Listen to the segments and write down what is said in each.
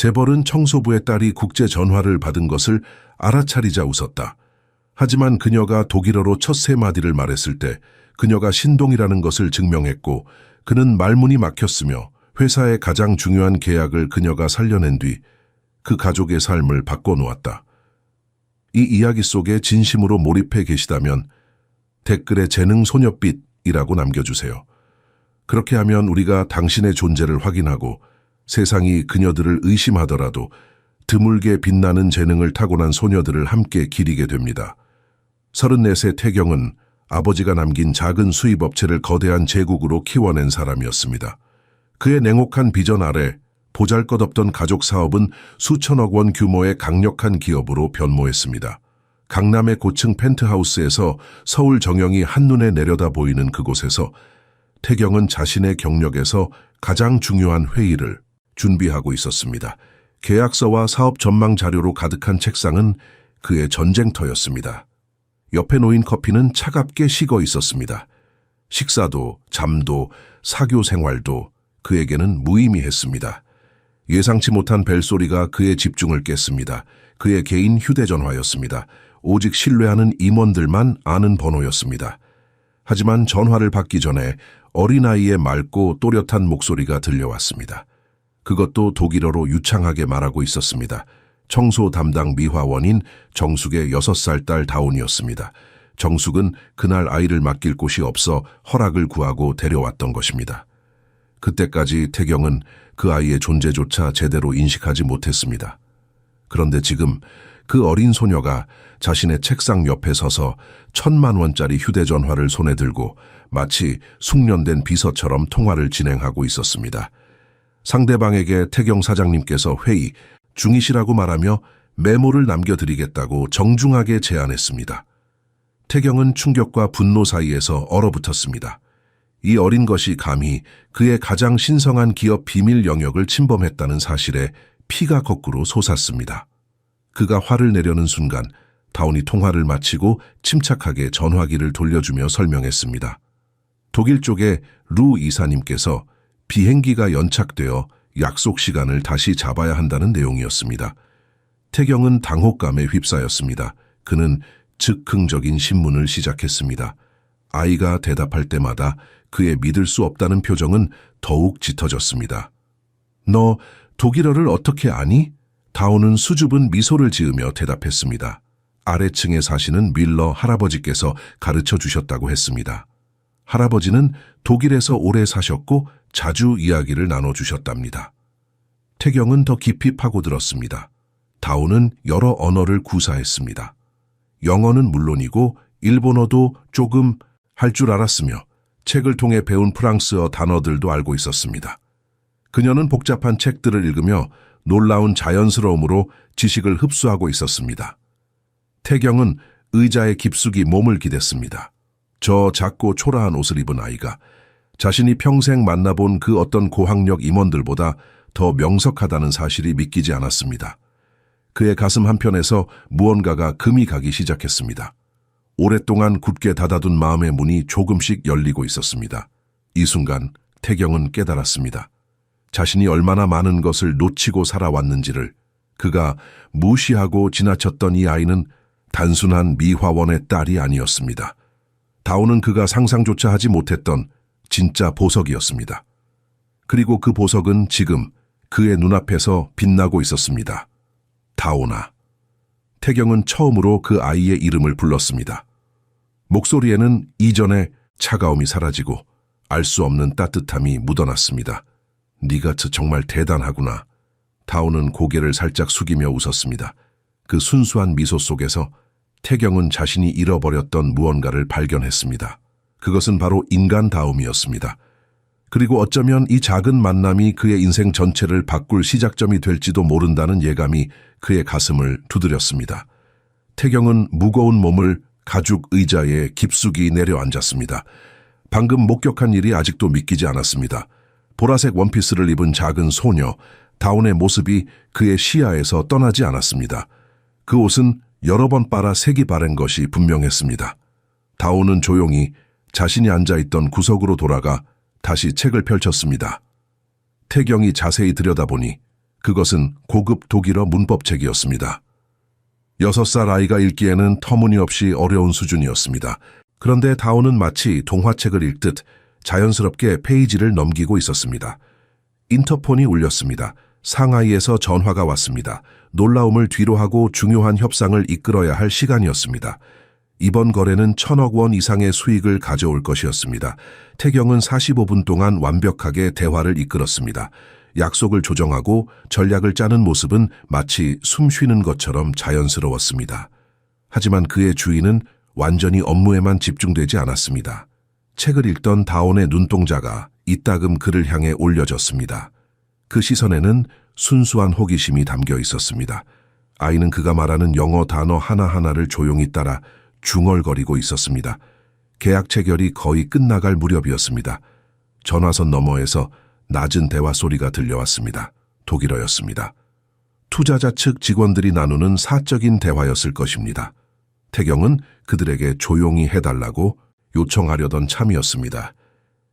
재벌은 청소부의 딸이 국제 전화를 받은 것을 알아차리자 웃었다. 하지만 그녀가 독일어로 첫 세 마디를 말했을 때 그녀가 신동이라는 것을 증명했고 그는 말문이 막혔으며 회사의 가장 중요한 계약을 그녀가 살려낸 뒤 그 가족의 삶을 바꿔놓았다. 이 이야기 속에 진심으로 몰입해 계시다면 댓글에 재능 소녀빛이라고 남겨주세요. 그렇게 하면 우리가 당신의 존재를 확인하고 세상이 그녀들을 의심하더라도 드물게 빛나는 재능을 타고난 소녀들을 함께 기리게 됩니다. 34세 태경은 아버지가 남긴 작은 수입업체를 거대한 제국으로 키워낸 사람이었습니다. 그의 냉혹한 비전 아래 보잘것없던 가족 사업은 수천억 원 규모의 강력한 기업으로 변모했습니다. 강남의 고층 펜트하우스에서 서울 정영이 한눈에 내려다 보이는 그곳에서 태경은 자신의 경력에서 가장 중요한 회의를 준비하고 있었습니다. 계약서와 사업 전망 자료로 가득한 책상은 그의 전쟁터였습니다. 옆에 놓인 커피는 차갑게 식어 있었습니다. 식사도, 잠도, 사교 생활도 그에게는 무의미했습니다. 예상치 못한 벨소리가 그의 집중을 깼습니다. 그의 개인 휴대전화였습니다. 오직 신뢰하는 임원들만 아는 번호였습니다. 하지만 전화를 받기 전에 어린아이의 맑고 또렷한 목소리가 들려왔습니다. 그것도 독일어로 유창하게 말하고 있었습니다. 청소 담당 미화원인 정숙의 6살 딸 다운이었습니다. 정숙은 그날 아이를 맡길 곳이 없어 허락을 구하고 데려왔던 것입니다. 그때까지 태경은 그 아이의 존재조차 제대로 인식하지 못했습니다. 그런데 지금 그 어린 소녀가 자신의 책상 옆에 서서 1,000만 원짜리 휴대전화를 손에 들고 마치 숙련된 비서처럼 통화를 진행하고 있었습니다. 상대방에게 태경 사장님께서 회의 중이시라고 말하며 메모를 남겨드리겠다고 정중하게 제안했습니다. 태경은 충격과 분노 사이에서 얼어붙었습니다. 이 어린 것이 감히 그의 가장 신성한 기업 비밀 영역을 침범했다는 사실에 피가 거꾸로 솟았습니다. 그가 화를 내려는 순간 다운이 통화를 마치고 침착하게 전화기를 돌려주며 설명했습니다. 독일 쪽에 루 이사님께서 비행기가 연착되어 약속 시간을 다시 잡아야 한다는 내용이었습니다. 태경은 당혹감에 휩싸였습니다. 그는 즉흥적인 신문을 시작했습니다. 아이가 대답할 때마다 그의 믿을 수 없다는 표정은 더욱 짙어졌습니다. 너 독일어를 어떻게 아니? 다운은 수줍은 미소를 지으며 대답했습니다. 아래층에 사시는 밀러 할아버지께서 가르쳐 주셨다고 했습니다. 할아버지는 독일에서 오래 사셨고 자주 이야기를 나눠주셨답니다. 태경은 더 깊이 파고들었습니다. 다운은 여러 언어를 구사했습니다. 영어는 물론이고 일본어도 조금 할 줄 알았으며 책을 통해 배운 프랑스어 단어들도 알고 있었습니다. 그녀는 복잡한 책들을 읽으며 놀라운 자연스러움으로 지식을 흡수하고 있었습니다. 태경은 의자에 깊숙이 몸을 기댔습니다. 저 작고 초라한 옷을 입은 아이가 자신이 평생 만나본 그 어떤 고학력 임원들보다 더 명석하다는 사실이 믿기지 않았습니다. 그의 가슴 한편에서 무언가가 금이 가기 시작했습니다. 오랫동안 굳게 닫아둔 마음의 문이 조금씩 열리고 있었습니다. 이 순간 태경은 깨달았습니다. 자신이 얼마나 많은 것을 놓치고 살아왔는지를. 그가 무시하고 지나쳤던 이 아이는 단순한 미화원의 딸이 아니었습니다. 다운은 그가 상상조차 하지 못했던 진짜 보석이었습니다. 그리고 그 보석은 지금 그의 눈앞에서 빛나고 있었습니다. 다운아. 태경은 처음으로 그 아이의 이름을 불렀습니다. 목소리에는 이전의 차가움이 사라지고 알 수 없는 따뜻함이 묻어났습니다. 네가 정말 대단하구나. 다운은 고개를 살짝 숙이며 웃었습니다. 그 순수한 미소 속에서 태경은 자신이 잃어버렸던 무언가를 발견했습니다. 그것은 바로 인간다움이었습니다. 그리고 어쩌면 이 작은 만남이 그의 인생 전체를 바꿀 시작점이 될지도 모른다는 예감이 그의 가슴을 두드렸습니다. 태경은 무거운 몸을 가죽 의자에 깊숙이 내려앉았습니다. 방금 목격한 일이 아직도 믿기지 않았습니다. 보라색 원피스를 입은 작은 소녀, 다운의 모습이 그의 시야에서 떠나지 않았습니다. 그 옷은 여러 번 빨아 색이 바랜 것이 분명했습니다. 다운은 조용히 자신이 앉아있던 구석으로 돌아가 다시 책을 펼쳤습니다. 태경이 자세히 들여다보니 그것은 고급 독일어 문법책이었습니다. 6살 아이가 읽기에는 터무니없이 어려운 수준이었습니다. 그런데 다온은 마치 동화책을 읽듯 자연스럽게 페이지를 넘기고 있었습니다. 인터폰이 울렸습니다. 상하이에서 전화가 왔습니다. 놀라움을 뒤로하고 중요한 협상을 이끌어야 할 시간이었습니다. 이번 거래는 1,000억 원 이상의 수익을 가져올 것이었습니다. 태경은 45분 동안 완벽하게 대화를 이끌었습니다. 약속을 조정하고 전략을 짜는 모습은 마치 숨 쉬는 것처럼 자연스러웠습니다. 하지만 그의 주의는 완전히 업무에만 집중되지 않았습니다. 책을 읽던 다온의 눈동자가 이따금 그를 향해 올려졌습니다. 그 시선에는 순수한 호기심이 담겨 있었습니다. 아이는 그가 말하는 영어 단어 하나하나를 조용히 따라 중얼거리고 있었습니다. 계약 체결이 거의 끝나갈 무렵이었습니다. 전화선 너머에서 낮은 대화 소리가 들려왔습니다. 독일어였습니다. 투자자 측 직원들이 나누는 사적인 대화였을 것입니다. 태경은 그들에게 조용히 해달라고 요청하려던 참이었습니다.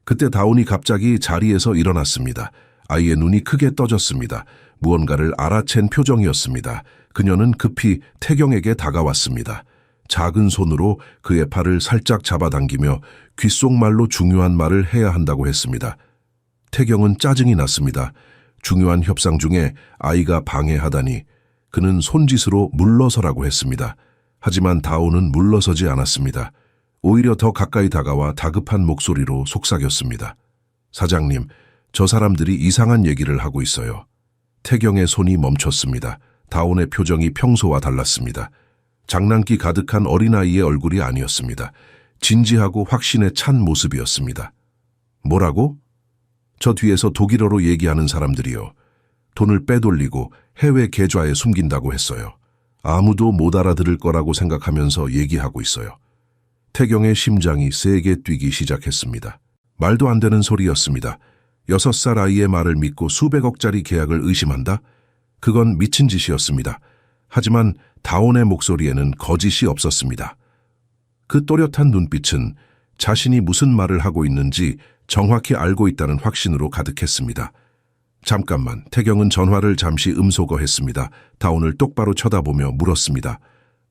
그때 다온이 갑자기 자리에서 일어났습니다. 아이의 눈이 크게 떠졌습니다. 무언가를 알아챈 표정이었습니다. 그녀는 급히 태경에게 다가왔습니다. 작은 손으로 그의 팔을 살짝 잡아당기며 귓속말로 중요한 말을 해야 한다고 했습니다. 태경은 짜증이 났습니다. 중요한 협상 중에 아이가 방해하다니. 그는 손짓으로 물러서라고 했습니다. 하지만 다온은 물러서지 않았습니다. 오히려 더 가까이 다가와 다급한 목소리로 속삭였습니다. 사장님, 저 사람들이 이상한 얘기를 하고 있어요. 태경의 손이 멈췄습니다. 다온의 표정이 평소와 달랐습니다. 장난기 가득한 어린아이의 얼굴이 아니었습니다. 진지하고 확신에 찬 모습이었습니다. 뭐라고? 저 뒤에서 독일어로 얘기하는 사람들이요. 돈을 빼돌리고 해외 계좌에 숨긴다고 했어요. 아무도 못 알아들을 거라고 생각하면서 얘기하고 있어요. 태경의 심장이 세게 뛰기 시작했습니다. 말도 안 되는 소리였습니다. 6살 아이의 말을 믿고 수백억짜리 계약을 의심한다? 그건 미친 짓이었습니다. 하지만 다온의 목소리에는 거짓이 없었습니다. 그 또렷한 눈빛은 자신이 무슨 말을 하고 있는지 정확히 알고 있다는 확신으로 가득했습니다. 잠깐만, 태경은 전화를 잠시 음소거했습니다. 다온을 똑바로 쳐다보며 물었습니다.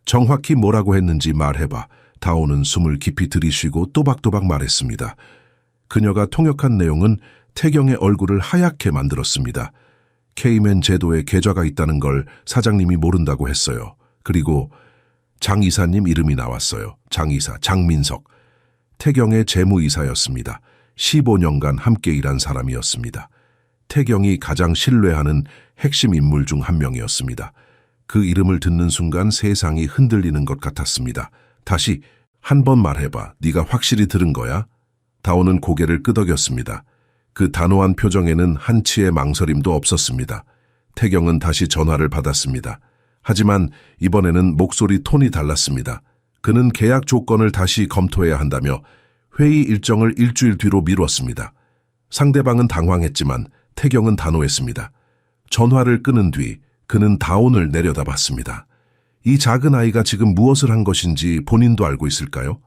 정확히 뭐라고 했는지 말해봐. 다온은 숨을 깊이 들이쉬고 또박또박 말했습니다. 그녀가 통역한 내용은 태경의 얼굴을 하얗게 만들었습니다. K맨 제도에 계좌가 있다는 걸 사장님이 모른다고 했어요. 그리고 장 이사님 이름이 나왔어요. 장 이사, 장민석. 태경의 재무이사였습니다. 15년간 함께 일한 사람이었습니다. 태경이 가장 신뢰하는 핵심 인물 중 한 명이었습니다. 그 이름을 듣는 순간 세상이 흔들리는 것 같았습니다. 다시 한 번 말해봐. 네가 확실히 들은 거야? 다온은 고개를 끄덕였습니다. 그 단호한 표정에는 한치의 망설임도 없었습니다. 태경은 다시 전화를 받았습니다. 하지만 이번에는 목소리 톤이 달랐습니다. 그는 계약 조건을 다시 검토해야 한다며 회의 일정을 일주일 뒤로 미뤘습니다. 상대방은 당황했지만 태경은 단호했습니다. 전화를 끊은 뒤 그는 다온을 내려다봤습니다. 이 작은 아이가 지금 무엇을 한 것인지 본인도 알고 있을까요?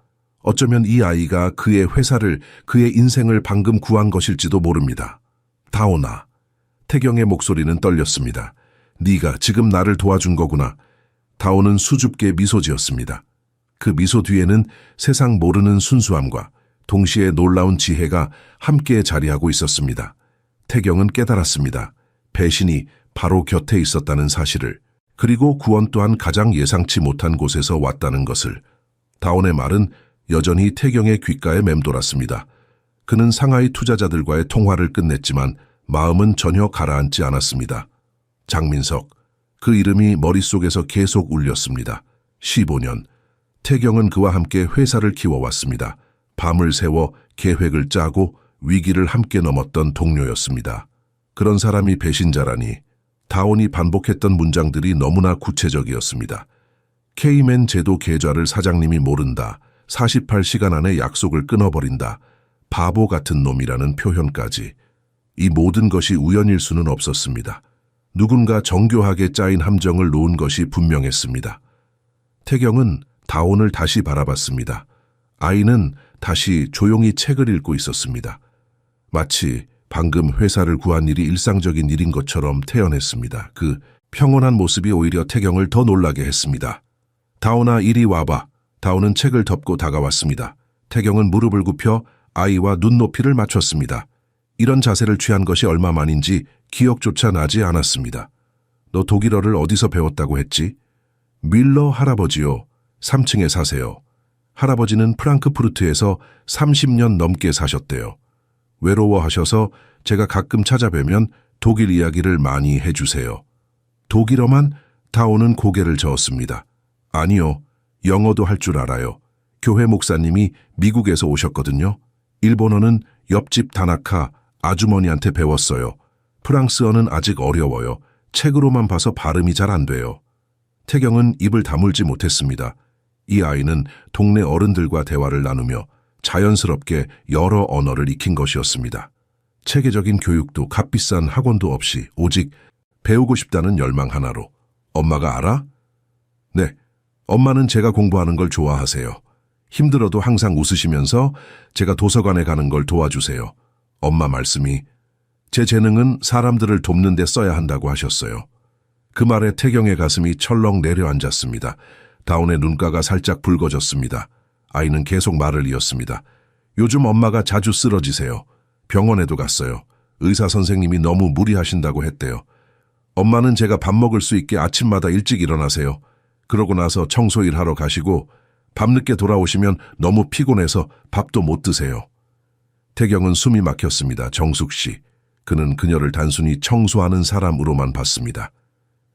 어쩌면 이 아이가 그의 회사를, 그의 인생을 방금 구한 것일지도 모릅니다. 다온아. 태경의 목소리는 떨렸습니다. 네가 지금 나를 도와준 거구나. 다온은 수줍게 미소 지었습니다. 그 미소 뒤에는 세상 모르는 순수함과 동시에 놀라운 지혜가 함께 자리하고 있었습니다. 태경은 깨달았습니다. 배신이 바로 곁에 있었다는 사실을, 그리고 구원 또한 가장 예상치 못한 곳에서 왔다는 것을. 다온의 말은 여전히 태경의 귓가에 맴돌았습니다. 그는 상하이 투자자들과의 통화를 끝냈지만 마음은 전혀 가라앉지 않았습니다. 장민석, 그 이름이 머릿속에서 계속 울렸습니다. 15년, 태경은 그와 함께 회사를 키워왔습니다. 밤을 새워 계획을 짜고 위기를 함께 넘었던 동료였습니다. 그런 사람이 배신자라니. 다온이 반복했던 문장들이 너무나 구체적이었습니다. K맨 제도 계좌를 사장님이 모른다. 48시간 안에 약속을 끊어버린다. 바보 같은 놈이라는 표현까지. 이 모든 것이 우연일 수는 없었습니다. 누군가 정교하게 짜인 함정을 놓은 것이 분명했습니다. 태경은 다온을 다시 바라봤습니다. 아이는 다시 조용히 책을 읽고 있었습니다. 마치 방금 회사를 구한 일이 일상적인 일인 것처럼 태연했습니다. 그 평온한 모습이 오히려 태경을 더 놀라게 했습니다. 다온아, 이리 와봐. 다온은 책을 덮고 다가왔습니다. 태경은 무릎을 굽혀 아이와 눈높이를 맞췄습니다. 이런 자세를 취한 것이 얼마 만인지 기억조차 나지 않았습니다. 너 독일어를 어디서 배웠다고 했지? 밀러 할아버지요. 3층에 사세요. 할아버지는 프랑크푸르트에서 30년 넘게 사셨대요. 외로워하셔서 제가 가끔 찾아뵈면 독일 이야기를 많이 해주세요. 독일어만? 다온은 고개를 저었습니다. 아니요, 영어도 할 줄 알아요. 교회 목사님이 미국에서 오셨거든요. 일본어는 옆집 다나카 아주머니한테 배웠어요. 프랑스어는 아직 어려워요. 책으로만 봐서 발음이 잘 안 돼요. 태경은 입을 다물지 못했습니다. 이 아이는 동네 어른들과 대화를 나누며 자연스럽게 여러 언어를 익힌 것이었습니다. 체계적인 교육도 값비싼 학원도 없이 오직 배우고 싶다는 열망 하나로. 엄마가 알아? 네, 엄마는 제가 공부하는 걸 좋아하세요. 힘들어도 항상 웃으시면서 제가 도서관에 가는 걸 도와주세요. 엄마 말씀이 제 재능은 사람들을 돕는 데 써야 한다고 하셨어요. 그 말에 태경의 가슴이 철렁 내려앉았습니다. 다온의 눈가가 살짝 붉어졌습니다. 아이는 계속 말을 이었습니다. 요즘 엄마가 자주 쓰러지세요. 병원에도 갔어요. 의사 선생님이 너무 무리하신다고 했대요. 엄마는 제가 밥 먹을 수 있게 아침마다 일찍 일어나세요. 그러고 나서 청소일 하러 가시고 밤늦게 돌아오시면 너무 피곤해서 밥도 못 드세요. 태경은 숨이 막혔습니다. 정숙 씨. 그는 그녀를 단순히 청소하는 사람으로만 봤습니다.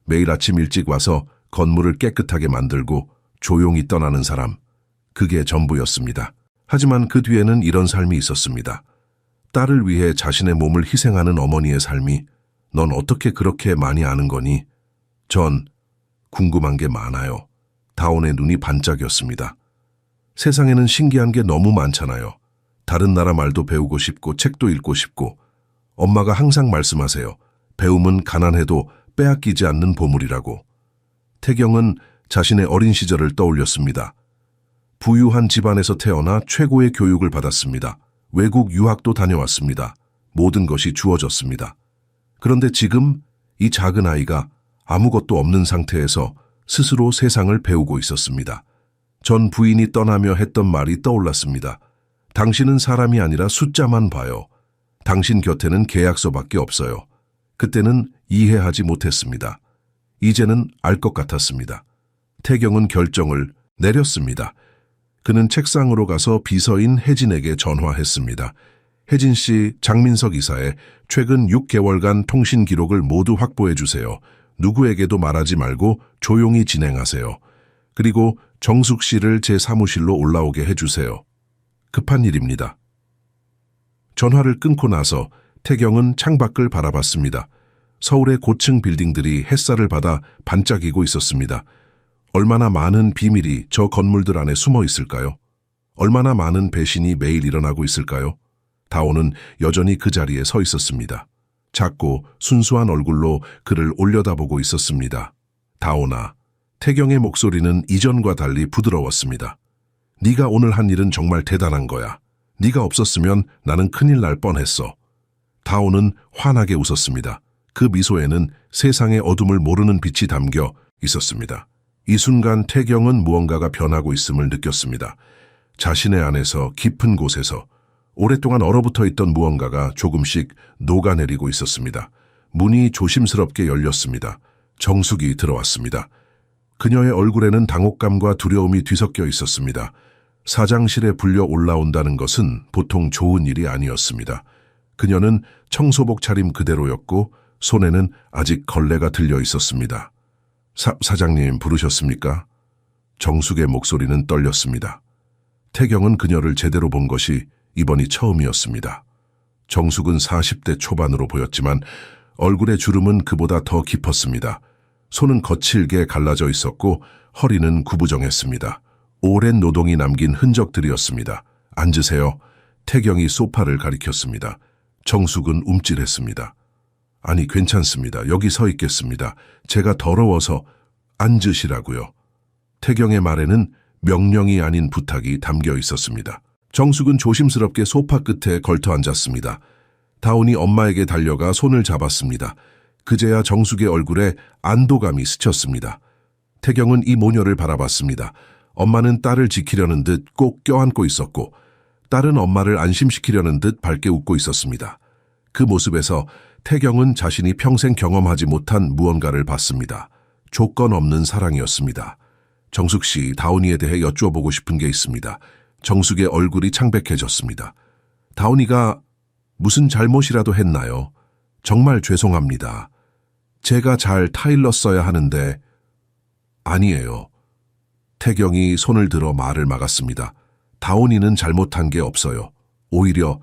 매일 아침 일찍 와서 건물을 깨끗하게 만들고 조용히 떠나는 사람. 그게 전부였습니다. 하지만 그 뒤에는 이런 삶이 있었습니다. 딸을 위해 자신의 몸을 희생하는 어머니의 삶이. 넌 어떻게 그렇게 많이 아는 거니? 전 궁금한 게 많아요. 다온의 눈이 반짝였습니다. 세상에는 신기한 게 너무 많잖아요. 다른 나라 말도 배우고 싶고 책도 읽고 싶고. 엄마가 항상 말씀하세요. 배움은 가난해도 빼앗기지 않는 보물이라고. 태경은 자신의 어린 시절을 떠올렸습니다. 부유한 집안에서 태어나 최고의 교육을 받았습니다. 외국 유학도 다녀왔습니다. 모든 것이 주어졌습니다. 그런데 지금 이 작은 아이가 아무것도 없는 상태에서 스스로 세상을 배우고 있었습니다. 전 부인이 떠나며 했던 말이 떠올랐습니다. 당신은 사람이 아니라 숫자만 봐요. 당신 곁에는 계약서밖에 없어요. 그때는 이해하지 못했습니다. 이제는 알 것 같았습니다. 태경은 결정을 내렸습니다. 그는 책상으로 가서 비서인 혜진에게 전화했습니다. 혜진 씨, 장민석 이사의 최근 6개월간 통신 기록을 모두 확보해 주세요. 누구에게도 말하지 말고 조용히 진행하세요. 그리고 정숙 씨를 제 사무실로 올라오게 해주세요. 급한 일입니다. 전화를 끊고 나서 태경은 창밖을 바라봤습니다. 서울의 고층 빌딩들이 햇살을 받아 반짝이고 있었습니다. 얼마나 많은 비밀이 저 건물들 안에 숨어 있을까요? 얼마나 많은 배신이 매일 일어나고 있을까요? 다온은 여전히 그 자리에 서 있었습니다. 작고 순수한 얼굴로 그를 올려다보고 있었습니다. 다온아, 태경의 목소리는 이전과 달리 부드러웠습니다. 네가 오늘 한 일은 정말 대단한 거야. 네가 없었으면 나는 큰일 날 뻔했어. 다온은 환하게 웃었습니다. 그 미소에는 세상의 어둠을 모르는 빛이 담겨 있었습니다. 이 순간 태경은 무언가가 변하고 있음을 느꼈습니다. 자신의 안에서 깊은 곳에서 오랫동안 얼어붙어 있던 무언가가 조금씩 녹아내리고 있었습니다. 문이 조심스럽게 열렸습니다. 정숙이 들어왔습니다. 그녀의 얼굴에는 당혹감과 두려움이 뒤섞여 있었습니다. 사장실에 불려 올라온다는 것은 보통 좋은 일이 아니었습니다. 그녀는 청소복 차림 그대로였고 손에는 아직 걸레가 들려 있었습니다. 사장님 부르셨습니까? 정숙의 목소리는 떨렸습니다. 태경은 그녀를 제대로 본 것이 이번이 처음이었습니다. 정숙은 40대 초반으로 보였지만 얼굴의 주름은 그보다 더 깊었습니다. 손은 거칠게 갈라져 있었고 허리는 구부정했습니다. 오랜 노동이 남긴 흔적들이었습니다. 앉으세요. 태경이 소파를 가리켰습니다. 정숙은 움찔했습니다. 아니 괜찮습니다. 여기 서 있겠습니다. 제가 더러워서 앉으시라고요. 태경의 말에는 명령이 아닌 부탁이 담겨 있었습니다. 정숙은 조심스럽게 소파 끝에 걸터 앉았습니다. 다운이 엄마에게 달려가 손을 잡았습니다. 그제야 정숙의 얼굴에 안도감이 스쳤습니다. 태경은 이 모녀를 바라봤습니다. 엄마는 딸을 지키려는 듯 꼭 껴안고 있었고 딸은 엄마를 안심시키려는 듯 밝게 웃고 있었습니다. 그 모습에서 태경은 자신이 평생 경험하지 못한 무언가를 봤습니다. 조건 없는 사랑이었습니다. 정숙 씨, 다운이에 대해 여쭈어보고 싶은 게 있습니다. 정숙의 얼굴이 창백해졌습니다. 다운이가 무슨 잘못이라도 했나요? 정말 죄송합니다. 제가 잘 타일렀어야 하는데. 아니에요. 태경이 손을 들어 말을 막았습니다. 다운이는 잘못한 게 없어요. 오히려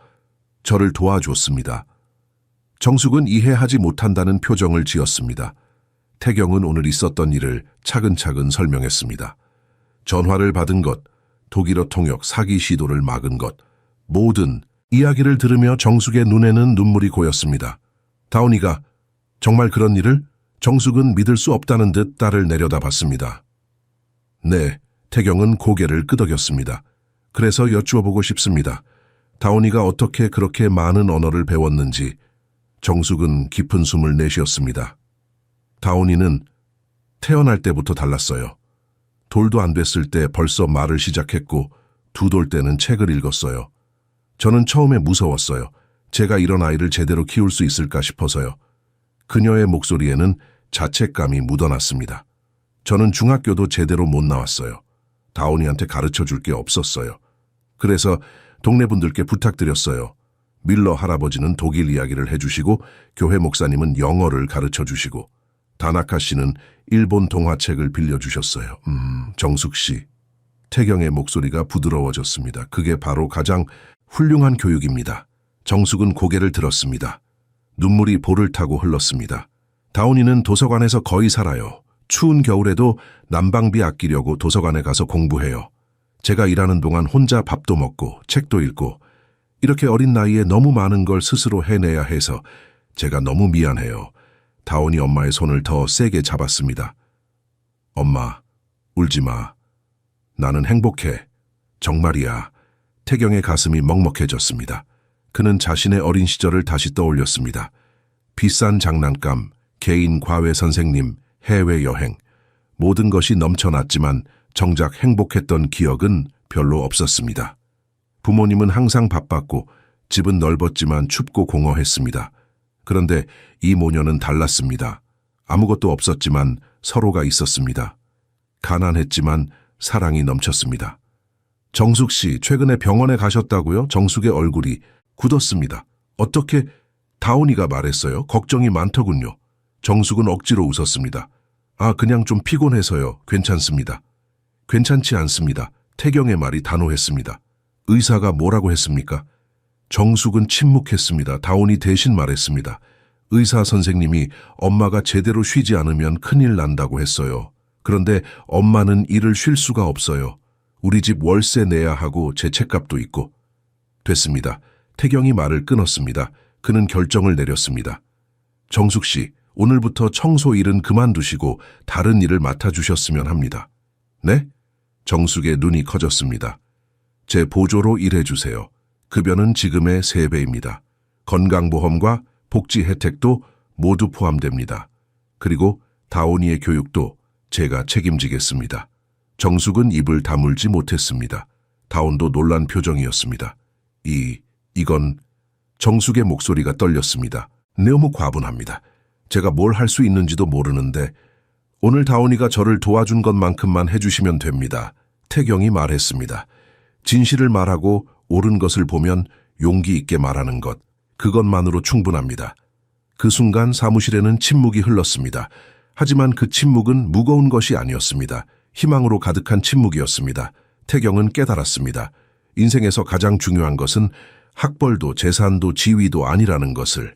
저를 도와줬습니다. 정숙은 이해하지 못한다는 표정을 지었습니다. 태경은 오늘 있었던 일을 차근차근 설명했습니다. 전화를 받은 것, 독일어 통역 사기 시도를 막은 것, 모든 이야기를 들으며 정숙의 눈에는 눈물이 고였습니다. 다운이가 정말 그런 일을? 정숙은 믿을 수 없다는 듯 딸을 내려다봤습니다. 네, 태경은 고개를 끄덕였습니다. 그래서 여쭈어보고 싶습니다. 다운이가 어떻게 그렇게 많은 언어를 배웠는지. 정숙은 깊은 숨을 내쉬었습니다. 다운이는 태어날 때부터 달랐어요. 돌도 안 됐을 때 벌써 말을 시작했고 2돌 때는 책을 읽었어요. 저는 처음에 무서웠어요. 제가 이런 아이를 제대로 키울 수 있을까 싶어서요. 그녀의 목소리에는 자책감이 묻어났습니다. 저는 중학교도 제대로 못 나왔어요. 다운이한테 가르쳐 줄 게 없었어요. 그래서 동네 분들께 부탁드렸어요. 밀러 할아버지는 독일 이야기를 해주시고 교회 목사님은 영어를 가르쳐 주시고 다나카 씨는 일본 동화책을 빌려주셨어요. 정숙 씨. 태경의 목소리가 부드러워졌습니다. 그게 바로 가장 훌륭한 교육입니다. 정숙은 고개를 들었습니다. 눈물이 볼을 타고 흘렀습니다. 다운이는 도서관에서 거의 살아요. 추운 겨울에도 난방비 아끼려고 도서관에 가서 공부해요. 제가 일하는 동안 혼자 밥도 먹고 책도 읽고 이렇게 어린 나이에 너무 많은 걸 스스로 해내야 해서 제가 너무 미안해요. 다운이 엄마의 손을 더 세게 잡았습니다. 엄마, 울지 마. 나는 행복해. 정말이야. 태경의 가슴이 먹먹해졌습니다. 그는 자신의 어린 시절을 다시 떠올렸습니다. 비싼 장난감, 개인 과외 선생님, 해외여행. 모든 것이 넘쳐났지만 정작 행복했던 기억은 별로 없었습니다. 부모님은 항상 바빴고 집은 넓었지만 춥고 공허했습니다. 그런데 이 모녀는 달랐습니다. 아무것도 없었지만 서로가 있었습니다. 가난했지만 사랑이 넘쳤습니다. 정숙 씨, 최근에 병원에 가셨다고요? 정숙의 얼굴이 굳었습니다. 어떻게? 다운이가 말했어요. 걱정이 많더군요. 정숙은 억지로 웃었습니다. 아, 그냥 좀 피곤해서요. 괜찮습니다. 괜찮지 않습니다. 태경의 말이 단호했습니다. 의사가 뭐라고 했습니까? 정숙은 침묵했습니다. 다운이 대신 말했습니다. 의사 선생님이 엄마가 제대로 쉬지 않으면 큰일 난다고 했어요. 그런데 엄마는 일을 쉴 수가 없어요. 우리 집 월세 내야 하고 제 책값도 있고. 됐습니다. 태경이 말을 끊었습니다. 그는 결정을 내렸습니다. 정숙 씨, 오늘부터 청소 일은 그만두시고 다른 일을 맡아주셨으면 합니다. 네? 정숙의 눈이 커졌습니다. 제 보조로 일해주세요. 급여는 지금의 3배입니다. 건강보험과 복지 혜택도 모두 포함됩니다. 그리고 다온이의 교육도 제가 책임지겠습니다. 정숙은 입을 다물지 못했습니다. 다온도 놀란 표정이었습니다. 이건 정숙의 목소리가 떨렸습니다. 너무 과분합니다. 제가 뭘 할 수 있는지도 모르는데 오늘 다온이가 저를 도와준 것만큼만 해주시면 됩니다. 태경이 말했습니다. 진실을 말하고 옳은 것을 보면 용기 있게 말하는 것, 그것만으로 충분합니다. 그 순간 사무실에는 침묵이 흘렀습니다. 하지만 그 침묵은 무거운 것이 아니었습니다. 희망으로 가득한 침묵이었습니다. 태경은 깨달았습니다. 인생에서 가장 중요한 것은 학벌도 재산도 지위도 아니라는 것을.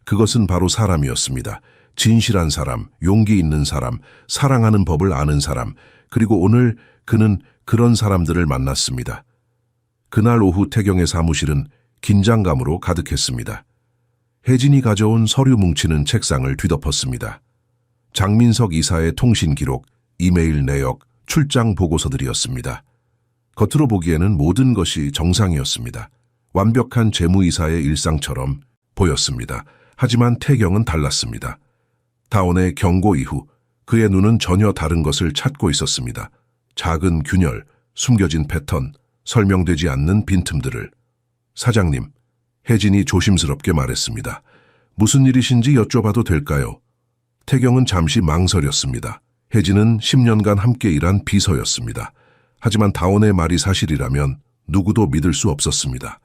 그것은 바로 사람이었습니다. 진실한 사람, 용기 있는 사람, 사랑하는 법을 아는 사람, 그리고 오늘 그는 그런 사람들을 만났습니다. 그날 오후 태경의 사무실은 긴장감으로 가득했습니다. 혜진이 가져온 서류 뭉치는 책상을 뒤덮었습니다. 장민석 이사의 통신 기록, 이메일 내역, 출장 보고서들이었습니다. 겉으로 보기에는 모든 것이 정상이었습니다. 완벽한 재무이사의 일상처럼 보였습니다. 하지만 태경은 달랐습니다. 다온의 경고 이후 그의 눈은 전혀 다른 것을 찾고 있었습니다. 작은 균열, 숨겨진 패턴, 설명되지 않는 빈틈들을. 사장님, 혜진이 조심스럽게 말했습니다. 무슨 일이신지 여쭤봐도 될까요? 태경은 잠시 망설였습니다. 혜진은 10년간 함께 일한 비서였습니다. 하지만 다온의 말이 사실이라면 누구도 믿을 수 없었습니다.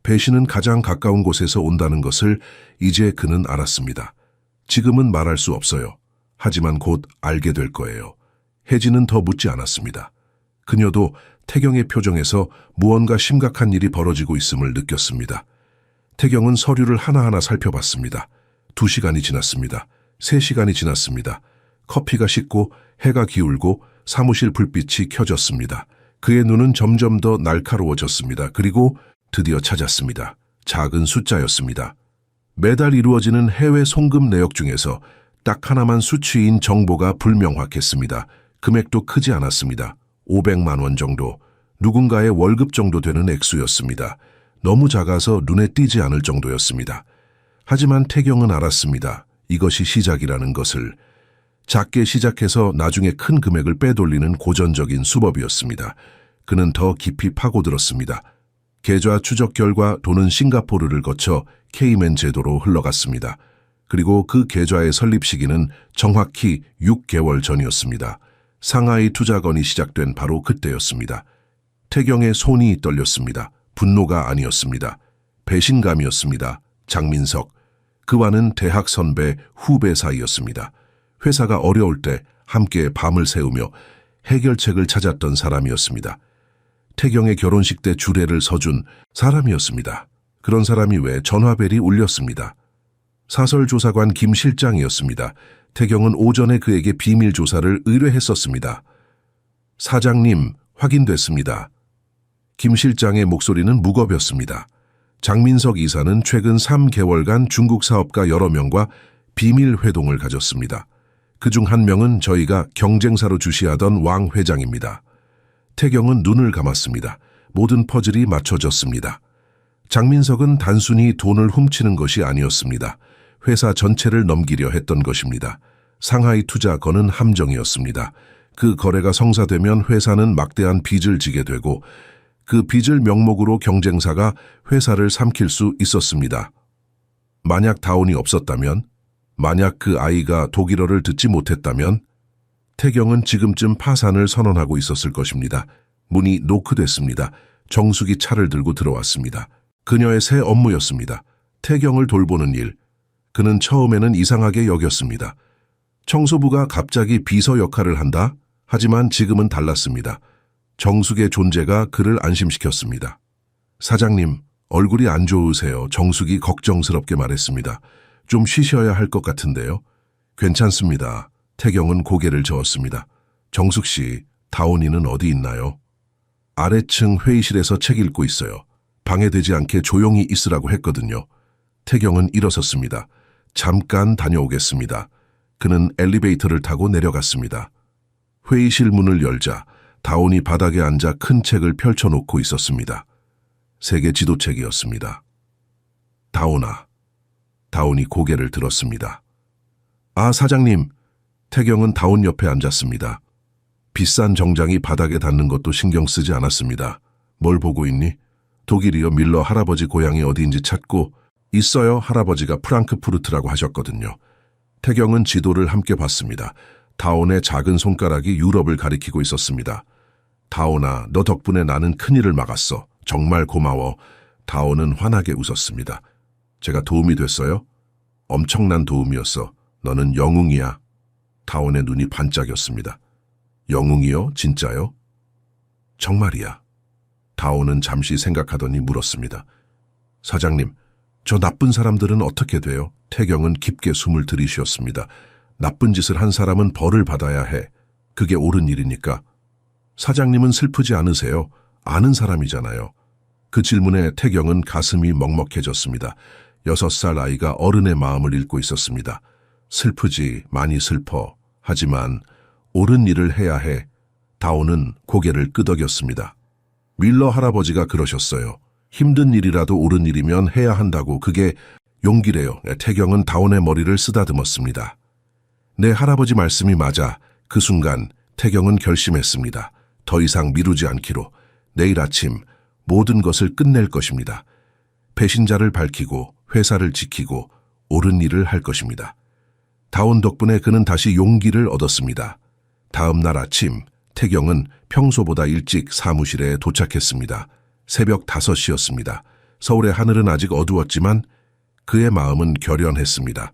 배신은 가장 가까운 곳에서 온다는 것을 이제 그는 알았습니다. 지금은 말할 수 없어요. 하지만 곧 알게 될 거예요. 혜진은 더 묻지 않았습니다. 그녀도 태경의 표정에서 무언가 심각한 일이 벌어지고 있음을 느꼈습니다. 태경은 서류를 하나하나 살펴봤습니다. 2시간이 지났습니다. 3시간이 지났습니다. 커피가 식고 해가 기울고 사무실 불빛이 켜졌습니다. 그의 눈은 점점 더 날카로워졌습니다. 그리고 드디어 찾았습니다. 작은 숫자였습니다. 매달 이루어지는 해외 송금 내역 중에서 딱 하나만 수치인 정보가 불명확했습니다. 금액도 크지 않았습니다. 500만 원 정도, 누군가의 월급 정도 되는 액수였습니다. 너무 작아서 눈에 띄지 않을 정도였습니다. 하지만 태경은 알았습니다. 이것이 시작이라는 것을. 작게 시작해서 나중에 큰 금액을 빼돌리는 고전적인 수법이었습니다. 그는 더 깊이 파고들었습니다. 계좌 추적 결과 돈은 싱가포르를 거쳐 케이맨 제도로 흘러갔습니다. 그리고 그 계좌의 설립 시기는 정확히 6개월 전이었습니다. 상하이 투자건이 시작된 바로 그때였습니다. 태경의 손이 떨렸습니다. 분노가 아니었습니다. 배신감이었습니다. 장민석, 그와는 대학 선배, 후배 사이였습니다. 회사가 어려울 때 함께 밤을 새우며 해결책을 찾았던 사람이었습니다. 태경의 결혼식 때 주례를 서준 사람이었습니다. 그런 사람이 왜 전화벨이 울렸습니다. 사설조사관 김 실장이었습니다. 태경은 오전에 그에게 비밀 조사를 의뢰했었습니다. 사장님, 확인됐습니다. 김 실장의 목소리는 무겁였습니다. 장민석 이사는 최근 3개월간 중국 사업가 여러 명과 비밀 회동을 가졌습니다. 그중 한 명은 저희가 경쟁사로 주시하던 왕 회장입니다. 태경은 눈을 감았습니다. 모든 퍼즐이 맞춰졌습니다. 장민석은 단순히 돈을 훔치는 것이 아니었습니다. 회사 전체를 넘기려 했던 것입니다. 상하이 투자 건은 함정이었습니다. 그 거래가 성사되면 회사는 막대한 빚을 지게 되고 그 빚을 명목으로 경쟁사가 회사를 삼킬 수 있었습니다. 만약 다운이 없었다면, 만약 그 아이가 독일어를 듣지 못했다면 태경은 지금쯤 파산을 선언하고 있었을 것입니다. 문이 노크됐습니다. 정숙이 차를 들고 들어왔습니다. 그녀의 새 업무였습니다. 태경을 돌보는 일. 그는 처음에는 이상하게 여겼습니다. 청소부가 갑자기 비서 역할을 한다? 하지만 지금은 달랐습니다. 정숙의 존재가 그를 안심시켰습니다. 사장님, 얼굴이 안 좋으세요. 정숙이 걱정스럽게 말했습니다. 좀 쉬셔야 할 것 같은데요. 괜찮습니다. 태경은 고개를 저었습니다. 정숙 씨, 다온이는 어디 있나요? 아래층 회의실에서 책 읽고 있어요. 방해되지 않게 조용히 있으라고 했거든요. 태경은 일어섰습니다. 잠깐 다녀오겠습니다. 그는 엘리베이터를 타고 내려갔습니다. 회의실 문을 열자 다온이 바닥에 앉아 큰 책을 펼쳐놓고 있었습니다. 세계 지도책이었습니다. 다온아. 다온이 고개를 들었습니다. 아, 사장님. 태경은 다온 옆에 앉았습니다. 비싼 정장이 바닥에 닿는 것도 신경 쓰지 않았습니다. 뭘 보고 있니? 독일이요. 밀러 할아버지 고향이 어디인지 찾고 있어요. 할아버지가 프랑크푸르트라고 하셨거든요. 태경은 지도를 함께 봤습니다. 다온의 작은 손가락이 유럽을 가리키고 있었습니다. 다온아, 너 덕분에 나는 큰일을 막았어. 정말 고마워. 다온은 환하게 웃었습니다. 제가 도움이 됐어요? 엄청난 도움이었어. 너는 영웅이야. 다온의 눈이 반짝였습니다. 영웅이요? 진짜요? 정말이야. 다온은 잠시 생각하더니 물었습니다. 사장님, 저 나쁜 사람들은 어떻게 돼요? 태경은 깊게 숨을 들이쉬었습니다. 나쁜 짓을 한 사람은 벌을 받아야 해. 그게 옳은 일이니까. 사장님은 슬프지 않으세요? 아는 사람이잖아요. 그 질문에 태경은 가슴이 먹먹해졌습니다. 6살 아이가 어른의 마음을 읽고 있었습니다. 슬프지, 많이 슬퍼. 하지만 옳은 일을 해야 해. 다온은 고개를 끄덕였습니다. 밀러 할아버지가 그러셨어요. 힘든 일이라도 옳은 일이면 해야 한다고. 그게 용기래요. 태경은 다온의 머리를 쓰다듬었습니다. 내 할아버지 말씀이 맞아. 그 순간 태경은 결심했습니다. 더 이상 미루지 않기로. 내일 아침 모든 것을 끝낼 것입니다. 배신자를 밝히고 회사를 지키고 옳은 일을 할 것입니다. 다온 덕분에 그는 다시 용기를 얻었습니다. 다음 날 아침 태경은 평소보다 일찍 사무실에 도착했습니다. 새벽 5시였습니다. 서울의 하늘은 아직 어두웠지만 그의 마음은 결연했습니다.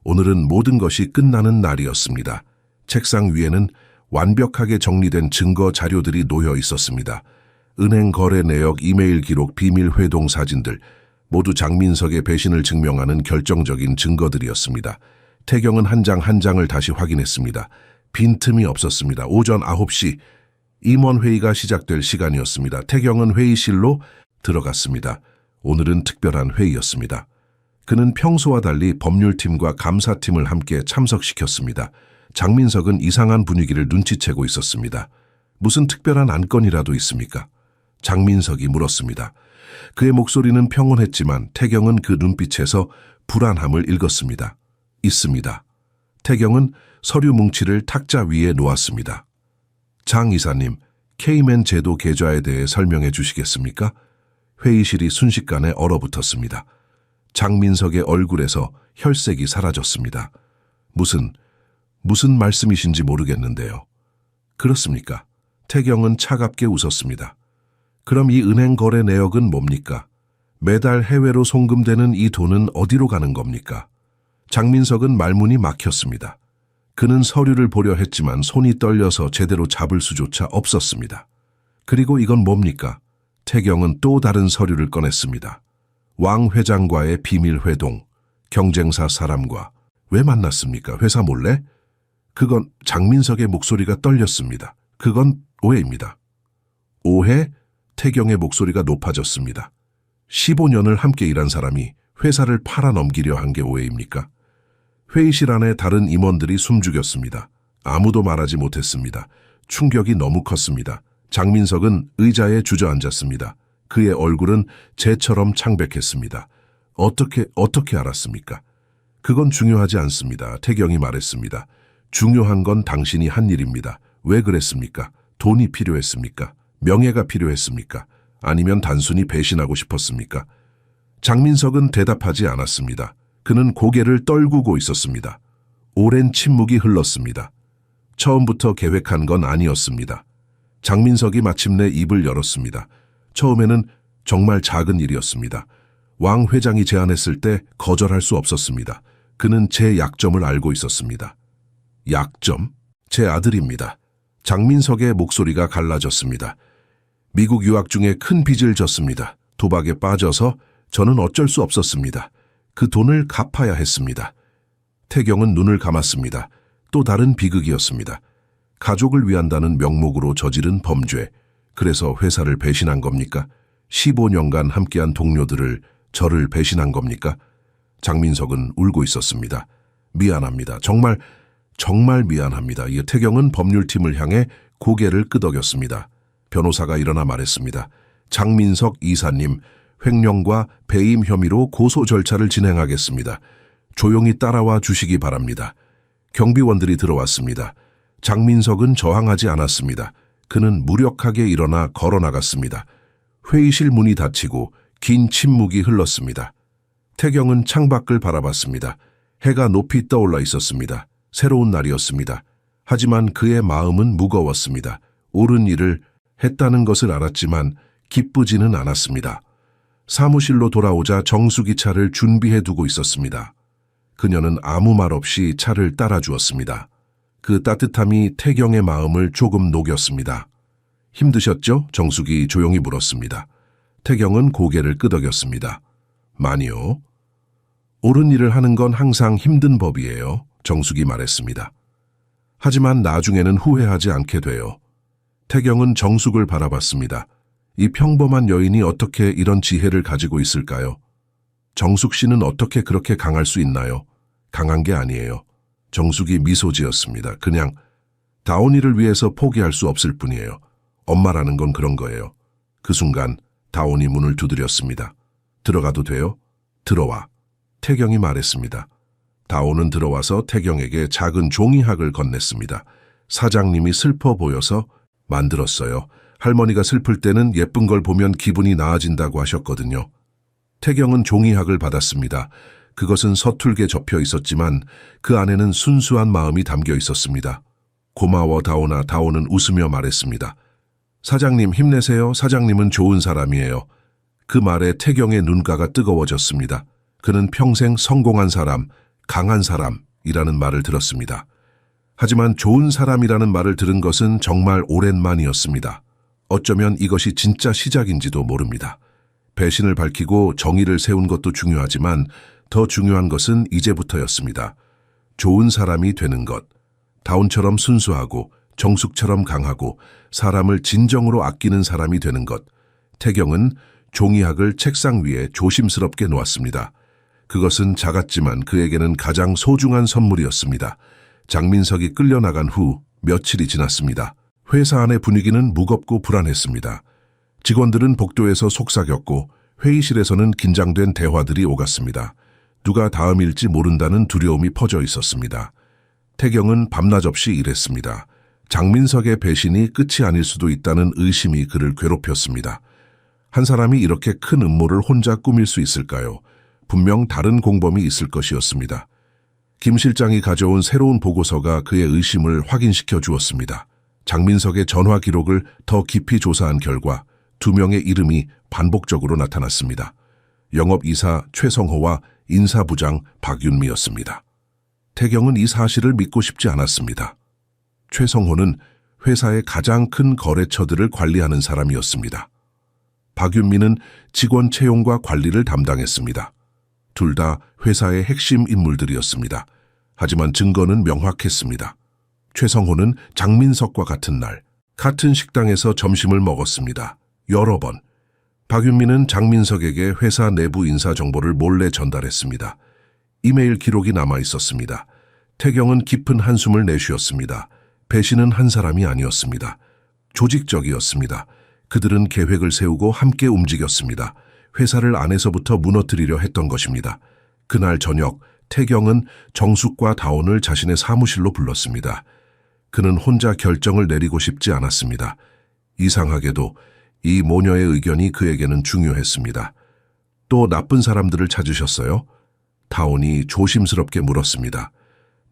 오늘은 모든 것이 끝나는 날이었습니다. 책상 위에는 완벽하게 정리된 증거 자료들이 놓여 있었습니다. 은행 거래 내역, 이메일 기록, 비밀 회동 사진들, 모두 장민석의 배신을 증명하는 결정적인 증거들이었습니다. 태경은 한 장 한 장을 다시 확인했습니다. 빈틈이 없었습니다. 오전 9시 임원회의가 시작될 시간이었습니다. 태경은 회의실로 들어갔습니다. 오늘은 특별한 회의였습니다. 그는 평소와 달리 법률팀과 감사팀을 함께 참석시켰습니다. 장민석은 이상한 분위기를 눈치채고 있었습니다. 무슨 특별한 안건이라도 있습니까? 장민석이 물었습니다. 그의 목소리는 평온했지만 태경은 그 눈빛에서 불안함을 읽었습니다. 있습니다. 태경은 서류 뭉치를 탁자 위에 놓았습니다. 장 이사님, K맨 제도 계좌에 대해 설명해 주시겠습니까? 회의실이 순식간에 얼어붙었습니다. 장민석의 얼굴에서 혈색이 사라졌습니다. 무슨 말씀이신지 모르겠는데요. 그렇습니까? 태경은 차갑게 웃었습니다. 그럼 이 은행 거래 내역은 뭡니까? 매달 해외로 송금되는 이 돈은 어디로 가는 겁니까? 장민석은 말문이 막혔습니다. 그는 서류를 보려 했지만 손이 떨려서 제대로 잡을 수조차 없었습니다. 그리고 이건 뭡니까? 태경은 또 다른 서류를 꺼냈습니다. 왕 회장과의 비밀 회동, 경쟁사 사람과 왜 만났습니까? 회사 몰래? 그건 장민석의 목소리가 떨렸습니다. 그건 오해입니다. 오해? 태경의 목소리가 높아졌습니다. 15년을 함께 일한 사람이 회사를 팔아넘기려 한 게 오해입니까? 회의실 안에 다른 임원들이 숨죽였습니다. 아무도 말하지 못했습니다. 충격이 너무 컸습니다. 장민석은 의자에 주저앉았습니다. 그의 얼굴은 재처럼 창백했습니다. 어떻게 알았습니까? 그건 중요하지 않습니다. 태경이 말했습니다. 중요한 건 당신이 한 일입니다. 왜 그랬습니까? 돈이 필요했습니까? 명예가 필요했습니까? 아니면 단순히 배신하고 싶었습니까? 장민석은 대답하지 않았습니다. 그는 고개를 떨구고 있었습니다. 오랜 침묵이 흘렀습니다. 처음부터 계획한 건 아니었습니다. 장민석이 마침내 입을 열었습니다. 처음에는 정말 작은 일이었습니다. 왕 회장이 제안했을 때 거절할 수 없었습니다. 그는 제 약점을 알고 있었습니다. 약점? 제 아들입니다. 장민석의 목소리가 갈라졌습니다. 미국 유학 중에 큰 빚을 졌습니다. 도박에 빠져서 저는 어쩔 수 없었습니다. 그 돈을 갚아야 했습니다. 태경은 눈을 감았습니다. 또 다른 비극이었습니다. 가족을 위한다는 명목으로 저지른 범죄. 그래서 회사를 배신한 겁니까? 15년간 함께한 동료들을, 저를 배신한 겁니까? 장민석은 울고 있었습니다. 미안합니다. 정말 미안합니다. 태경은 법률팀을 향해 고개를 끄덕였습니다. 변호사가 일어나 말했습니다. 장민석 이사님, 횡령과 배임 혐의로 고소 절차를 진행하겠습니다. 조용히 따라와 주시기 바랍니다. 경비원들이 들어왔습니다. 장민석은 저항하지 않았습니다. 그는 무력하게 일어나 걸어 나갔습니다. 회의실 문이 닫히고 긴 침묵이 흘렀습니다. 태경은 창밖을 바라봤습니다. 해가 높이 떠올라 있었습니다. 새로운 날이었습니다. 하지만 그의 마음은 무거웠습니다. 옳은 일을 했다는 것을 알았지만 기쁘지는 않았습니다. 사무실로 돌아오자 정숙이 차를 준비해 두고 있었습니다. 그녀는 아무 말 없이 차를 따라주었습니다. 그 따뜻함이 태경의 마음을 조금 녹였습니다. 힘드셨죠? 정숙이 조용히 물었습니다. 태경은 고개를 끄덕였습니다. 많이요. 옳은 일을 하는 건 항상 힘든 법이에요. 정숙이 말했습니다. 하지만 나중에는 후회하지 않게 돼요. 태경은 정숙을 바라봤습니다. 이 평범한 여인이 어떻게 이런 지혜를 가지고 있을까요? 정숙 씨는 어떻게 그렇게 강할 수 있나요? 강한 게 아니에요. 정숙이 미소 지었습니다. 그냥 다온이를 위해서 포기할 수 없을 뿐이에요. 엄마라는 건 그런 거예요. 그 순간 다온이 문을 두드렸습니다. 들어가도 돼요? 들어와. 태경이 말했습니다. 다온은 들어와서 태경에게 작은 종이학을 건넸습니다. 사장님이 슬퍼 보여서 만들었어요. 할머니가 슬플 때는 예쁜 걸 보면 기분이 나아진다고 하셨거든요. 태경은 종이학을 받았습니다. 그것은 서툴게 접혀 있었지만 그 안에는 순수한 마음이 담겨 있었습니다. 고마워 다온아. 다온은 웃으며 말했습니다. 사장님 힘내세요. 사장님은 좋은 사람이에요. 그 말에 태경의 눈가가 뜨거워졌습니다. 그는 평생 성공한 사람, 강한 사람이라는 말을 들었습니다. 하지만 좋은 사람이라는 말을 들은 것은 정말 오랜만이었습니다. 어쩌면 이것이 진짜 시작인지도 모릅니다. 배신을 밝히고 정의를 세운 것도 중요하지만 더 중요한 것은 이제부터였습니다. 좋은 사람이 되는 것. 다온처럼 순수하고 정숙처럼 강하고 사람을 진정으로 아끼는 사람이 되는 것. 태경은 종이학을 책상 위에 조심스럽게 놓았습니다. 그것은 작았지만 그에게는 가장 소중한 선물이었습니다. 장민석이 끌려나간 후 며칠이 지났습니다. 회사 안의 분위기는 무겁고 불안했습니다. 직원들은 복도에서 속삭였고 회의실에서는 긴장된 대화들이 오갔습니다. 누가 다음일지 모른다는 두려움이 퍼져 있었습니다. 태경은 밤낮 없이 일했습니다. 장민석의 배신이 끝이 아닐 수도 있다는 의심이 그를 괴롭혔습니다. 한 사람이 이렇게 큰 음모를 혼자 꾸밀 수 있을까요? 분명 다른 공범이 있을 것이었습니다. 김 실장이 가져온 새로운 보고서가 그의 의심을 확인시켜 주었습니다. 장민석의 전화 기록을 더 깊이 조사한 결과 2명의 이름이 반복적으로 나타났습니다. 영업이사 최성호와 인사부장 박윤미였습니다. 태경은 이 사실을 믿고 싶지 않았습니다. 최성호는 회사의 가장 큰 거래처들을 관리하는 사람이었습니다. 박윤미는 직원 채용과 관리를 담당했습니다. 둘 다 회사의 핵심 인물들이었습니다. 하지만 증거는 명확했습니다. 최성호는 장민석과 같은 날, 같은 식당에서 점심을 먹었습니다. 여러 번. 박윤미는 장민석에게 회사 내부 인사 정보를 몰래 전달했습니다. 이메일 기록이 남아 있었습니다. 태경은 깊은 한숨을 내쉬었습니다. 배신은 한 사람이 아니었습니다. 조직적이었습니다. 그들은 계획을 세우고 함께 움직였습니다. 회사를 안에서부터 무너뜨리려 했던 것입니다. 그날 저녁 태경은 정숙과 다온을 자신의 사무실로 불렀습니다. 그는 혼자 결정을 내리고 싶지 않았습니다. 이상하게도 이 모녀의 의견이 그에게는 중요했습니다. 또 나쁜 사람들을 찾으셨어요? 다온이 조심스럽게 물었습니다.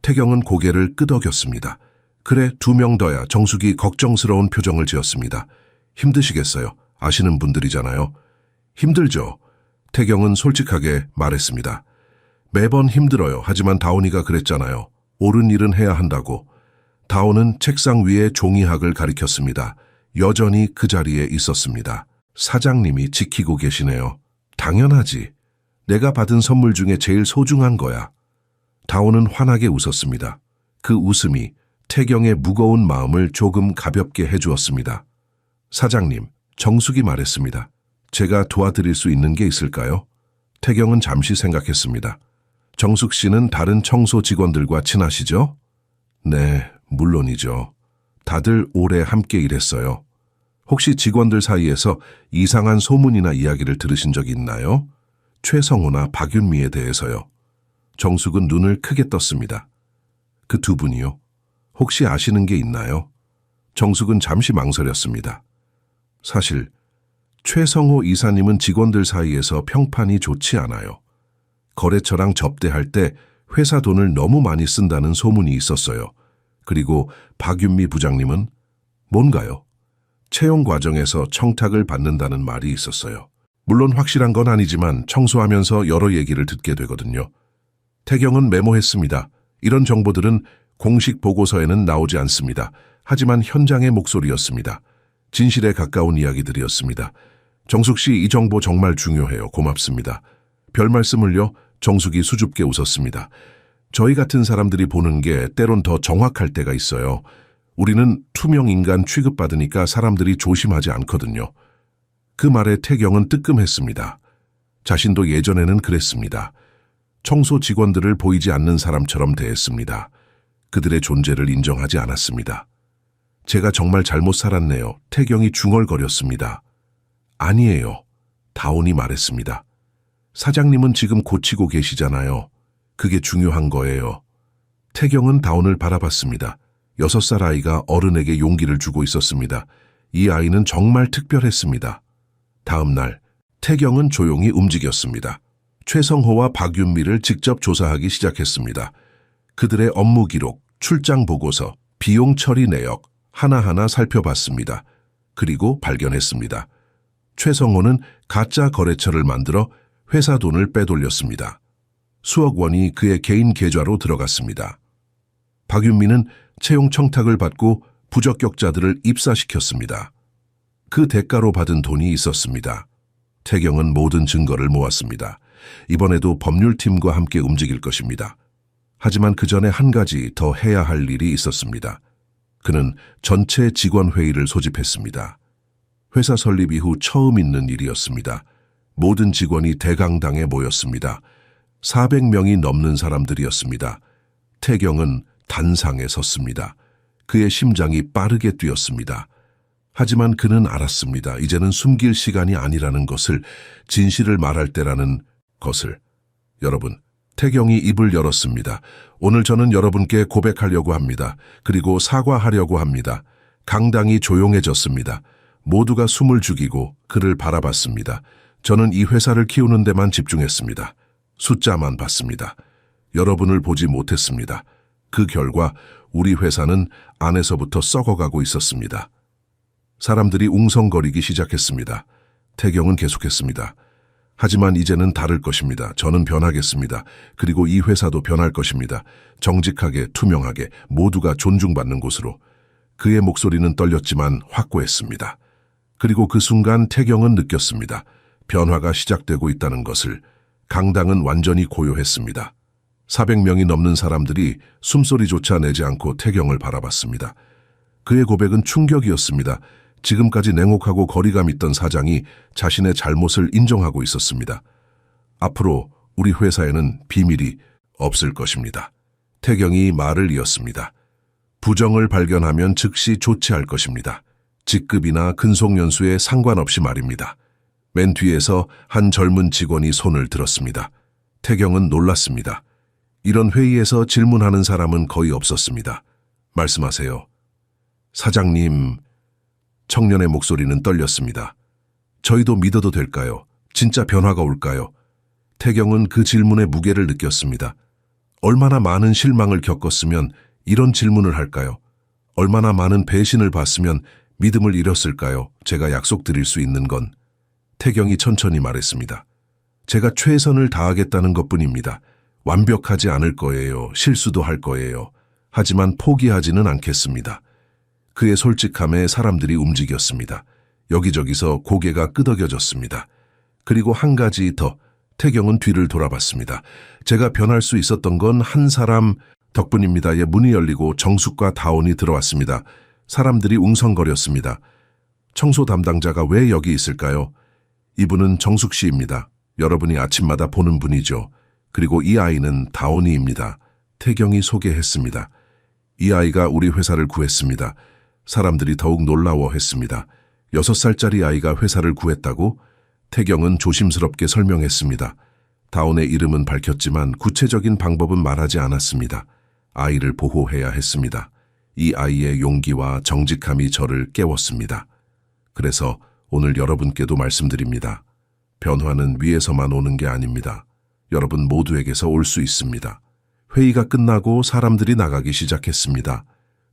태경은 고개를 끄덕였습니다. 그래, 2명 더야. 정숙이 걱정스러운 표정을 지었습니다. 힘드시겠어요? 아시는 분들이잖아요. 힘들죠. 태경은 솔직하게 말했습니다. 매번 힘들어요. 하지만 다온이가 그랬잖아요. 옳은 일은 해야 한다고. 다온은 책상 위에 종이학을 가리켰습니다. 여전히 그 자리에 있었습니다. 사장님이 지키고 계시네요. 당연하지. 내가 받은 선물 중에 제일 소중한 거야. 다온은 환하게 웃었습니다. 그 웃음이 태경의 무거운 마음을 조금 가볍게 해주었습니다. 사장님, 정숙이 말했습니다. 제가 도와드릴 수 있는 게 있을까요? 태경은 잠시 생각했습니다. 정숙 씨는 다른 청소 직원들과 친하시죠? 네, 물론이죠. 다들 오래 함께 일했어요. 혹시 직원들 사이에서 이상한 소문이나 이야기를 들으신 적 있나요? 최성호나 박윤미에 대해서요. 정숙은 눈을 크게 떴습니다. 그 2분이요? 혹시 아시는 게 있나요? 정숙은 잠시 망설였습니다. 사실 최성호 이사님은 직원들 사이에서 평판이 좋지 않아요. 거래처랑 접대할 때 회사 돈을 너무 많이 쓴다는 소문이 있었어요. 그리고 박윤미 부장님은 뭔가요? 채용 과정에서 청탁을 받는다는 말이 있었어요. 물론 확실한 건 아니지만 청소하면서 여러 얘기를 듣게 되거든요. 태경은 메모했습니다. 이런 정보들은 공식 보고서에는 나오지 않습니다. 하지만 현장의 목소리였습니다. 진실에 가까운 이야기들이었습니다. 정숙 씨, 이 정보 정말 중요해요. 고맙습니다. 별 말씀을요. 정숙이 수줍게 웃었습니다. 저희 같은 사람들이 보는 게 때론 더 정확할 때가 있어요. 우리는 투명 인간 취급받으니까 사람들이 조심하지 않거든요. 그 말에 태경은 뜨끔했습니다. 자신도 예전에는 그랬습니다. 청소 직원들을 보이지 않는 사람처럼 대했습니다. 그들의 존재를 인정하지 않았습니다. 제가 정말 잘못 살았네요. 태경이 중얼거렸습니다. 아니에요. 다온이 말했습니다. 사장님은 지금 고치고 계시잖아요. 그게 중요한 거예요. 태경은 다온을 바라봤습니다. 6살 아이가 어른에게 용기를 주고 있었습니다. 이 아이는 정말 특별했습니다. 다음 날, 태경은 조용히 움직였습니다. 최성호와 박윤미를 직접 조사하기 시작했습니다. 그들의 업무 기록, 출장 보고서, 비용 처리 내역 하나하나 살펴봤습니다. 그리고 발견했습니다. 최성호는 가짜 거래처를 만들어 회사 돈을 빼돌렸습니다. 수억 원이 그의 개인 계좌로 들어갔습니다. 박윤미는 채용 청탁을 받고 부적격자들을 입사시켰습니다. 그 대가로 받은 돈이 있었습니다. 태경은 모든 증거를 모았습니다. 이번에도 법률팀과 함께 움직일 것입니다. 하지만 그 전에 한 가지 더 해야 할 일이 있었습니다. 그는 전체 직원회의를 소집했습니다. 회사 설립 이후 처음 있는 일이었습니다. 모든 직원이 대강당에 모였습니다. 400명이 넘는 사람들이었습니다. 태경은 단상에 섰습니다. 그의 심장이 빠르게 뛰었습니다. 하지만 그는 알았습니다. 이제는 숨길 시간이 아니라는 것을, 진실을 말할 때라는 것을. 여러분, 태경이 입을 열었습니다. 오늘 저는 여러분께 고백하려고 합니다. 그리고 사과하려고 합니다. 강당이 조용해졌습니다. 모두가 숨을 죽이고 그를 바라봤습니다. 저는 이 회사를 키우는 데만 집중했습니다. 숫자만 봤습니다. 여러분을 보지 못했습니다. 그 결과 우리 회사는 안에서부터 썩어가고 있었습니다. 사람들이 웅성거리기 시작했습니다. 태경은 계속했습니다. 하지만 이제는 다를 것입니다. 저는 변하겠습니다. 그리고 이 회사도 변할 것입니다. 정직하게, 투명하게, 모두가 존중받는 곳으로. 그의 목소리는 떨렸지만 확고했습니다. 그리고 그 순간 태경은 느꼈습니다. 변화가 시작되고 있다는 것을. 강당은 완전히 고요했습니다. 400명이 넘는 사람들이 숨소리조차 내지 않고 태경을 바라봤습니다. 그의 고백은 충격이었습니다. 지금까지 냉혹하고 거리감 있던 사장이 자신의 잘못을 인정하고 있었습니다. 앞으로 우리 회사에는 비밀이 없을 것입니다. 태경이 말을 이었습니다. 부정을 발견하면 즉시 조치할 것입니다. 직급이나 근속연수에 상관없이 말입니다. 맨 뒤에서 한 젊은 직원이 손을 들었습니다. 태경은 놀랐습니다. 이런 회의에서 질문하는 사람은 거의 없었습니다. 말씀하세요. 사장님, 청년의 목소리는 떨렸습니다. 저희도 믿어도 될까요? 진짜 변화가 올까요? 태경은 그 질문의 무게를 느꼈습니다. 얼마나 많은 실망을 겪었으면 이런 질문을 할까요? 얼마나 많은 배신을 받았으면 믿음을 잃었을까요? 제가 약속드릴 수 있는 건, 태경이 천천히 말했습니다. 제가 최선을 다하겠다는 것뿐입니다. 완벽하지 않을 거예요. 실수도 할 거예요. 하지만 포기하지는 않겠습니다. 그의 솔직함에 사람들이 움직였습니다. 여기저기서 고개가 끄덕여졌습니다. 그리고 한 가지 더, 태경은 뒤를 돌아봤습니다. 제가 변할 수 있었던 건 한 사람 덕분입니다의 문이 열리고 정숙과 다온이 들어왔습니다. 사람들이 웅성거렸습니다. 청소 담당자가 왜 여기 있을까요? 이분은 정숙 씨입니다. 여러분이 아침마다 보는 분이죠. 그리고 이 아이는 다온이입니다. 태경이 소개했습니다. 이 아이가 우리 회사를 구했습니다. 사람들이 더욱 놀라워했습니다. 6살짜리 아이가 회사를 구했다고? 태경은 조심스럽게 설명했습니다. 다온의 이름은 밝혔지만 구체적인 방법은 말하지 않았습니다. 아이를 보호해야 했습니다. 이 아이의 용기와 정직함이 저를 깨웠습니다. 그래서 오늘 여러분께도 말씀드립니다. 변화는 위에서만 오는 게 아닙니다. 여러분 모두에게서 올 수 있습니다. 회의가 끝나고 사람들이 나가기 시작했습니다.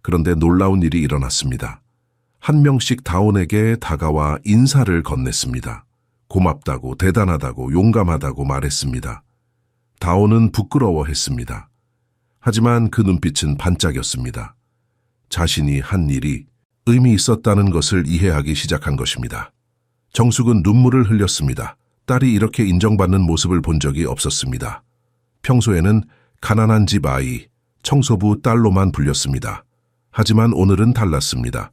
그런데 놀라운 일이 일어났습니다. 한 명씩 다온에게 다가와 인사를 건넸습니다. 고맙다고, 대단하다고, 용감하다고 말했습니다. 다온은 부끄러워했습니다. 하지만 그 눈빛은 반짝였습니다. 자신이 한 일이 의미 있었다는 것을 이해하기 시작한 것입니다. 정숙은 눈물을 흘렸습니다. 딸이 이렇게 인정받는 모습을 본 적이 없었습니다. 평소에는 가난한 집 아이, 청소부 딸로만 불렸습니다. 하지만 오늘은 달랐습니다.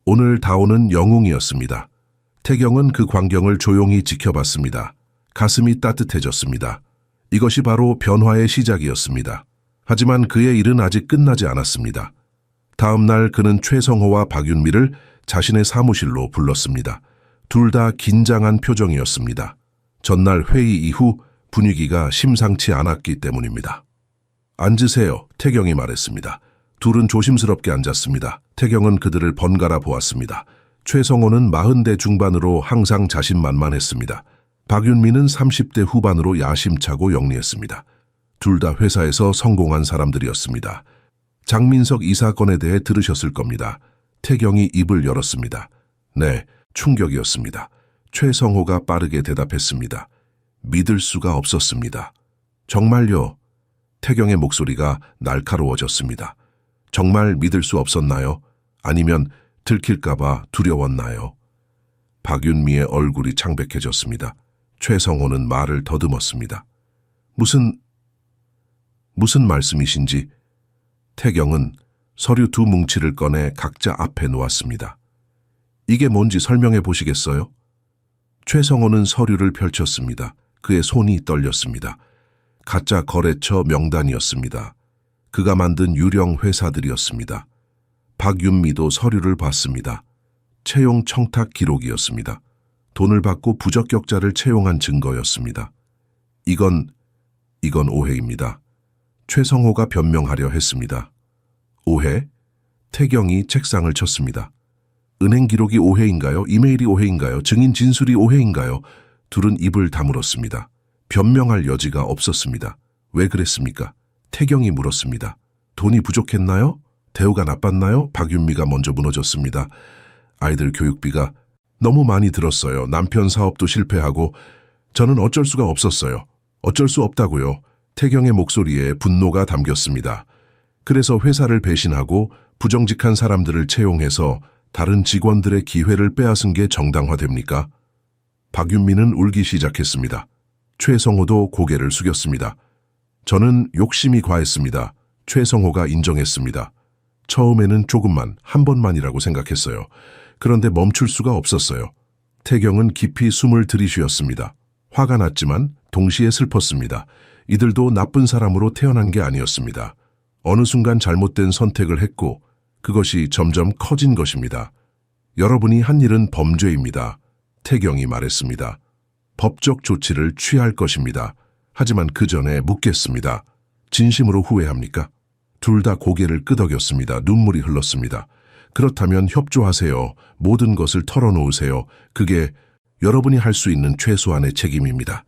오늘 다온은 영웅이었습니다. 태경은 그 광경을 조용히 지켜봤습니다. 가슴이 따뜻해졌습니다. 이것이 바로 변화의 시작이었습니다. 하지만 그의 일은 아직 끝나지 않았습니다. 다음 날 그는 최성호와 박윤미를 자신의 사무실로 불렀습니다. 둘 다 긴장한 표정이었습니다. 전날 회의 이후 분위기가 심상치 않았기 때문입니다. 앉으세요. 태경이 말했습니다. 둘은 조심스럽게 앉았습니다. 태경은 그들을 번갈아 보았습니다. 최성호는 40대 중반으로 항상 자신만만했습니다. 박윤미는 30대 후반으로 야심차고 영리했습니다. 둘 다 회사에서 성공한 사람들이었습니다. 장민석 이 사건에 대해 들으셨을 겁니다. 태경이 입을 열었습니다. 네, 충격이었습니다. 최성호가 빠르게 대답했습니다. 믿을 수가 없었습니다. 정말요? 태경의 목소리가 날카로워졌습니다. 정말 믿을 수 없었나요? 아니면 들킬까봐 두려웠나요? 박윤미의 얼굴이 창백해졌습니다. 최성호는 말을 더듬었습니다. 무슨 말씀이신지? 태경은 서류 2뭉치를 꺼내 각자 앞에 놓았습니다. 이게 뭔지 설명해 보시겠어요? 최성호는 서류를 펼쳤습니다. 그의 손이 떨렸습니다. 가짜 거래처 명단이었습니다. 그가 만든 유령 회사들이었습니다. 박윤미도 서류를 봤습니다. 채용 청탁 기록이었습니다. 돈을 받고 부적격자를 채용한 증거였습니다. 이건 오해입니다. 최성호가 변명하려 했습니다. 오해? 태경이 책상을 쳤습니다. 은행 기록이 오해인가요? 이메일이 오해인가요? 증인 진술이 오해인가요? 둘은 입을 다물었습니다. 변명할 여지가 없었습니다. 왜 그랬습니까? 태경이 물었습니다. 돈이 부족했나요? 대우가 나빴나요? 박윤미가 먼저 무너졌습니다. 아이들 교육비가 너무 많이 들었어요. 남편 사업도 실패하고 저는 어쩔 수가 없었어요. 어쩔 수 없다고요. 태경의 목소리에 분노가 담겼습니다. 그래서 회사를 배신하고 부정직한 사람들을 채용해서 다른 직원들의 기회를 빼앗은 게 정당화됩니까? 박윤미는 울기 시작했습니다. 최성호도 고개를 숙였습니다. 저는 욕심이 과했습니다. 최성호가 인정했습니다. 처음에는 조금만, 한 번만이라고 생각했어요. 그런데 멈출 수가 없었어요. 태경은 깊이 숨을 들이쉬었습니다. 화가 났지만 동시에 슬펐습니다. 이들도 나쁜 사람으로 태어난 게 아니었습니다. 어느 순간 잘못된 선택을 했고 그것이 점점 커진 것입니다. 여러분이 한 일은 범죄입니다. 태경이 말했습니다. 법적 조치를 취할 것입니다. 하지만 그 전에 묻겠습니다. 진심으로 후회합니까? 둘 다 고개를 끄덕였습니다. 눈물이 흘렀습니다. 그렇다면 협조하세요. 모든 것을 털어놓으세요. 그게 여러분이 할 수 있는 최소한의 책임입니다.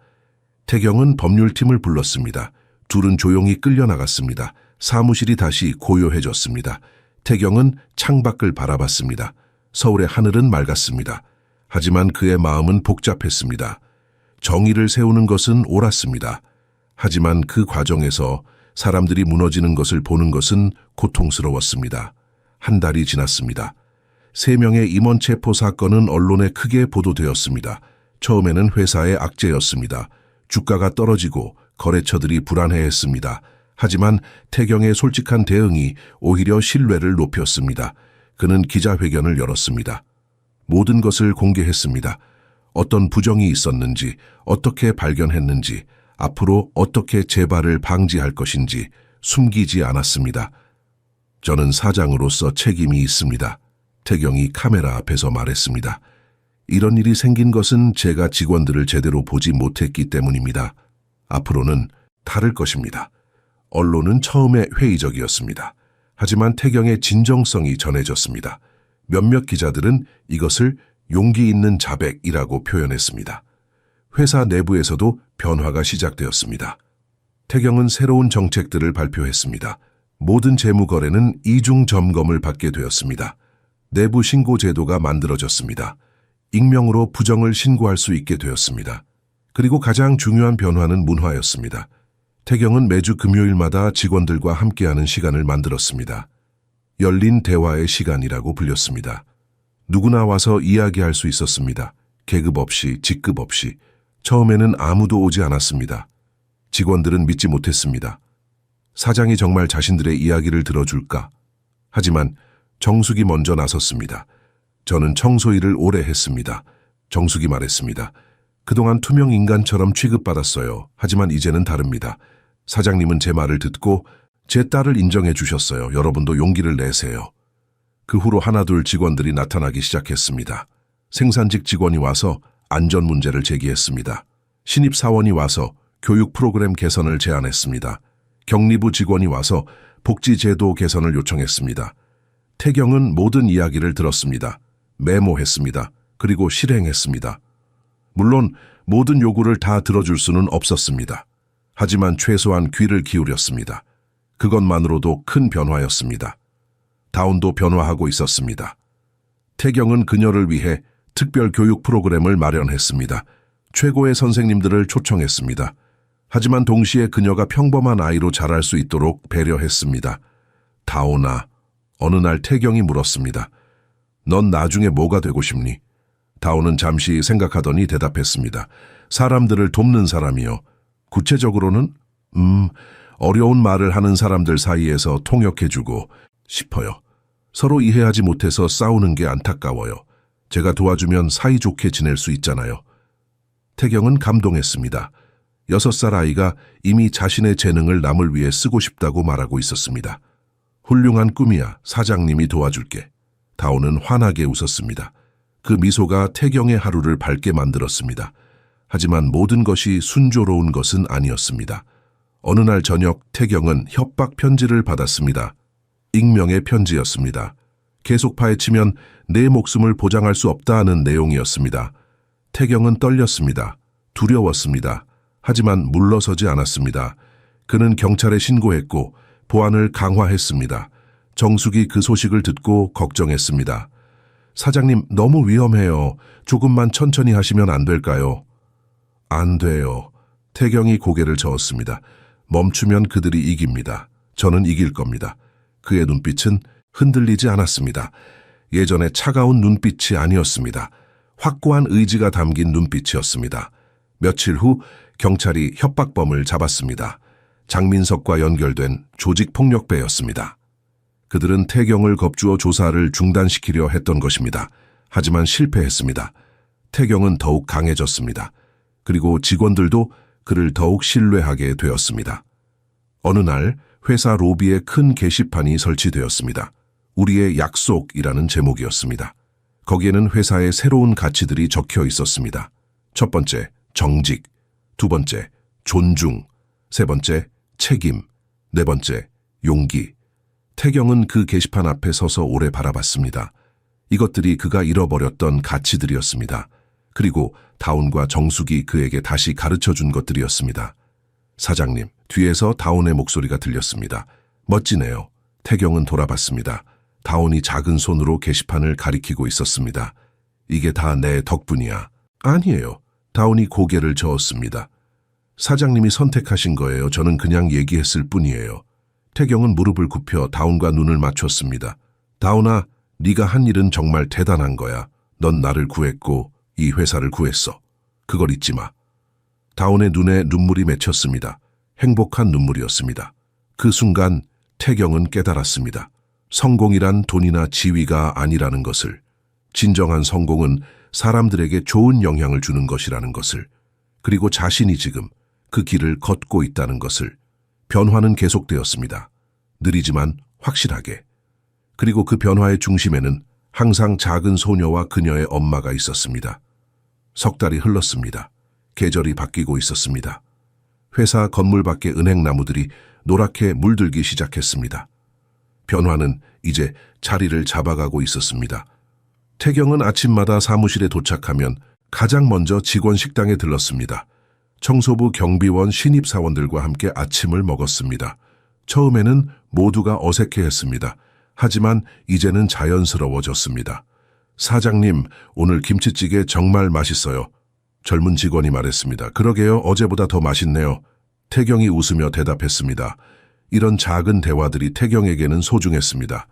태경은 법률팀을 불렀습니다. 둘은 조용히 끌려나갔습니다. 사무실이 다시 고요해졌습니다. 태경은 창밖을 바라봤습니다. 서울의 하늘은 맑았습니다. 하지만 그의 마음은 복잡했습니다. 정의를 세우는 것은 옳았습니다. 하지만 그 과정에서 사람들이 무너지는 것을 보는 것은 고통스러웠습니다. 한 달이 지났습니다. 3명의 임원 체포 사건은 언론에 크게 보도되었습니다. 처음에는 회사의 악재였습니다. 주가가 떨어지고 거래처들이 불안해했습니다. 하지만 태경의 솔직한 대응이 오히려 신뢰를 높였습니다. 그는 기자회견을 열었습니다. 모든 것을 공개했습니다. 어떤 부정이 있었는지, 어떻게 발견했는지, 앞으로 어떻게 재발을 방지할 것인지 숨기지 않았습니다. 저는 사장으로서 책임이 있습니다. 태경이 카메라 앞에서 말했습니다. 이런 일이 생긴 것은 제가 직원들을 제대로 보지 못했기 때문입니다. 앞으로는 다를 것입니다. 언론은 처음에 회의적이었습니다. 하지만 태경의 진정성이 전해졌습니다. 몇몇 기자들은 이것을 용기 있는 자백이라고 표현했습니다. 회사 내부에서도 변화가 시작되었습니다. 태경은 새로운 정책들을 발표했습니다. 모든 재무 거래는 이중 점검을 받게 되었습니다. 내부 신고 제도가 만들어졌습니다. 익명으로 부정을 신고할 수 있게 되었습니다. 그리고 가장 중요한 변화는 문화였습니다. 태경은 매주 금요일마다 직원들과 함께하는 시간을 만들었습니다. 열린 대화의 시간이라고 불렸습니다. 누구나 와서 이야기할 수 있었습니다. 계급 없이, 직급 없이. 처음에는 아무도 오지 않았습니다. 직원들은 믿지 못했습니다. 사장이 정말 자신들의 이야기를 들어줄까? 하지만 정숙이 먼저 나섰습니다. 저는 청소일을 오래 했습니다. 정숙이 말했습니다. 그동안 투명 인간처럼 취급받았어요. 하지만 이제는 다릅니다. 사장님은 제 말을 듣고 제 딸을 인정해 주셨어요. 여러분도 용기를 내세요. 그 후로 하나둘 직원들이 나타나기 시작했습니다. 생산직 직원이 와서 안전 문제를 제기했습니다. 신입사원이 와서 교육 프로그램 개선을 제안했습니다. 격리부 직원이 와서 복지제도 개선을 요청했습니다. 태경은 모든 이야기를 들었습니다. 메모했습니다. 그리고 실행했습니다. 물론 모든 요구를 다 들어줄 수는 없었습니다. 하지만 최소한 귀를 기울였습니다. 그것만으로도 큰 변화였습니다. 다운도 변화하고 있었습니다. 태경은 그녀를 위해 특별 교육 프로그램을 마련했습니다. 최고의 선생님들을 초청했습니다. 하지만 동시에 그녀가 평범한 아이로 자랄 수 있도록 배려했습니다. 다온아, 어느 날 태경이 물었습니다. 넌 나중에 뭐가 되고 싶니? 다온은 잠시 생각하더니 대답했습니다. 사람들을 돕는 사람이요. 구체적으로는? 어려운 말을 하는 사람들 사이에서 통역해주고 싶어요. 서로 이해하지 못해서 싸우는 게 안타까워요. 제가 도와주면 사이좋게 지낼 수 있잖아요. 태경은 감동했습니다. 6살 아이가 이미 자신의 재능을 남을 위해 쓰고 싶다고 말하고 있었습니다. 훌륭한 꿈이야. 사장님이 도와줄게. 다온은 환하게 웃었습니다. 그 미소가 태경의 하루를 밝게 만들었습니다. 하지만 모든 것이 순조로운 것은 아니었습니다. 어느 날 저녁 태경은 협박 편지를 받았습니다. 익명의 편지였습니다. 계속 파헤치면 내 목숨을 보장할 수 없다는 내용이었습니다. 태경은 떨렸습니다. 두려웠습니다. 하지만 물러서지 않았습니다. 그는 경찰에 신고했고 보안을 강화했습니다. 정숙이 그 소식을 듣고 걱정했습니다. 사장님, 너무 위험해요. 조금만 천천히 하시면 안 될까요? 안 돼요. 태경이 고개를 저었습니다. 멈추면 그들이 이깁니다. 저는 이길 겁니다. 그의 눈빛은 흔들리지 않았습니다. 예전에 차가운 눈빛이 아니었습니다. 확고한 의지가 담긴 눈빛이었습니다. 며칠 후 경찰이 협박범을 잡았습니다. 장민석과 연결된 조직폭력배였습니다. 그들은 태경을 겁주어 조사를 중단시키려 했던 것입니다. 하지만 실패했습니다. 태경은 더욱 강해졌습니다. 그리고 직원들도 그를 더욱 신뢰하게 되었습니다. 어느 날 회사 로비에 큰 게시판이 설치되었습니다. 우리의 약속이라는 제목이었습니다. 거기에는 회사의 새로운 가치들이 적혀 있었습니다. 첫 번째, 정직. 두 번째, 존중. 세 번째, 책임. 네 번째, 용기. 태경은 그 게시판 앞에 서서 오래 바라봤습니다. 이것들이 그가 잃어버렸던 가치들이었습니다. 그리고 다운과 정숙이 그에게 다시 가르쳐준 것들이었습니다. 사장님, 뒤에서 다운의 목소리가 들렸습니다. 멋지네요. 태경은 돌아봤습니다. 다운이 작은 손으로 게시판을 가리키고 있었습니다. 이게 다 내 덕분이야. 아니에요. 다운이 고개를 저었습니다. 사장님이 선택하신 거예요. 저는 그냥 얘기했을 뿐이에요. 태경은 무릎을 굽혀 다운과 눈을 맞췄습니다. 다운아, 네가 한 일은 정말 대단한 거야. 넌 나를 구했고 이 회사를 구했어. 그걸 잊지 마. 다운의 눈에 눈물이 맺혔습니다. 행복한 눈물이었습니다. 그 순간 태경은 깨달았습니다. 성공이란 돈이나 지위가 아니라는 것을, 진정한 성공은 사람들에게 좋은 영향을 주는 것이라는 것을, 그리고 자신이 지금 그 길을 걷고 있다는 것을. 변화는 계속되었습니다. 느리지만 확실하게. 그리고 그 변화의 중심에는 항상 작은 소녀와 그녀의 엄마가 있었습니다. 석 달이 흘렀습니다. 계절이 바뀌고 있었습니다. 회사 건물 밖의 은행나무들이 노랗게 물들기 시작했습니다. 변화는 이제 자리를 잡아가고 있었습니다. 태경은 아침마다 사무실에 도착하면 가장 먼저 직원 식당에 들렀습니다. 청소부, 경비원, 신입사원들과 함께 아침을 먹었습니다. 처음에는 모두가 어색해했습니다. 하지만 이제는 자연스러워졌습니다. 사장님, 오늘 김치찌개 정말 맛있어요. 젊은 직원이 말했습니다. 그러게요, 어제보다 더 맛있네요. 태경이 웃으며 대답했습니다. 이런 작은 대화들이 태경에게는 소중했습니다.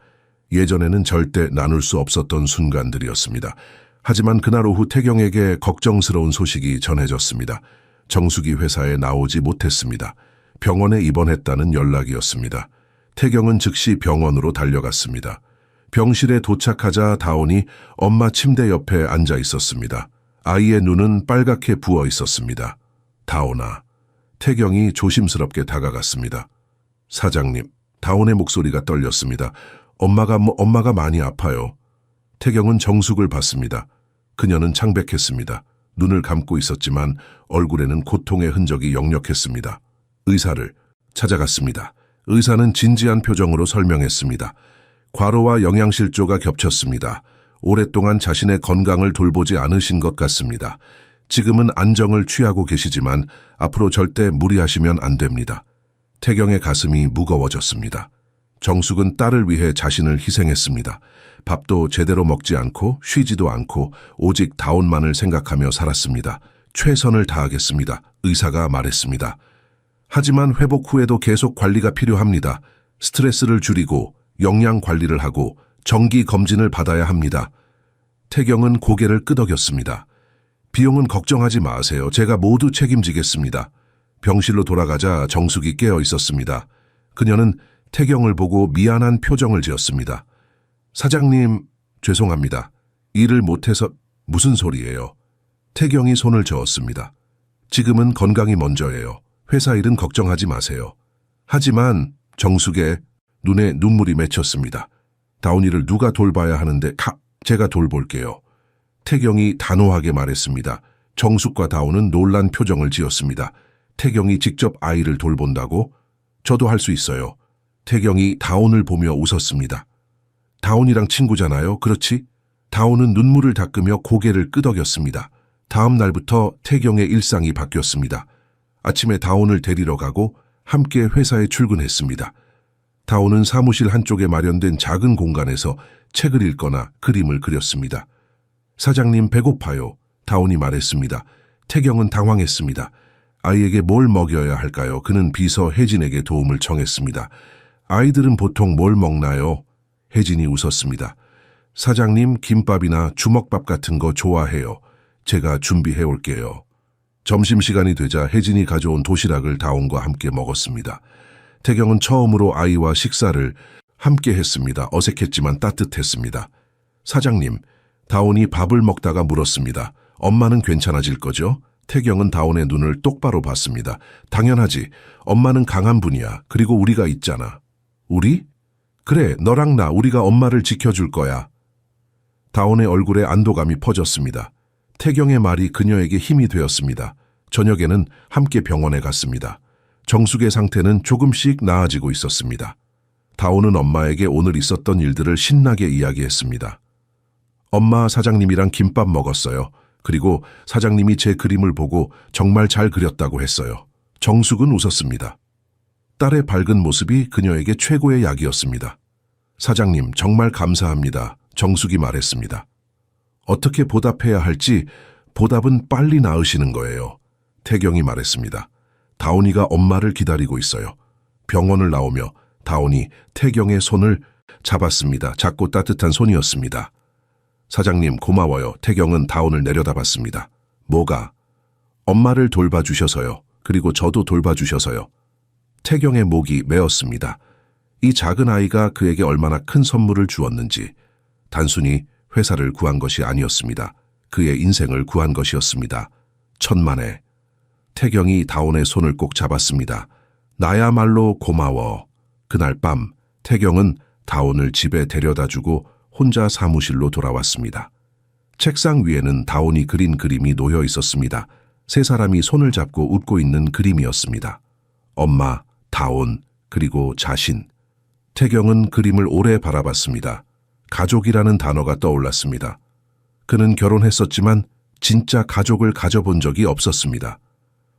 예전에는 절대 나눌 수 없었던 순간들이었습니다. 하지만 그날 오후 태경에게 걱정스러운 소식이 전해졌습니다. 정숙이 회사에 나오지 못했습니다. 병원에 입원했다는 연락이었습니다. 태경은 즉시 병원으로 달려갔습니다. 병실에 도착하자 다온이 엄마 침대 옆에 앉아 있었습니다. 아이의 눈은 빨갛게 부어 있었습니다. 다온아. 태경이 조심스럽게 다가갔습니다. 사장님. 다온의 목소리가 떨렸습니다. 엄마가 많이 아파요. 태경은 정숙을 봤습니다. 그녀는 창백했습니다. 눈을 감고 있었지만 얼굴에는 고통의 흔적이 역력했습니다. 의사를 찾아갔습니다. 의사는 진지한 표정으로 설명했습니다. 과로와 영양실조가 겹쳤습니다. 오랫동안 자신의 건강을 돌보지 않으신 것 같습니다. 지금은 안정을 취하고 계시지만 앞으로 절대 무리하시면 안 됩니다. 태경의 가슴이 무거워졌습니다. 정숙은 딸을 위해 자신을 희생했습니다. 밥도 제대로 먹지 않고 쉬지도 않고 오직 다온만을 생각하며 살았습니다. 최선을 다하겠습니다. 의사가 말했습니다. 하지만 회복 후에도 계속 관리가 필요합니다. 스트레스를 줄이고 영양 관리를 하고 정기 검진을 받아야 합니다. 태경은 고개를 끄덕였습니다. 비용은 걱정하지 마세요. 제가 모두 책임지겠습니다. 병실로 돌아가자 정숙이 깨어 있었습니다. 그녀는 태경을 보고 미안한 표정을 지었습니다. 사장님, 죄송합니다. 일을 못해서 무슨 소리예요? 태경이 손을 저었습니다. 지금은 건강이 먼저예요. 회사 일은 걱정하지 마세요. 하지만 정숙의 눈에 눈물이 맺혔습니다. 다온이를 누가 돌봐야 하는데 제가 돌볼게요. 태경이 단호하게 말했습니다. 정숙과 다온은 놀란 표정을 지었습니다. 태경이 직접 아이를 돌본다고? 저도 할 수 있어요. 태경이 다온을 보며 웃었습니다. 다온이랑 친구잖아요. 그렇지? 다온은 눈물을 닦으며 고개를 끄덕였습니다. 다음 날부터 태경의 일상이 바뀌었습니다. 아침에 다온을 데리러 가고 함께 회사에 출근했습니다. 다온은 사무실 한쪽에 마련된 작은 공간에서 책을 읽거나 그림을 그렸습니다. 사장님, 배고파요. 다온이 말했습니다. 태경은 당황했습니다. 아이에게 뭘 먹여야 할까요? 그는 비서 혜진에게 도움을 청했습니다. 아이들은 보통 뭘 먹나요? 혜진이 웃었습니다. 사장님, 김밥이나 주먹밥 같은 거 좋아해요. 제가 준비해 올게요. 점심시간이 되자 혜진이 가져온 도시락을 다온과 함께 먹었습니다. 태경은 처음으로 아이와 식사를 함께 했습니다. 어색했지만 따뜻했습니다. 사장님, 다온이 밥을 먹다가 물었습니다. 엄마는 괜찮아질 거죠? 태경은 다온의 눈을 똑바로 봤습니다. 당연하지. 엄마는 강한 분이야. 그리고 우리가 있잖아. 우리? 그래, 너랑 나, 우리가 엄마를 지켜줄 거야. 다온의 얼굴에 안도감이 퍼졌습니다. 태경의 말이 그녀에게 힘이 되었습니다. 저녁에는 함께 병원에 갔습니다. 정숙의 상태는 조금씩 나아지고 있었습니다. 다온은 엄마에게 오늘 있었던 일들을 신나게 이야기했습니다. 엄마, 사장님이랑 김밥 먹었어요. 그리고 사장님이 제 그림을 보고 정말 잘 그렸다고 했어요. 정숙은 웃었습니다. 딸의 밝은 모습이 그녀에게 최고의 약이었습니다. 사장님, 정말 감사합니다. 정숙이 말했습니다. 어떻게 보답해야 할지 보답은 빨리 낳으시는 거예요. 태경이 말했습니다. 다온이가 엄마를 기다리고 있어요. 병원을 나오며 다온이 태경의 손을 잡았습니다. 작고 따뜻한 손이었습니다. 사장님, 고마워요. 태경은 다온을 내려다봤습니다. 뭐가? 엄마를 돌봐주셔서요. 그리고 저도 돌봐주셔서요. 태경의 목이 메었습니다. 이 작은 아이가 그에게 얼마나 큰 선물을 주었는지. 단순히 회사를 구한 것이 아니었습니다. 그의 인생을 구한 것이었습니다. 천만에. 태경이 다온의 손을 꼭 잡았습니다. 나야말로 고마워. 그날 밤 태경은 다온을 집에 데려다주고 혼자 사무실로 돌아왔습니다. 책상 위에는 다온이 그린 그림이 놓여 있었습니다. 세 사람이 손을 잡고 웃고 있는 그림이었습니다. 엄마, 다온, 그리고 자신. 태경은 그림을 오래 바라봤습니다. 가족이라는 단어가 떠올랐습니다. 그는 결혼했었지만 진짜 가족을 가져본 적이 없었습니다.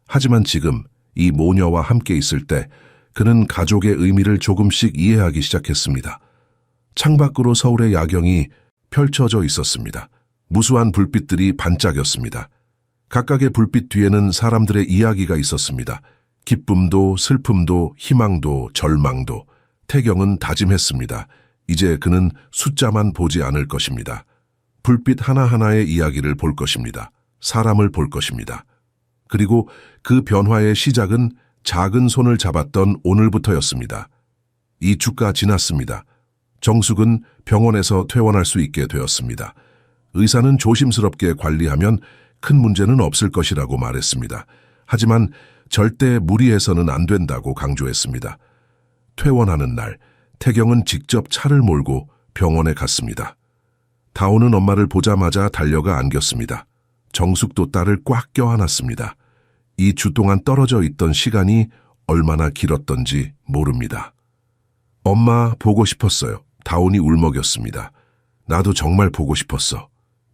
하지만 지금 이 모녀와 함께 있을 때 그는 가족의 의미를 조금씩 이해하기 시작했습니다. 창밖으로 서울의 야경이 펼쳐져 있었습니다. 무수한 불빛들이 반짝였습니다. 각각의 불빛 뒤에는 사람들의 이야기가 있었습니다. 기쁨도 슬픔도 희망도 절망도. 태경은 다짐했습니다. 이제 그는 숫자만 보지 않을 것입니다. 불빛 하나하나의 이야기를 볼 것입니다. 사람을 볼 것입니다. 그리고 그 변화의 시작은 작은 손을 잡았던 오늘부터였습니다. 2주가 지났습니다. 정숙은 병원에서 퇴원할 수 있게 되었습니다. 의사는 조심스럽게 관리하면 큰 문제는 없을 것이라고 말했습니다. 하지만 절대 무리해서는 안 된다고 강조했습니다. 퇴원하는 날, 태경은 직접 차를 몰고 병원에 갔습니다. 다온은 엄마를 보자마자 달려가 안겼습니다. 정숙도 딸을 꽉 껴안았습니다. 이 주 동안 떨어져 있던 시간이 얼마나 길었던지 모릅니다. 엄마, 보고 싶었어요. 다온이 울먹였습니다. 나도 정말 보고 싶었어.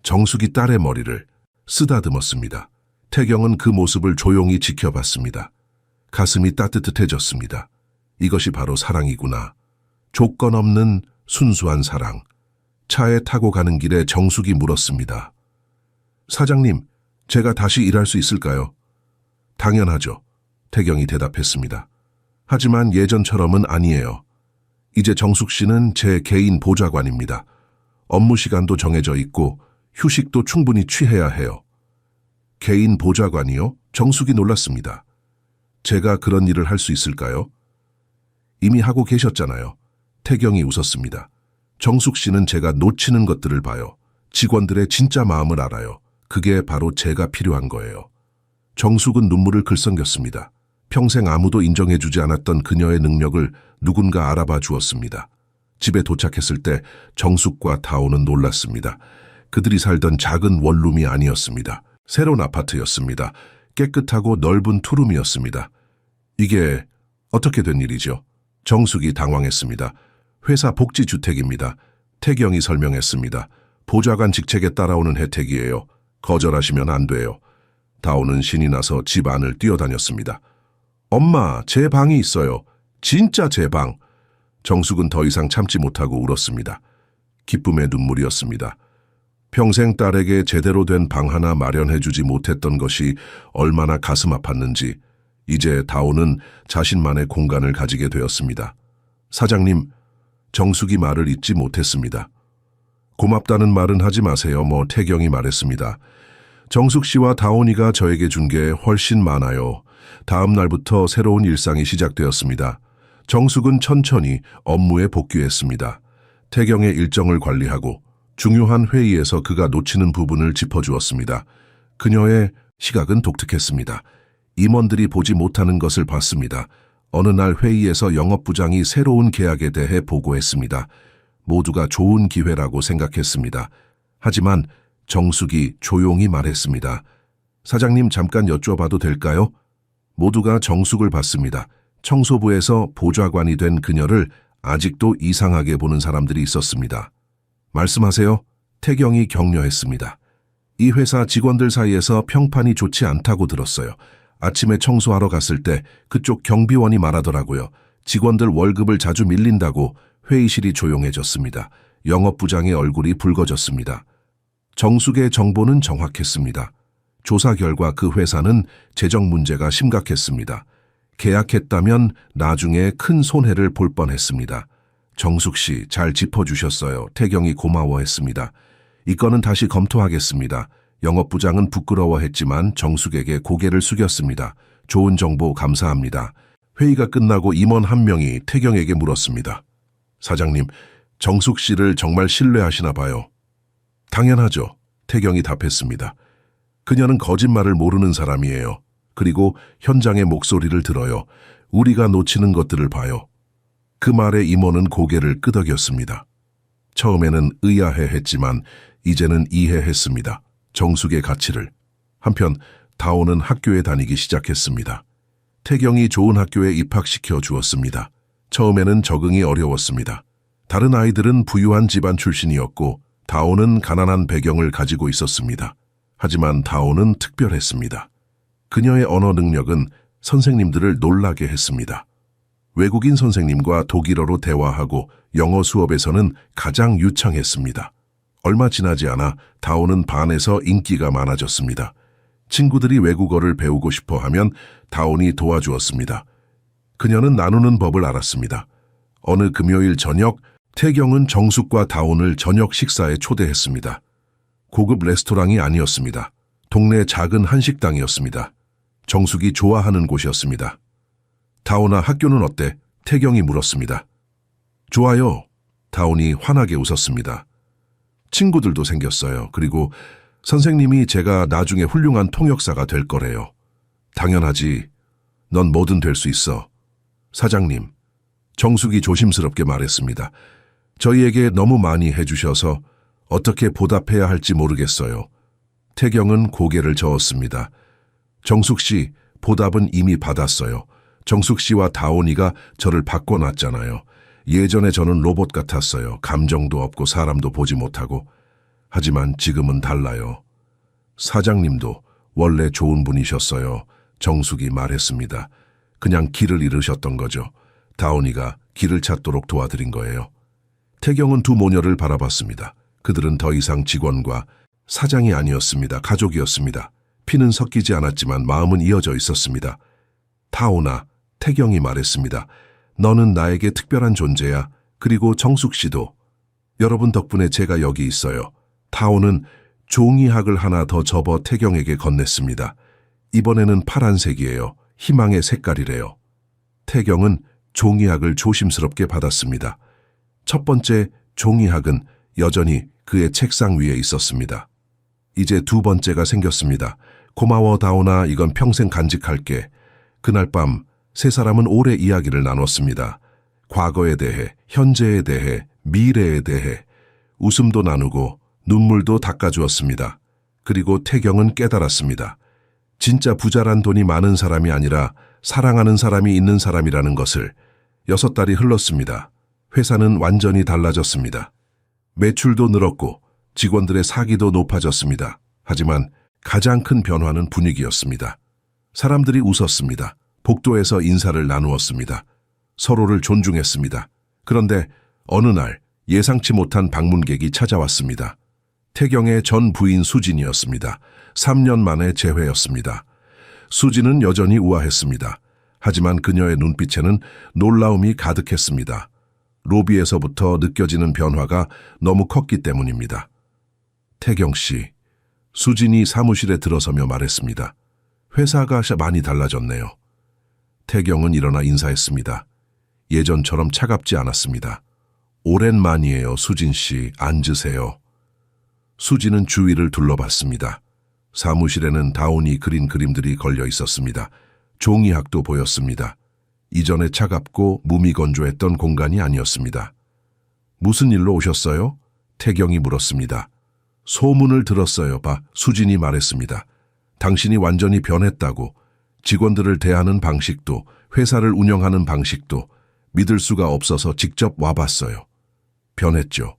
정숙이 딸의 머리를 쓰다듬었습니다. 태경은 그 모습을 조용히 지켜봤습니다. 가슴이 따뜻해졌습니다. 이것이 바로 사랑이구나. 조건 없는 순수한 사랑. 차에 타고 가는 길에 정숙이 물었습니다. 사장님, 제가 다시 일할 수 있을까요? 당연하죠. 태경이 대답했습니다. 하지만 예전처럼은 아니에요. 이제 정숙 씨는 제 개인 보좌관입니다. 업무 시간도 정해져 있고 휴식도 충분히 취해야 해요. 개인 보좌관이요? 정숙이 놀랐습니다. 제가 그런 일을 할 수 있을까요? 이미 하고 계셨잖아요. 태경이 웃었습니다. 정숙 씨는 제가 놓치는 것들을 봐요. 직원들의 진짜 마음을 알아요. 그게 바로 제가 필요한 거예요. 정숙은 눈물을 글썽겼습니다. 평생 아무도 인정해주지 않았던 그녀의 능력을 누군가 알아봐 주었습니다. 집에 도착했을 때 정숙과 다오는 놀랐습니다. 그들이 살던 작은 원룸이 아니었습니다. 새로운 아파트였습니다. 깨끗하고 넓은 투룸이었습니다. 이게 어떻게 된 일이죠? 정숙이 당황했습니다. 회사 복지주택입니다. 태경이 설명했습니다. 보좌관 직책에 따라오는 혜택이에요. 거절하시면 안 돼요. 다오는 신이 나서 집 안을 뛰어다녔습니다. 엄마, 제 방이 있어요. 진짜 제 방. 정숙은 더 이상 참지 못하고 울었습니다. 기쁨의 눈물이었습니다. 평생 딸에게 제대로 된 방 하나 마련해주지 못했던 것이 얼마나 가슴 아팠는지 이제 다오는 자신만의 공간을 가지게 되었습니다. 사장님, 정숙이 말을 잊지 못했습니다. 고맙다는 말은 하지 마세요. 태경이 말했습니다. 정숙 씨와 다온이가 저에게 준 게 훨씬 많아요. 다음 날부터 새로운 일상이 시작되었습니다. 정숙은 천천히 업무에 복귀했습니다. 태경의 일정을 관리하고 중요한 회의에서 그가 놓치는 부분을 짚어주었습니다. 그녀의 시각은 독특했습니다. 임원들이 보지 못하는 것을 봤습니다. 어느 날 회의에서 영업부장이 새로운 계약에 대해 보고했습니다. 모두가 좋은 기회라고 생각했습니다. 하지만 정숙이 조용히 말했습니다. 사장님, 잠깐 여쭤봐도 될까요? 모두가 정숙을 봤습니다. 청소부에서 보좌관이 된 그녀를 아직도 이상하게 보는 사람들이 있었습니다. 말씀하세요. 태경이 격려했습니다. 이 회사 직원들 사이에서 평판이 좋지 않다고 들었어요. 아침에 청소하러 갔을 때 그쪽 경비원이 말하더라고요. 직원들 월급을 자주 밀린다고. 회의실이 조용해졌습니다. 영업부장의 얼굴이 붉어졌습니다. 정숙의 정보는 정확했습니다. 조사 결과 그 회사는 재정 문제가 심각했습니다. 계약했다면 나중에 큰 손해를 볼 뻔했습니다. 정숙 씨, 잘 짚어주셨어요. 태경이 고마워했습니다. 이 건은 다시 검토하겠습니다. 영업부장은 부끄러워했지만 정숙에게 고개를 숙였습니다. 좋은 정보 감사합니다. 회의가 끝나고 임원 한 명이 태경에게 물었습니다. 사장님, 정숙 씨를 정말 신뢰하시나 봐요. 당연하죠. 태경이 답했습니다. 그녀는 거짓말을 모르는 사람이에요. 그리고 현장의 목소리를 들어요. 우리가 놓치는 것들을 봐요. 그 말에 임원은 고개를 끄덕였습니다. 처음에는 의아해했지만 이제는 이해했습니다. 정숙의 가치를. 한편 다오는 학교에 다니기 시작했습니다. 태경이 좋은 학교에 입학시켜 주었습니다. 처음에는 적응이 어려웠습니다. 다른 아이들은 부유한 집안 출신이었고 다오는 가난한 배경을 가지고 있었습니다. 하지만 다오는 특별했습니다. 그녀의 언어 능력은 선생님들을 놀라게 했습니다. 외국인 선생님과 독일어로 대화하고 영어 수업에서는 가장 유창했습니다. 얼마 지나지 않아 다오는 반에서 인기가 많아졌습니다. 친구들이 외국어를 배우고 싶어 하면 다온이 도와주었습니다. 그녀는 나누는 법을 알았습니다. 어느 금요일 저녁, 태경은 정숙과 다온을 저녁 식사에 초대했습니다. 고급 레스토랑이 아니었습니다. 동네 작은 한식당이었습니다. 정숙이 좋아하는 곳이었습니다. 다온아, 학교는 어때? 태경이 물었습니다. 좋아요. 다온이 환하게 웃었습니다. 친구들도 생겼어요. 그리고 선생님이 제가 나중에 훌륭한 통역사가 될 거래요. 당연하지. 넌 뭐든 될 수 있어. 사장님, 정숙이 조심스럽게 말했습니다. 저희에게 너무 많이 해주셔서 어떻게 보답해야 할지 모르겠어요. 태경은 고개를 저었습니다. 정숙 씨, 보답은 이미 받았어요. 정숙 씨와 다온이가 저를 바꿔놨잖아요. 예전에 저는 로봇 같았어요. 감정도 없고 사람도 보지 못하고. 하지만 지금은 달라요. 사장님도 원래 좋은 분이셨어요. 정숙이 말했습니다. 그냥 길을 잃으셨던 거죠. 다온이가 길을 찾도록 도와드린 거예요. 태경은 두 모녀를 바라봤습니다. 그들은 더 이상 직원과 사장이 아니었습니다. 가족이었습니다. 피는 섞이지 않았지만 마음은 이어져 있었습니다. 다온아, 태경이 말했습니다. 너는 나에게 특별한 존재야. 그리고 정숙 씨도. 여러분 덕분에 제가 여기 있어요. 다온은 종이학을 하나 더 접어 태경에게 건넸습니다. 이번에는 파란색이에요. 희망의 색깔이래요. 태경은 종이학을 조심스럽게 받았습니다. 첫 번째 종이학은 여전히 그의 책상 위에 있었습니다. 이제 두 번째가 생겼습니다. 고마워 다온아, 이건 평생 간직할게. 그날 밤 세 사람은 오래 이야기를 나눴습니다. 과거에 대해, 현재에 대해, 미래에 대해 웃음도 나누고 눈물도 닦아주었습니다. 그리고 태경은 깨달았습니다. 진짜 부자란 돈이 많은 사람이 아니라 사랑하는 사람이 있는 사람이라는 것을. 6달이 흘렀습니다. 회사는 완전히 달라졌습니다. 매출도 늘었고 직원들의 사기도 높아졌습니다. 하지만 가장 큰 변화는 분위기였습니다. 사람들이 웃었습니다. 복도에서 인사를 나누었습니다. 서로를 존중했습니다. 그런데 어느 날 예상치 못한 방문객이 찾아왔습니다. 태경의 전 부인 수진이었습니다. 3년 만에 재회였습니다. 수진은 여전히 우아했습니다. 하지만 그녀의 눈빛에는 놀라움이 가득했습니다. 로비에서부터 느껴지는 변화가 너무 컸기 때문입니다. 태경 씨, 수진이 사무실에 들어서며 말했습니다. 회사가 많이 달라졌네요. 태경은 일어나 인사했습니다. 예전처럼 차갑지 않았습니다. 오랜만이에요, 수진 씨. 앉으세요. 수진은 주위를 둘러봤습니다. 사무실에는 다온이 그린 그림들이 걸려 있었습니다. 종이학도 보였습니다. 이전에 차갑고 무미건조했던 공간이 아니었습니다. 무슨 일로 오셨어요? 태경이 물었습니다. 소문을 들었어요, 수진이 말했습니다. 당신이 완전히 변했다고. 직원들을 대하는 방식도, 회사를 운영하는 방식도 믿을 수가 없어서 직접 와봤어요. 변했죠.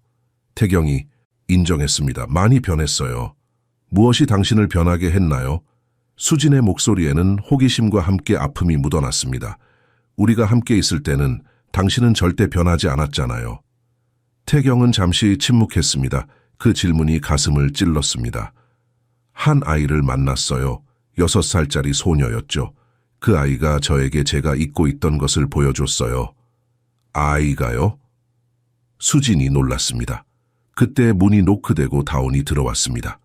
태경이 인정했습니다. 많이 변했어요. 무엇이 당신을 변하게 했나요? 수진의 목소리에는 호기심과 함께 아픔이 묻어났습니다. 우리가 함께 있을 때는 당신은 절대 변하지 않았잖아요. 태경은 잠시 침묵했습니다. 그 질문이 가슴을 찔렀습니다. 한 아이를 만났어요. 6살짜리 소녀였죠. 그 아이가 저에게 제가 잊고 있던 것을 보여줬어요. 아이가요? 수진이 놀랐습니다. 그때 문이 노크되고 다온이 들어왔습니다.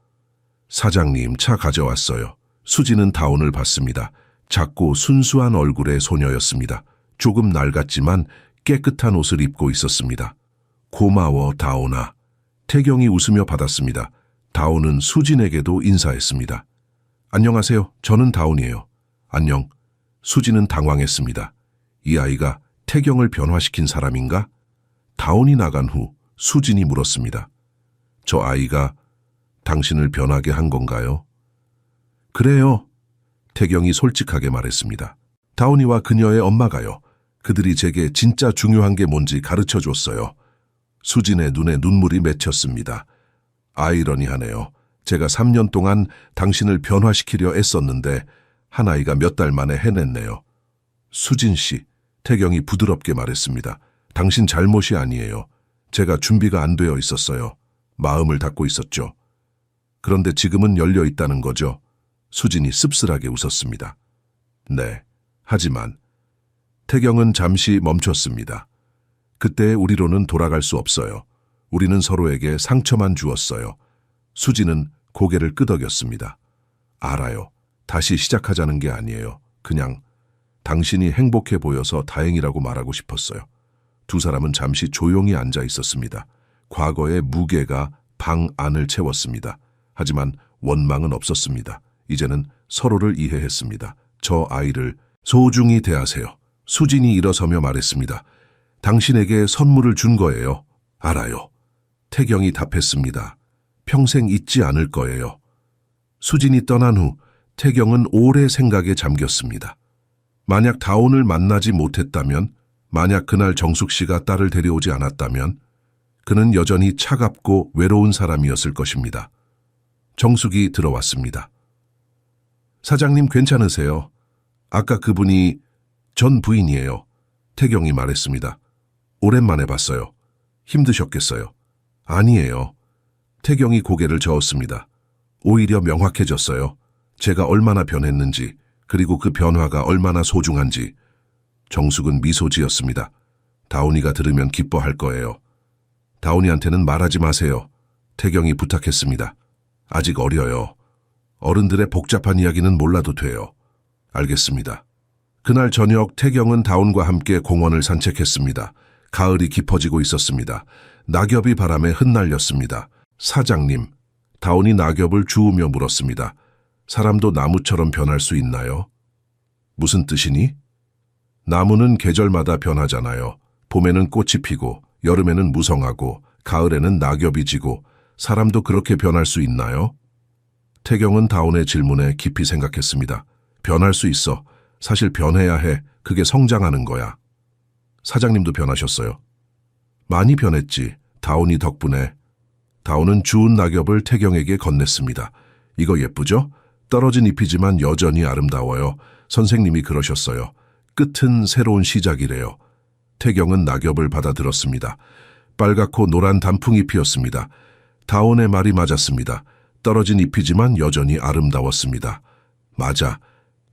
사장님, 차 가져왔어요. 수진은 다온을 봤습니다. 작고 순수한 얼굴의 소녀였습니다. 조금 낡았지만 깨끗한 옷을 입고 있었습니다. 고마워, 다온아. 태경이 웃으며 받았습니다. 다온은 수진에게도 인사했습니다. 안녕하세요. 저는 다온이에요. 안녕. 수진은 당황했습니다. 이 아이가 태경을 변화시킨 사람인가? 다온이 나간 후 수진이 물었습니다. 저 아이가 당신을 변하게 한 건가요? 그래요. 태경이 솔직하게 말했습니다. 다온이와 그녀의 엄마가요. 그들이 제게 진짜 중요한 게 뭔지 가르쳐 줬어요. 수진의 눈에 눈물이 맺혔습니다. 아이러니하네요. 제가 3년 동안 당신을 변화시키려 애썼는데 한 아이가 몇 달 만에 해냈네요. 수진 씨, 태경이 부드럽게 말했습니다. 당신 잘못이 아니에요. 제가 준비가 안 되어 있었어요. 마음을 닫고 있었죠. 그런데 지금은 열려 있다는 거죠. 수진이 씁쓸하게 웃었습니다. 네, 하지만 태경은 잠시 멈췄습니다. 그때 우리로는 돌아갈 수 없어요. 우리는 서로에게 상처만 주었어요. 수진은 고개를 끄덕였습니다. 알아요. 다시 시작하자는 게 아니에요. 그냥 당신이 행복해 보여서 다행이라고 말하고 싶었어요. 두 사람은 잠시 조용히 앉아 있었습니다. 과거의 무게가 방 안을 채웠습니다. 하지만 원망은 없었습니다. 이제는 서로를 이해했습니다. 저 아이를 소중히 대하세요. 수진이 일어서며 말했습니다. 당신에게 선물을 준 거예요. 알아요. 태경이 답했습니다. 평생 잊지 않을 거예요. 수진이 떠난 후 태경은 오래 생각에 잠겼습니다. 만약 다온을 만나지 못했다면, 만약 그날 정숙 씨가 딸을 데려오지 않았다면 그는 여전히 차갑고 외로운 사람이었을 것입니다. 정숙이 들어왔습니다. 사장님 괜찮으세요? 아까 그분이 전 부인이에요. 태경이 말했습니다. 오랜만에 봤어요. 힘드셨겠어요? 아니에요. 태경이 고개를 저었습니다. 오히려 명확해졌어요. 제가 얼마나 변했는지, 그리고 그 변화가 얼마나 소중한지. 정숙은 미소 지었습니다. 다온이가 들으면 기뻐할 거예요. 다온이한테는 말하지 마세요. 태경이 부탁했습니다. 아직 어려요. 어른들의 복잡한 이야기는 몰라도 돼요. 알겠습니다. 그날 저녁 태경은 다온과 함께 공원을 산책했습니다. 가을이 깊어지고 있었습니다. 낙엽이 바람에 흩날렸습니다. 사장님, 다온이 낙엽을 주우며 물었습니다. 사람도 나무처럼 변할 수 있나요? 무슨 뜻이니? 나무는 계절마다 변하잖아요. 봄에는 꽃이 피고, 여름에는 무성하고, 가을에는 낙엽이 지고, 사람도 그렇게 변할 수 있나요? 태경은 다온의 질문에 깊이 생각했습니다. 변할 수 있어. 사실 변해야 해. 그게 성장하는 거야. 사장님도 변하셨어요. 많이 변했지. 다온이 덕분에. 다온은 주운 낙엽을 태경에게 건넸습니다. 이거 예쁘죠? 떨어진 잎이지만 여전히 아름다워요. 선생님이 그러셨어요. 끝은 새로운 시작이래요. 태경은 낙엽을 받아들었습니다. 빨갛고 노란 단풍이 피었습니다. 다온의 말이 맞았습니다. 떨어진 잎이지만 여전히 아름다웠습니다. 맞아.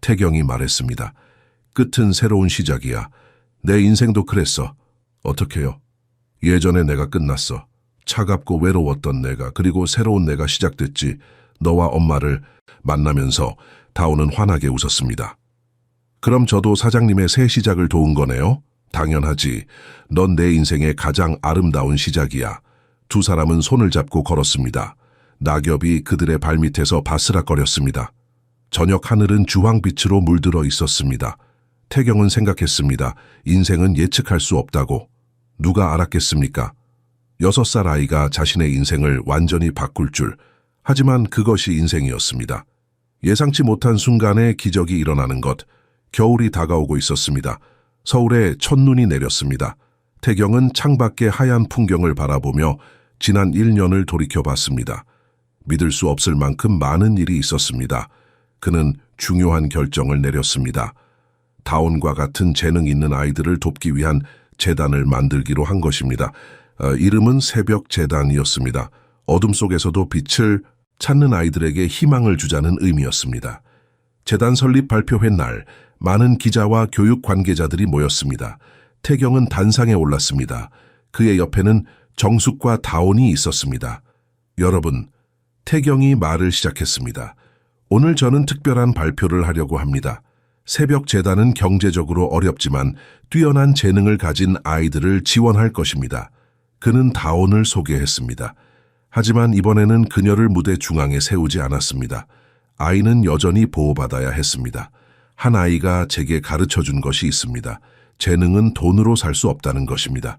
태경이 말했습니다. 끝은 새로운 시작이야. 내 인생도 그랬어. 어떡해요? 예전에 내가 끝났어. 차갑고 외로웠던 내가, 그리고 새로운 내가 시작됐지. 너와 엄마를 만나면서 다온은 환하게 웃었습니다. 그럼 저도 사장님의 새 시작을 도운 거네요? 당연하지. 넌 내 인생의 가장 아름다운 시작이야. 두 사람은 손을 잡고 걸었습니다. 낙엽이 그들의 발밑에서 바스락거렸습니다. 저녁 하늘은 주황빛으로 물들어 있었습니다. 태경은 생각했습니다. 인생은 예측할 수 없다고. 누가 알았겠습니까? 6살 아이가 자신의 인생을 완전히 바꿀 줄. 하지만 그것이 인생이었습니다. 예상치 못한 순간에 기적이 일어나는 것. 겨울이 다가오고 있었습니다. 서울에 첫눈이 내렸습니다. 태경은 창밖의 하얀 풍경을 바라보며 지난 1년을 돌이켜봤습니다. 믿을 수 없을 만큼 많은 일이 있었습니다. 그는 중요한 결정을 내렸습니다. 다온과 같은 재능 있는 아이들을 돕기 위한 재단을 만들기로 한 것입니다. 이름은 새벽재단이었습니다. 어둠 속에서도 빛을 찾는 아이들에게 희망을 주자는 의미였습니다. 재단 설립 발표회 날 많은 기자와 교육 관계자들이 모였습니다. 태경은 단상에 올랐습니다. 그의 옆에는 정숙과 다온이 있었습니다. 여러분, 태경이 말을 시작했습니다. 오늘 저는 특별한 발표를 하려고 합니다. 새벽재단은 경제적으로 어렵지만 뛰어난 재능을 가진 아이들을 지원할 것입니다. 그는 다온을 소개했습니다. 하지만 이번에는 그녀를 무대 중앙에 세우지 않았습니다. 아이는 여전히 보호받아야 했습니다. 한 아이가 제게 가르쳐준 것이 있습니다. 재능은 돈으로 살 수 없다는 것입니다.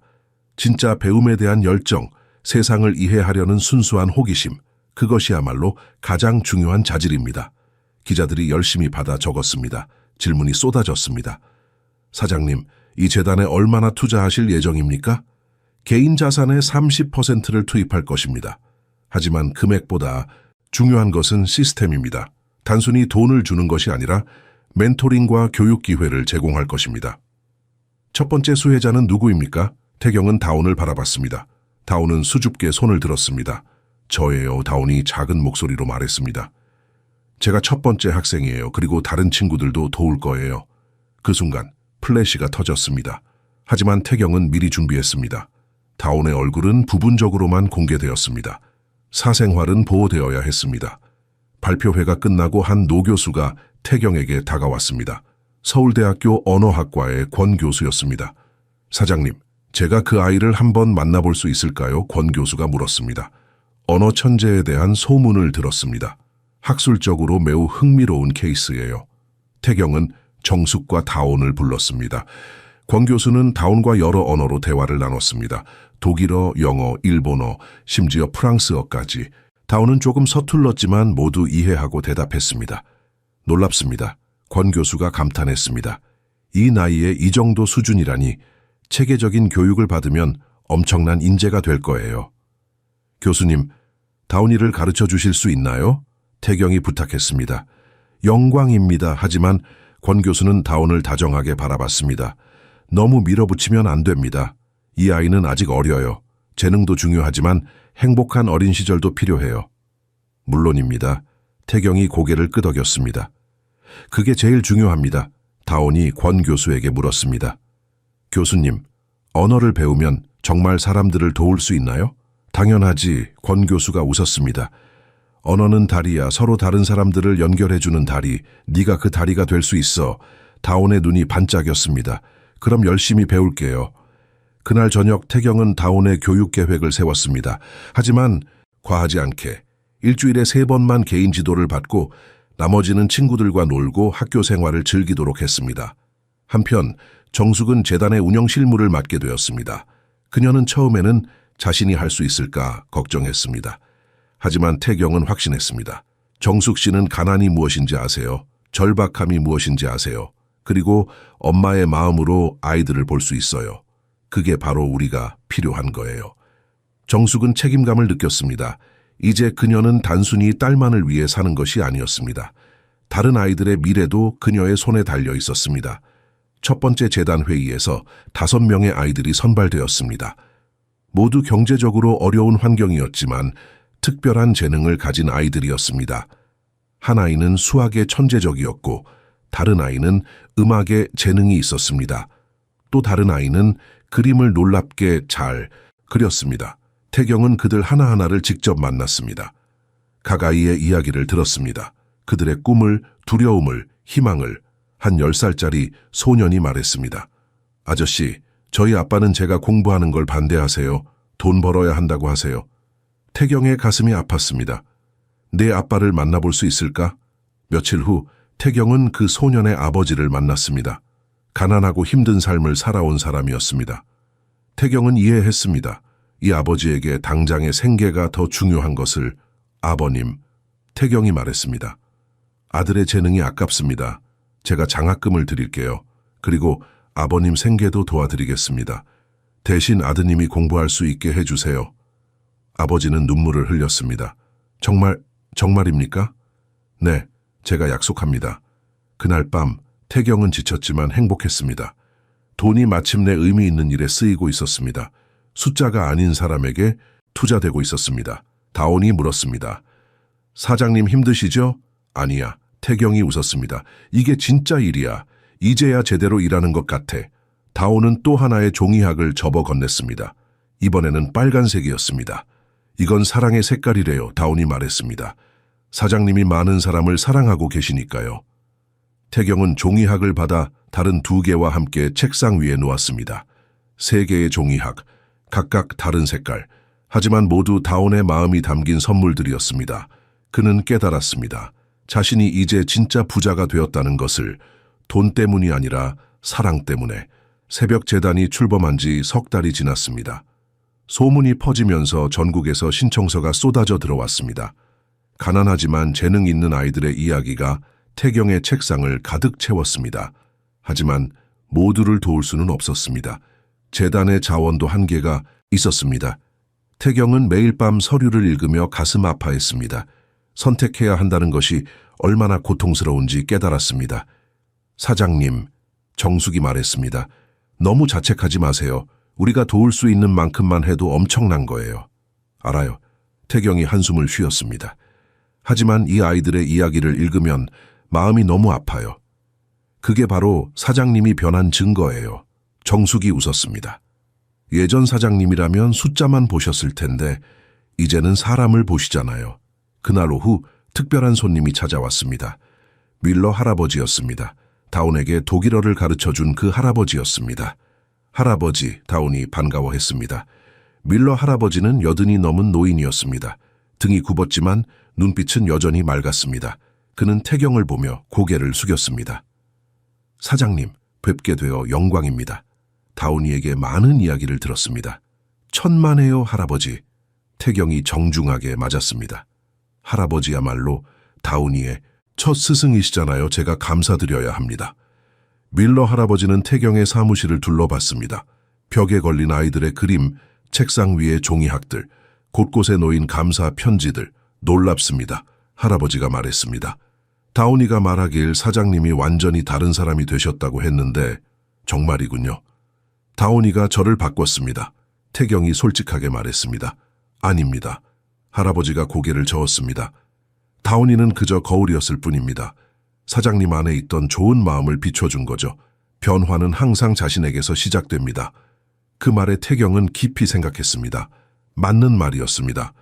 진짜 배움에 대한 열정, 세상을 이해하려는 순수한 호기심, 그것이야말로 가장 중요한 자질입니다. 기자들이 열심히 받아 적었습니다. 질문이 쏟아졌습니다. 사장님, 이 재단에 얼마나 투자하실 예정입니까? 개인 자산의 30%를 투입할 것입니다. 하지만 금액보다 중요한 것은 시스템입니다. 단순히 돈을 주는 것이 아니라 멘토링과 교육 기회를 제공할 것입니다. 첫 번째 수혜자는 누구입니까? 태경은 다온을 바라봤습니다. 다온은 수줍게 손을 들었습니다. 저예요. 다온이 작은 목소리로 말했습니다. 제가 첫 번째 학생이에요. 그리고 다른 친구들도 도울 거예요. 그 순간 플래시가 터졌습니다. 하지만 태경은 미리 준비했습니다. 다온의 얼굴은 부분적으로만 공개되었습니다. 사생활은 보호되어야 했습니다. 발표회가 끝나고 한 노교수가 태경에게 다가왔습니다. 서울대학교 언어학과의 권 교수였습니다. 사장님, 제가 그 아이를 한번 만나볼 수 있을까요? 권 교수가 물었습니다. 언어 천재에 대한 소문을 들었습니다. 학술적으로 매우 흥미로운 케이스예요. 태경은 정숙과 다온을 불렀습니다. 권 교수는 다온과 여러 언어로 대화를 나눴습니다. 독일어, 영어, 일본어, 심지어 프랑스어까지. 다운은 조금 서툴렀지만 모두 이해하고 대답했습니다. 놀랍습니다. 권 교수가 감탄했습니다. 이 나이에 이 정도 수준이라니 체계적인 교육을 받으면 엄청난 인재가 될 거예요. 교수님, 다운이를 가르쳐 주실 수 있나요? 태경이 부탁했습니다. 영광입니다. 하지만 권 교수는 다운을 다정하게 바라봤습니다. 너무 밀어붙이면 안 됩니다. 이 아이는 아직 어려요. 재능도 중요하지만 행복한 어린 시절도 필요해요. 물론입니다. 태경이 고개를 끄덕였습니다. 그게 제일 중요합니다. 다운이 권 교수에게 물었습니다. 교수님, 언어를 배우면 정말 사람들을 도울 수 있나요? 당연하지. 권 교수가 웃었습니다. 언어는 다리야. 서로 다른 사람들을 연결해주는 다리. 네가 그 다리가 될 수 있어. 다운의 눈이 반짝였습니다. 그럼 열심히 배울게요. 그날 저녁 태경은 다운의 교육 계획을 세웠습니다. 하지만 과하지 않게 일주일에 3번만 개인 지도를 받고 나머지는 친구들과 놀고 학교 생활을 즐기도록 했습니다. 한편 정숙은 재단의 운영 실무를 맡게 되었습니다. 그녀는 처음에는 자신이 할 수 있을까 걱정했습니다. 하지만 태경은 확신했습니다. 정숙 씨는 가난이 무엇인지 아세요? 절박함이 무엇인지 아세요? 그리고 엄마의 마음으로 아이들을 볼 수 있어요. 그게 바로 우리가 필요한 거예요. 정숙은 책임감을 느꼈습니다. 이제 그녀는 단순히 딸만을 위해 사는 것이 아니었습니다. 다른 아이들의 미래도 그녀의 손에 달려 있었습니다. 첫 번째 재단 회의에서 5명의 아이들이 선발되었습니다. 모두 경제적으로 어려운 환경이었지만 특별한 재능을 가진 아이들이었습니다. 한 아이는 수학에 천재적이었고 다른 아이는 음악에 재능이 있었습니다. 또 다른 아이는 그림을 놀랍게 잘 그렸습니다. 태경은 그들 하나하나를 직접 만났습니다. 각 아이의 이야기를 들었습니다. 그들의 꿈을, 두려움을, 희망을. 한 10살짜리 소년이 말했습니다. 아저씨, 저희 아빠는 제가 공부하는 걸 반대하세요. 돈 벌어야 한다고 하세요. 태경의 가슴이 아팠습니다. 내 아빠를 만나볼 수 있을까? 며칠 후 태경은 그 소년의 아버지를 만났습니다. 가난하고 힘든 삶을 살아온 사람이었습니다. 태경은 이해했습니다. 이 아버지에게 당장의 생계가 더 중요한 것을. 아버님, 태경이 말했습니다. 아들의 재능이 아깝습니다. 제가 장학금을 드릴게요. 그리고 아버님 생계도 도와드리겠습니다. 대신 아드님이 공부할 수 있게 해주세요. 아버지는 눈물을 흘렸습니다. 정말입니까? 네, 제가 약속합니다. 그날 밤 태경은 지쳤지만 행복했습니다. 돈이 마침내 의미 있는 일에 쓰이고 있었습니다. 숫자가 아닌 사람에게 투자되고 있었습니다. 다운이 물었습니다. 사장님 힘드시죠? 아니야. 태경이 웃었습니다. 이게 진짜 일이야. 이제야 제대로 일하는 것 같아. 다운은 또 하나의 종이학을 접어 건넸습니다. 이번에는 빨간색이었습니다. 이건 사랑의 색깔이래요. 다운이 말했습니다. 사장님이 많은 사람을 사랑하고 계시니까요. 태경은 종이학을 받아 다른 2개와 함께 책상 위에 놓았습니다. 3개의 종이학, 각각 다른 색깔. 하지만 모두 다운의 마음이 담긴 선물들이었습니다. 그는 깨달았습니다. 자신이 이제 진짜 부자가 되었다는 것을. 돈 때문이 아니라 사랑 때문에. 새벽 재단이 출범한 지 석 달이 지났습니다. 소문이 퍼지면서 전국에서 신청서가 쏟아져 들어왔습니다. 가난하지만 재능 있는 아이들의 이야기가 태경의 책상을 가득 채웠습니다. 하지만 모두를 도울 수는 없었습니다. 재단의 자원도 한계가 있었습니다. 태경은 매일 밤 서류를 읽으며 가슴 아파했습니다. 선택해야 한다는 것이 얼마나 고통스러운지 깨달았습니다. 사장님, 정숙이 말했습니다. 너무 자책하지 마세요. 우리가 도울 수 있는 만큼만 해도 엄청난 거예요. 알아요. 태경이 한숨을 쉬었습니다. 하지만 이 아이들의 이야기를 읽으면 마음이 너무 아파요. 그게 바로 사장님이 변한 증거예요. 정숙이 웃었습니다. 예전 사장님이라면 숫자만 보셨을 텐데 이제는 사람을 보시잖아요. 그날 오후 특별한 손님이 찾아왔습니다. 밀러 할아버지였습니다. 다운에게 독일어를 가르쳐준 그 할아버지였습니다. 할아버지, 다운이 반가워했습니다. 밀러 할아버지는 80이 넘은 노인이었습니다. 등이 굽었지만 눈빛은 여전히 맑았습니다. 그는 태경을 보며 고개를 숙였습니다. 사장님, 뵙게 되어 영광입니다. 다운이에게 많은 이야기를 들었습니다. 천만에요, 할아버지. 태경이 정중하게 맞았습니다. 할아버지야말로 다운이의 첫 스승이시잖아요. 제가 감사드려야 합니다. 밀러 할아버지는 태경의 사무실을 둘러봤습니다. 벽에 걸린 아이들의 그림, 책상 위의 종이학들, 곳곳에 놓인 감사 편지들, 놀랍습니다. 할아버지가 말했습니다. 다운이가 말하길 사장님이 완전히 다른 사람이 되셨다고 했는데 정말이군요. 다운이가 저를 바꿨습니다. 태경이 솔직하게 말했습니다. 아닙니다. 할아버지가 고개를 저었습니다. 다운이는 그저 거울이었을 뿐입니다. 사장님 안에 있던 좋은 마음을 비춰준 거죠. 변화는 항상 자신에게서 시작됩니다. 그 말에 태경은 깊이 생각했습니다. 맞는 말이었습니다.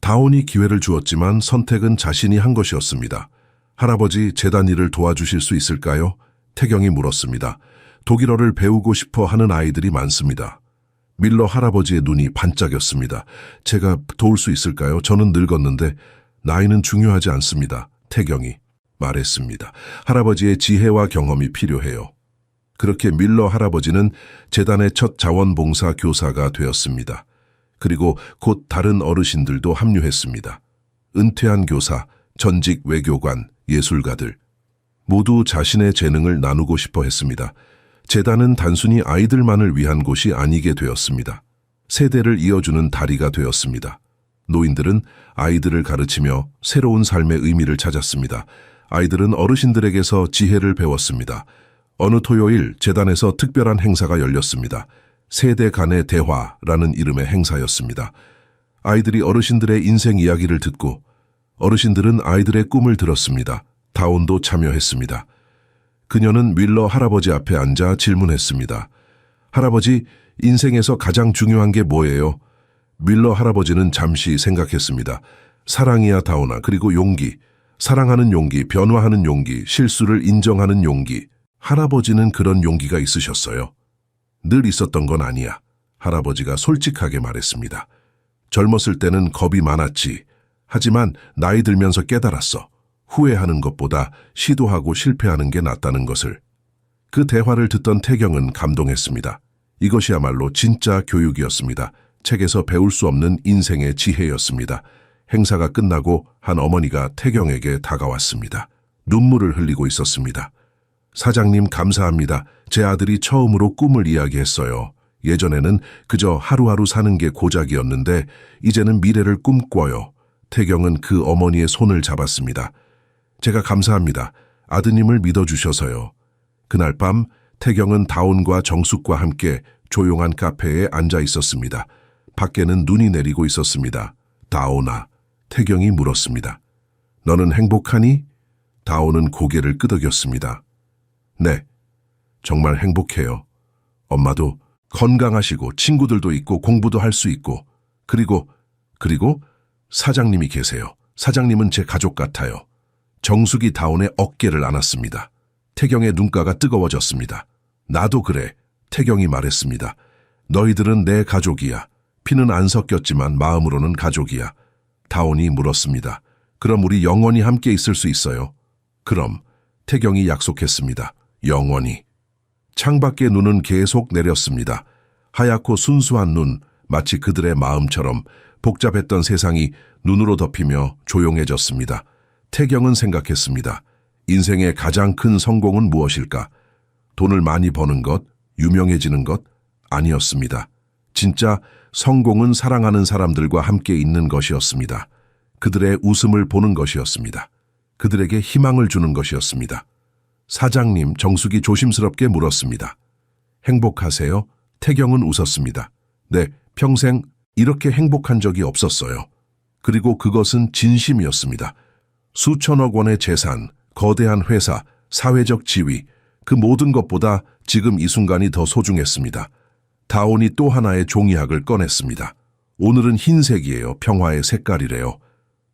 다운이 기회를 주었지만 선택은 자신이 한 것이었습니다. 할아버지, 재단 일을 도와주실 수 있을까요? 태경이 물었습니다. 독일어를 배우고 싶어 하는 아이들이 많습니다. 밀러 할아버지의 눈이 반짝였습니다. 제가 도울 수 있을까요? 저는 늙었는데 나이는 중요하지 않습니다. 태경이 말했습니다. 할아버지의 지혜와 경험이 필요해요. 그렇게 밀러 할아버지는 재단의 첫 자원봉사 교사가 되었습니다. 그리고 곧 다른 어르신들도 합류했습니다. 은퇴한 교사, 전직 외교관, 예술가들 모두 자신의 재능을 나누고 싶어 했습니다. 재단은 단순히 아이들만을 위한 곳이 아니게 되었습니다. 세대를 이어주는 다리가 되었습니다. 노인들은 아이들을 가르치며 새로운 삶의 의미를 찾았습니다. 아이들은 어르신들에게서 지혜를 배웠습니다. 어느 토요일 재단에서 특별한 행사가 열렸습니다. 세대 간의 대화라는 이름의 행사였습니다. 아이들이 어르신들의 인생 이야기를 듣고 어르신들은 아이들의 꿈을 들었습니다. 다운도 참여했습니다. 그녀는 밀러 할아버지 앞에 앉아 질문했습니다. 할아버지, 인생에서 가장 중요한 게 뭐예요? 밀러 할아버지는 잠시 생각했습니다. 사랑이야, 다운아. 그리고 용기. 사랑하는 용기, 변화하는 용기, 실수를 인정하는 용기. 할아버지는 그런 용기가 있으셨어요. 늘 있었던 건 아니야. 할아버지가 솔직하게 말했습니다. 젊었을 때는 겁이 많았지. 하지만 나이 들면서 깨달았어. 후회하는 것보다 시도하고 실패하는 게 낫다는 것을. 그 대화를 듣던 태경은 감동했습니다. 이것이야말로 진짜 교육이었습니다. 책에서 배울 수 없는 인생의 지혜였습니다. 행사가 끝나고 한 어머니가 태경에게 다가왔습니다. 눈물을 흘리고 있었습니다. 사장님, 감사합니다. 제 아들이 처음으로 꿈을 이야기했어요. 예전에는 그저 하루하루 사는 게 고작이었는데 이제는 미래를 꿈꿔요. 태경은 그 어머니의 손을 잡았습니다. 제가 감사합니다. 아드님을 믿어주셔서요. 그날 밤 태경은 다운과 정숙과 함께 조용한 카페에 앉아 있었습니다. 밖에는 눈이 내리고 있었습니다. 다운아, 태경이 물었습니다. 너는 행복하니? 다운은 고개를 끄덕였습니다. 네, 정말 행복해요. 엄마도 건강하시고 친구들도 있고 공부도 할 수 있고 그리고 사장님이 계세요. 사장님은 제 가족 같아요. 정숙이 다운의 어깨를 안았습니다. 태경의 눈가가 뜨거워졌습니다. 나도 그래, 태경이 말했습니다. 너희들은 내 가족이야. 피는 안 섞였지만 마음으로는 가족이야. 다운이 물었습니다. 그럼 우리 영원히 함께 있을 수 있어요? 그럼, 태경이 약속했습니다. 영원히. 창밖의 눈은 계속 내렸습니다. 하얗고 순수한 눈, 마치 그들의 마음처럼 복잡했던 세상이 눈으로 덮이며 조용해졌습니다. 태경은 생각했습니다. 인생의 가장 큰 성공은 무엇일까? 돈을 많이 버는 것, 유명해지는 것? 아니었습니다. 진짜 성공은 사랑하는 사람들과 함께 있는 것이었습니다. 그들의 웃음을 보는 것이었습니다. 그들에게 희망을 주는 것이었습니다. 사장님, 정숙이 조심스럽게 물었습니다. 행복하세요? 태경은 웃었습니다. 네, 평생 이렇게 행복한 적이 없었어요. 그리고 그것은 진심이었습니다. 수천억 원의 재산, 거대한 회사, 사회적 지위, 그 모든 것보다 지금 이 순간이 더 소중했습니다. 다운이 또 하나의 종이학을 꺼냈습니다. 오늘은 흰색이에요. 평화의 색깔이래요.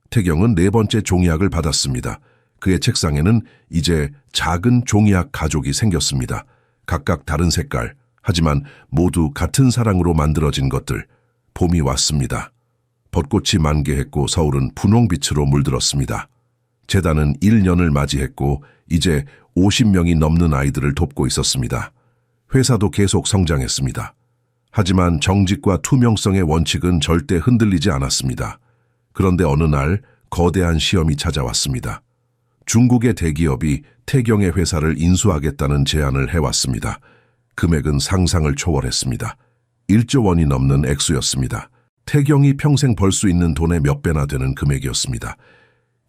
태경은 네 번째 종이학을 받았습니다. 그의 책상에는 이제 작은 종이학 가족이 생겼습니다. 각각 다른 색깔, 하지만 모두 같은 사랑으로 만들어진 것들. 봄이 왔습니다. 벚꽃이 만개했고 서울은 분홍빛으로 물들었습니다. 재단은 1년을 맞이했고 이제 50명이 넘는 아이들을 돕고 있었습니다. 회사도 계속 성장했습니다. 하지만 정직과 투명성의 원칙은 절대 흔들리지 않았습니다. 그런데 어느 날 거대한 시험이 찾아왔습니다. 중국의 대기업이 태경의 회사를 인수하겠다는 제안을 해왔습니다. 금액은 상상을 초월했습니다. 1조 원이 넘는 액수였습니다. 태경이 평생 벌 수 있는 돈의 몇 배나 되는 금액이었습니다.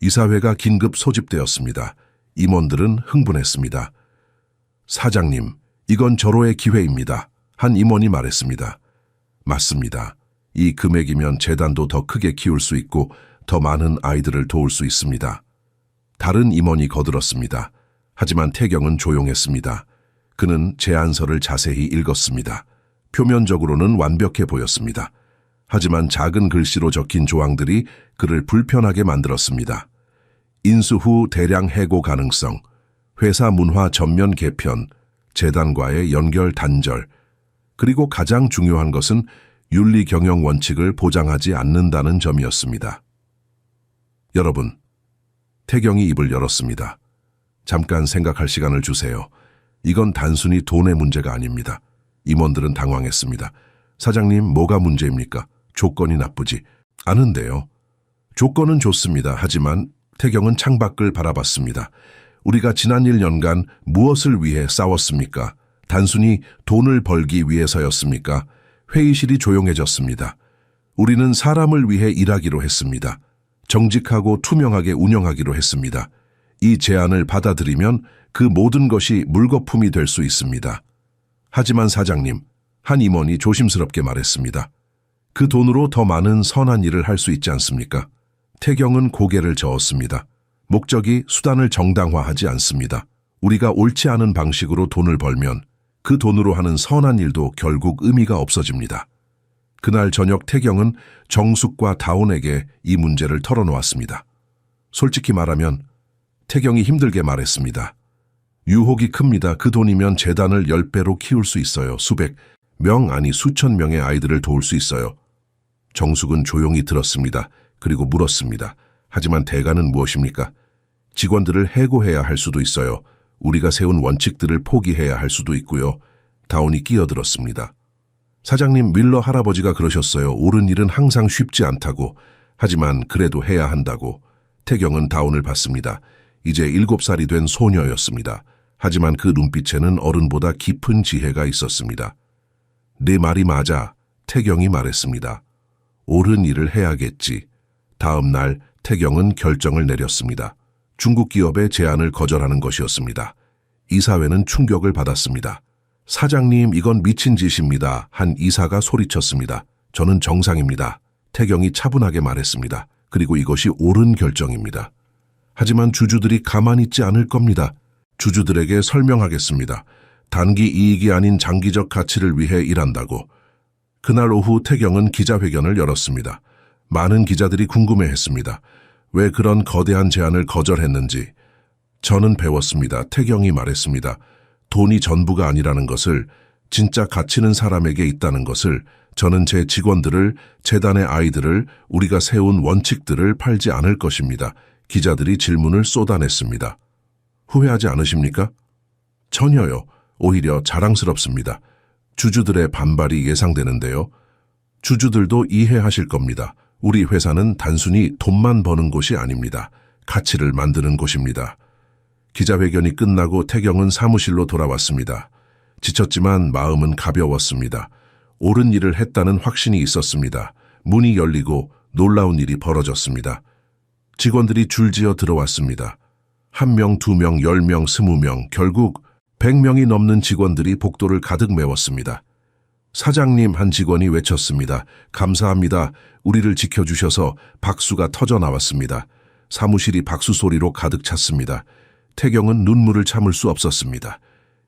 이사회가 긴급 소집되었습니다. 임원들은 흥분했습니다. 사장님, 이건 절호의 기회입니다. 한 임원이 말했습니다. 맞습니다. 이 금액이면 재단도 더 크게 키울 수 있고 더 많은 아이들을 도울 수 있습니다. 다른 임원이 거들었습니다. 하지만 태경은 조용했습니다. 그는 제안서를 자세히 읽었습니다. 표면적으로는 완벽해 보였습니다. 하지만 작은 글씨로 적힌 조항들이 그를 불편하게 만들었습니다. 인수 후 대량 해고 가능성, 회사 문화 전면 개편, 재단과의 연결 단절, 그리고 가장 중요한 것은 윤리 경영 원칙을 보장하지 않는다는 점이었습니다. 여러분, 태경이 입을 열었습니다. 잠깐 생각할 시간을 주세요. 이건 단순히 돈의 문제가 아닙니다. 임원들은 당황했습니다. 사장님, 뭐가 문제입니까? 조건이 나쁘지 않은데요. 조건은 좋습니다. 하지만 태경은 창밖을 바라봤습니다. 우리가 지난 1년간 무엇을 위해 싸웠습니까? 단순히 돈을 벌기 위해서였습니까? 회의실이 조용해졌습니다. 우리는 사람을 위해 일하기로 했습니다. 정직하고 투명하게 운영하기로 했습니다. 이 제안을 받아들이면 그 모든 것이 물거품이 될 수 있습니다. 하지만 사장님, 한 임원이 조심스럽게 말했습니다. 그 돈으로 더 많은 선한 일을 할 수 있지 않습니까? 태경은 고개를 저었습니다. 목적이 수단을 정당화하지 않습니다. 우리가 옳지 않은 방식으로 돈을 벌면 그 돈으로 하는 선한 일도 결국 의미가 없어집니다. 그날 저녁 태경은 정숙과 다온에게 이 문제를 털어놓았습니다. 솔직히 말하면 태경이 힘들게 말했습니다. 유혹이 큽니다. 그 돈이면 재단을 10배로 키울 수 있어요. 수백 명 아니 수천 명의 아이들을 도울 수 있어요. 정숙은 조용히 들었습니다. 그리고 물었습니다. 하지만 대가는 무엇입니까? 직원들을 해고해야 할 수도 있어요. 우리가 세운 원칙들을 포기해야 할 수도 있고요. 다온이 끼어들었습니다. 사장님, 밀러 할아버지가 그러셨어요. 옳은 일은 항상 쉽지 않다고. 하지만 그래도 해야 한다고. 태경은 다온을 봤습니다. 이제 7살이 된 소녀였습니다. 하지만 그 눈빛에는 어른보다 깊은 지혜가 있었습니다. 내 말이 맞아, 태경이 말했습니다. 옳은 일을 해야겠지. 다음 날 태경은 결정을 내렸습니다. 중국 기업의 제안을 거절하는 것이었습니다. 이사회는 충격을 받았습니다. 사장님, 이건 미친 짓입니다. 한 이사가 소리쳤습니다. 저는 정상입니다. 태경이 차분하게 말했습니다. 그리고 이것이 옳은 결정입니다. 하지만 주주들이 가만히 있지 않을 겁니다. 주주들에게 설명하겠습니다. 단기 이익이 아닌 장기적 가치를 위해 일한다고. 그날 오후 태경은 기자회견을 열었습니다. 많은 기자들이 궁금해했습니다. 왜 그런 거대한 제안을 거절했는지. 저는 배웠습니다. 태경이 말했습니다. 돈이 전부가 아니라는 것을, 진짜 가치는 사람에게 있다는 것을, 저는 제 직원들을, 재단의 아이들을, 우리가 세운 원칙들을 팔지 않을 것입니다. 기자들이 질문을 쏟아냈습니다. 후회하지 않으십니까? 전혀요. 오히려 자랑스럽습니다. 주주들의 반발이 예상되는데요. 주주들도 이해하실 겁니다. 우리 회사는 단순히 돈만 버는 곳이 아닙니다. 가치를 만드는 곳입니다. 기자회견이 끝나고 태경은 사무실로 돌아왔습니다. 지쳤지만 마음은 가벼웠습니다. 옳은 일을 했다는 확신이 있었습니다. 문이 열리고 놀라운 일이 벌어졌습니다. 직원들이 줄지어 들어왔습니다. 1명, 2명, 10명, 20명, 결국 100명이 넘는 직원들이 복도를 가득 메웠습니다. 사장님, 한 직원이 외쳤습니다. 감사합니다. 우리를 지켜주셔서. 박수가 터져 나왔습니다. 사무실이 박수 소리로 가득 찼습니다. 태경은 눈물을 참을 수 없었습니다.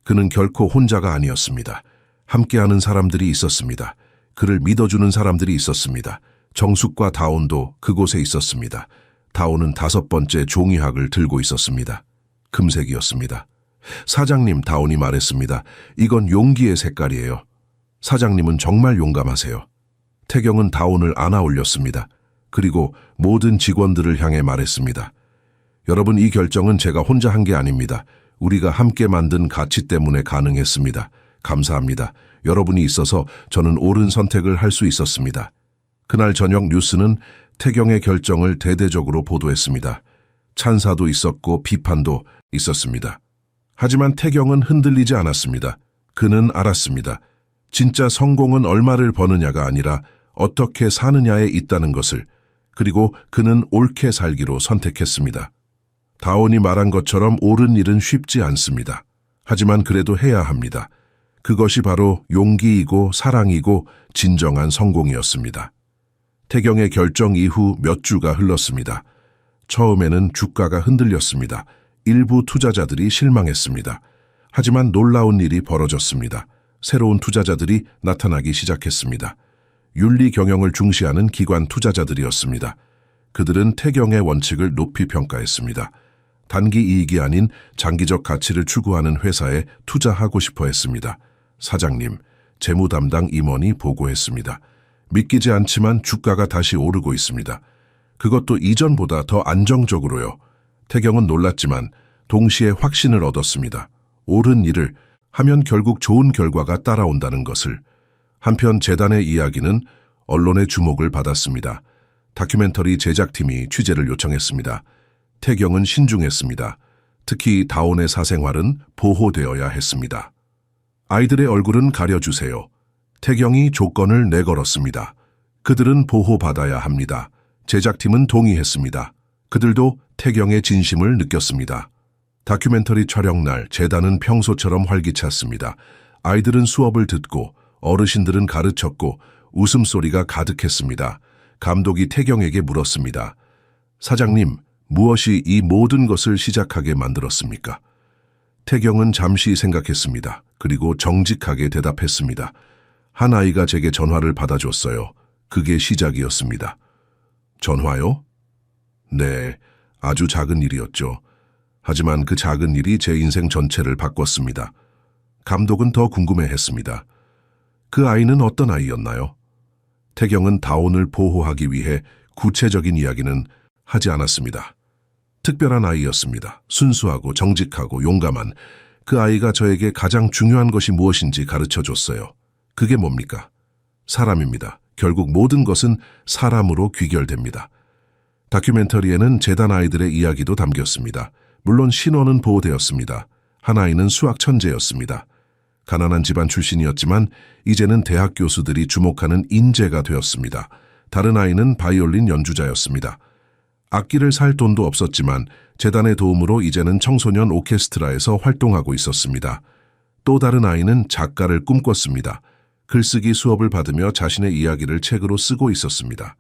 그는 결코 혼자가 아니었습니다. 함께하는 사람들이 있었습니다. 그를 믿어주는 사람들이 있었습니다. 정숙과 다온도 그곳에 있었습니다. 다온은 5번째 종이학을 들고 있었습니다. 금색이었습니다. 사장님, 다온이 말했습니다. 이건 용기의 색깔이에요. 사장님은 정말 용감하세요. 태경은 다온을 안아 올렸습니다. 그리고 모든 직원들을 향해 말했습니다. 여러분, 이 결정은 제가 혼자 한 게 아닙니다. 우리가 함께 만든 가치 때문에 가능했습니다. 감사합니다. 여러분이 있어서 저는 옳은 선택을 할 수 있었습니다. 그날 저녁 뉴스는 태경의 결정을 대대적으로 보도했습니다. 찬사도 있었고 비판도 있었습니다. 하지만 태경은 흔들리지 않았습니다. 그는 알았습니다. 진짜 성공은 얼마를 버느냐가 아니라 어떻게 사느냐에 있다는 것을, 그리고 그는 옳게 살기로 선택했습니다. 다온이 말한 것처럼 옳은 일은 쉽지 않습니다. 하지만 그래도 해야 합니다. 그것이 바로 용기이고 사랑이고 진정한 성공이었습니다. 태경의 결정 이후 몇 주가 흘렀습니다. 처음에는 주가가 흔들렸습니다. 일부 투자자들이 실망했습니다. 하지만 놀라운 일이 벌어졌습니다. 새로운 투자자들이 나타나기 시작했습니다. 윤리 경영을 중시하는 기관 투자자들이었습니다. 그들은 태경의 원칙을 높이 평가했습니다. 단기 이익이 아닌 장기적 가치를 추구하는 회사에 투자하고 싶어 했습니다. 사장님, 재무 담당 임원이 보고했습니다. 믿기지 않지만 주가가 다시 오르고 있습니다. 그것도 이전보다 더 안정적으로요. 태경은 놀랐지만 동시에 확신을 얻었습니다. 옳은 일을 하면 결국 좋은 결과가 따라온다는 것을. 한편 재단의 이야기는 언론의 주목을 받았습니다. 다큐멘터리 제작팀이 취재를 요청했습니다. 태경은 신중했습니다. 특히 다온의 사생활은 보호되어야 했습니다. 아이들의 얼굴은 가려주세요. 태경이 조건을 내걸었습니다. 그들은 보호받아야 합니다. 제작팀은 동의했습니다. 그들도 태경의 진심을 느꼈습니다. 다큐멘터리 촬영 날 재단은 평소처럼 활기찼습니다. 아이들은 수업을 듣고 어르신들은 가르쳤고 웃음소리가 가득했습니다. 감독이 태경에게 물었습니다. 사장님, 무엇이 이 모든 것을 시작하게 만들었습니까? 태경은 잠시 생각했습니다. 그리고 정직하게 대답했습니다. 한 아이가 제게 전화를 받아줬어요. 그게 시작이었습니다. 전화요? 네, 아주 작은 일이었죠. 하지만 그 작은 일이 제 인생 전체를 바꿨습니다. 감독은 더 궁금해했습니다. 그 아이는 어떤 아이였나요? 태경은 다온을 보호하기 위해 구체적인 이야기는 하지 않았습니다. 특별한 아이였습니다. 순수하고 정직하고 용감한 그 아이가 저에게 가장 중요한 것이 무엇인지 가르쳐줬어요. 그게 뭡니까? 사람입니다. 결국 모든 것은 사람으로 귀결됩니다. 다큐멘터리에는 재단 아이들의 이야기도 담겼습니다. 물론 신원은 보호되었습니다. 한 아이는 수학 천재였습니다. 가난한 집안 출신이었지만 이제는 대학 교수들이 주목하는 인재가 되었습니다. 다른 아이는 바이올린 연주자였습니다. 악기를 살 돈도 없었지만 재단의 도움으로 이제는 청소년 오케스트라에서 활동하고 있었습니다. 또 다른 아이는 작가를 꿈꿨습니다. 글쓰기 수업을 받으며 자신의 이야기를 책으로 쓰고 있었습니다.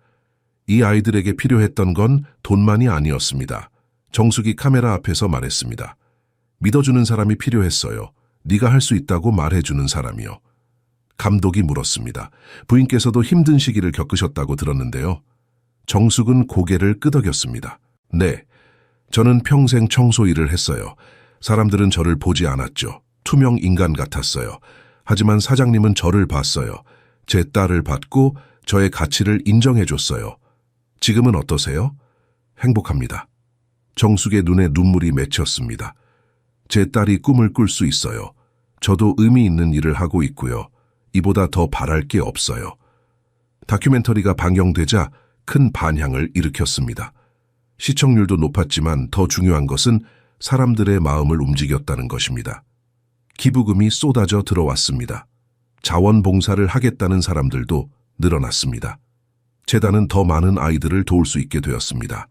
이 아이들에게 필요했던 건 돈만이 아니었습니다. 정숙이 카메라 앞에서 말했습니다. 믿어주는 사람이 필요했어요. 네가 할 수 있다고 말해주는 사람이요. 감독이 물었습니다. 부인께서도 힘든 시기를 겪으셨다고 들었는데요. 정숙은 고개를 끄덕였습니다. 네, 저는 평생 청소 일을 했어요. 사람들은 저를 보지 않았죠. 투명 인간 같았어요. 하지만 사장님은 저를 봤어요. 제 딸을 봤고 저의 가치를 인정해줬어요. 지금은 어떠세요? 행복합니다. 정숙의 눈에 눈물이 맺혔습니다. 제 딸이 꿈을 꿀 수 있어요. 저도 의미 있는 일을 하고 있고요. 이보다 더 바랄 게 없어요. 다큐멘터리가 방영되자 큰 반향을 일으켰습니다. 시청률도 높았지만 더 중요한 것은 사람들의 마음을 움직였다는 것입니다. 기부금이 쏟아져 들어왔습니다. 자원봉사를 하겠다는 사람들도 늘어났습니다. 재단은 더 많은 아이들을 도울 수 있게 되었습니다.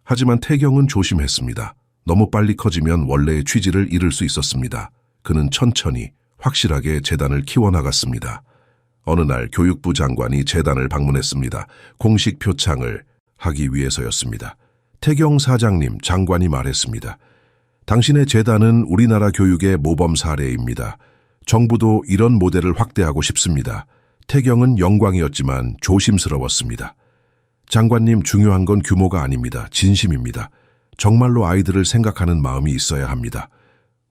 하지만 태경은 조심했습니다. 너무 빨리 커지면 원래의 취지를 잃을 수 있었습니다. 그는 천천히 확실하게 재단을 키워나갔습니다. 어느 날 교육부 장관이 재단을 방문했습니다. 공식 표창을 하기 위해서였습니다. 태경 사장님, 장관이 말했습니다. 당신의 재단은 우리나라 교육의 모범 사례입니다. 정부도 이런 모델을 확대하고 싶습니다. 태경은 영광이었지만 조심스러웠습니다. 장관님, 중요한 건 규모가 아닙니다. 진심입니다. 정말로 아이들을 생각하는 마음이 있어야 합니다.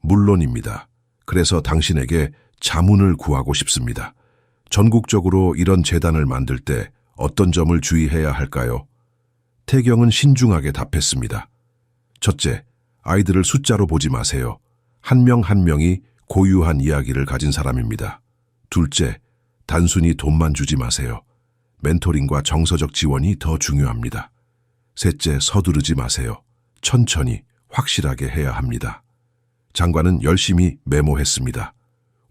물론입니다. 그래서 당신에게 자문을 구하고 싶습니다. 전국적으로 이런 재단을 만들 때 어떤 점을 주의해야 할까요? 태경은 신중하게 답했습니다. 첫째, 아이들을 숫자로 보지 마세요. 한 명 한 명이 고유한 이야기를 가진 사람입니다. 둘째, 단순히 돈만 주지 마세요. 멘토링과 정서적 지원이 더 중요합니다. 셋째, 서두르지 마세요. 천천히, 확실하게 해야 합니다. 장관은 열심히 메모했습니다.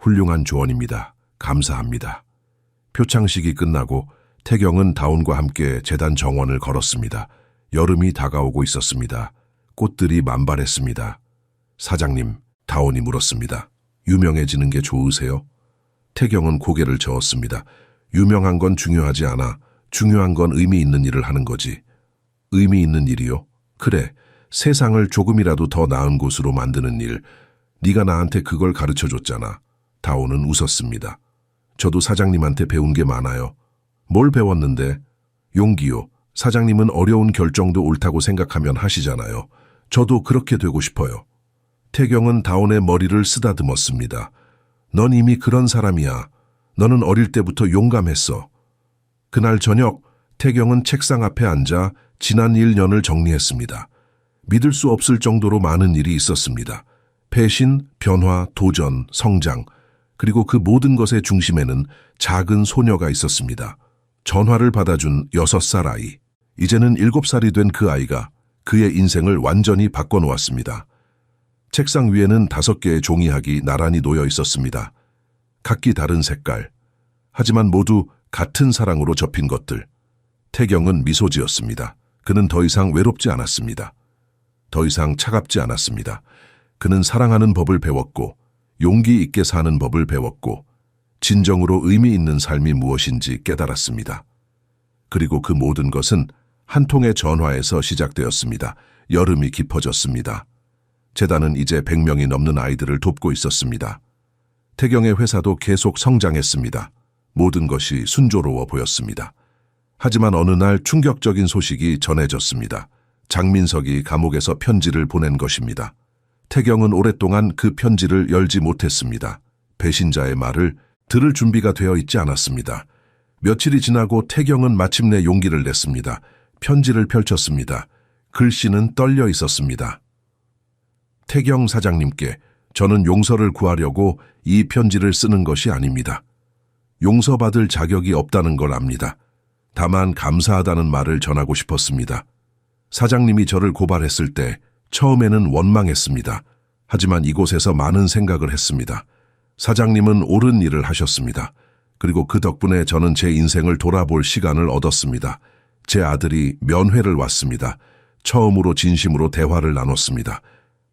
훌륭한 조언입니다. 감사합니다. 표창식이 끝나고 태경은 다운과 함께 재단 정원을 걸었습니다. 여름이 다가오고 있었습니다. 꽃들이 만발했습니다. 사장님, 다운이 물었습니다. 유명해지는 게 좋으세요? 태경은 고개를 저었습니다. 유명한 건 중요하지 않아. 중요한 건 의미 있는 일을 하는 거지. 의미 있는 일이요? 그래, 세상을 조금이라도 더 나은 곳으로 만드는 일. 네가 나한테 그걸 가르쳐줬잖아. 다온은 웃었습니다. 저도 사장님한테 배운 게 많아요. 뭘 배웠는데? 용기요. 사장님은 어려운 결정도 옳다고 생각하면 하시잖아요. 저도 그렇게 되고 싶어요. 태경은 다온의 머리를 쓰다듬었습니다. 넌 이미 그런 사람이야. 너는 어릴 때부터 용감했어. 그날 저녁 태경은 책상 앞에 앉아 지난 1년을 정리했습니다. 믿을 수 없을 정도로 많은 일이 있었습니다. 배신, 변화, 도전, 성장, 그리고 그 모든 것의 중심에는 작은 소녀가 있었습니다. 전화를 받아준 6살 아이. 이제는 7살이 된 그 아이가 그의 인생을 완전히 바꿔놓았습니다. 책상 위에는 5개의 종이학이 나란히 놓여 있었습니다. 각기 다른 색깔. 하지만 모두 같은 사랑으로 접힌 것들. 태경은 미소 지었습니다. 그는 더 이상 외롭지 않았습니다. 더 이상 차갑지 않았습니다. 그는 사랑하는 법을 배웠고, 용기 있게 사는 법을 배웠고, 진정으로 의미 있는 삶이 무엇인지 깨달았습니다. 그리고 그 모든 것은 한 통의 전화에서 시작되었습니다. 여름이 깊어졌습니다. 재단은 이제 100명이 넘는 아이들을 돕고 있었습니다. 태경의 회사도 계속 성장했습니다. 모든 것이 순조로워 보였습니다. 하지만 어느 날 충격적인 소식이 전해졌습니다. 장민석이 감옥에서 편지를 보낸 것입니다. 태경은 오랫동안 그 편지를 열지 못했습니다. 배신자의 말을 들을 준비가 되어 있지 않았습니다. 며칠이 지나고 태경은 마침내 용기를 냈습니다. 편지를 펼쳤습니다. 글씨는 떨려 있었습니다. 태경 사장님께 저는 용서를 구하려고 이 편지를 쓰는 것이 아닙니다. 용서받을 자격이 없다는 걸 압니다. 다만 감사하다는 말을 전하고 싶었습니다. 사장님이 저를 고발했을 때 처음에는 원망했습니다. 하지만 이곳에서 많은 생각을 했습니다. 사장님은 옳은 일을 하셨습니다. 그리고 그 덕분에 저는 제 인생을 돌아볼 시간을 얻었습니다. 제 아들이 면회를 왔습니다. 처음으로 진심으로 대화를 나눴습니다.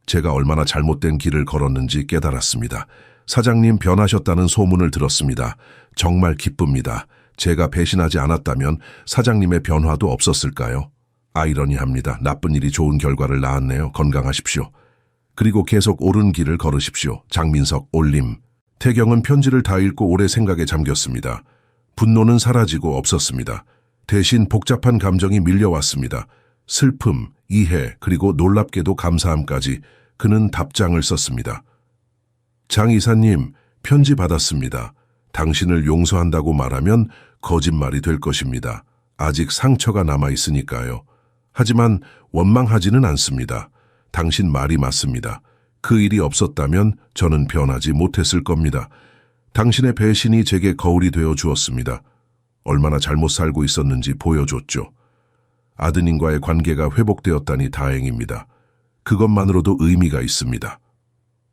제가 얼마나 잘못된 길을 걸었는지 깨달았습니다. 사장님 변하셨다는 소문을 들었습니다. 정말 기쁩니다. 제가 배신하지 않았다면 사장님의 변화도 없었을까요? 아이러니합니다. 나쁜 일이 좋은 결과를 낳았네요. 건강하십시오. 그리고 계속 옳은 길을 걸으십시오. 장민석 올림. 태경은 편지를 다 읽고 오래 생각에 잠겼습니다. 분노는 사라지고 없었습니다. 대신 복잡한 감정이 밀려왔습니다. 슬픔, 이해, 그리고 놀랍게도 감사함까지. 그는 답장을 썼습니다. 장 이사님, 편지 받았습니다. 당신을 용서한다고 말하면 거짓말이 될 것입니다. 아직 상처가 남아있으니까요. 하지만 원망하지는 않습니다. 당신 말이 맞습니다. 그 일이 없었다면 저는 변하지 못했을 겁니다. 당신의 배신이 제게 거울이 되어 주었습니다. 얼마나 잘못 살고 있었는지 보여줬죠. 아드님과의 관계가 회복되었다니 다행입니다. 그것만으로도 의미가 있습니다.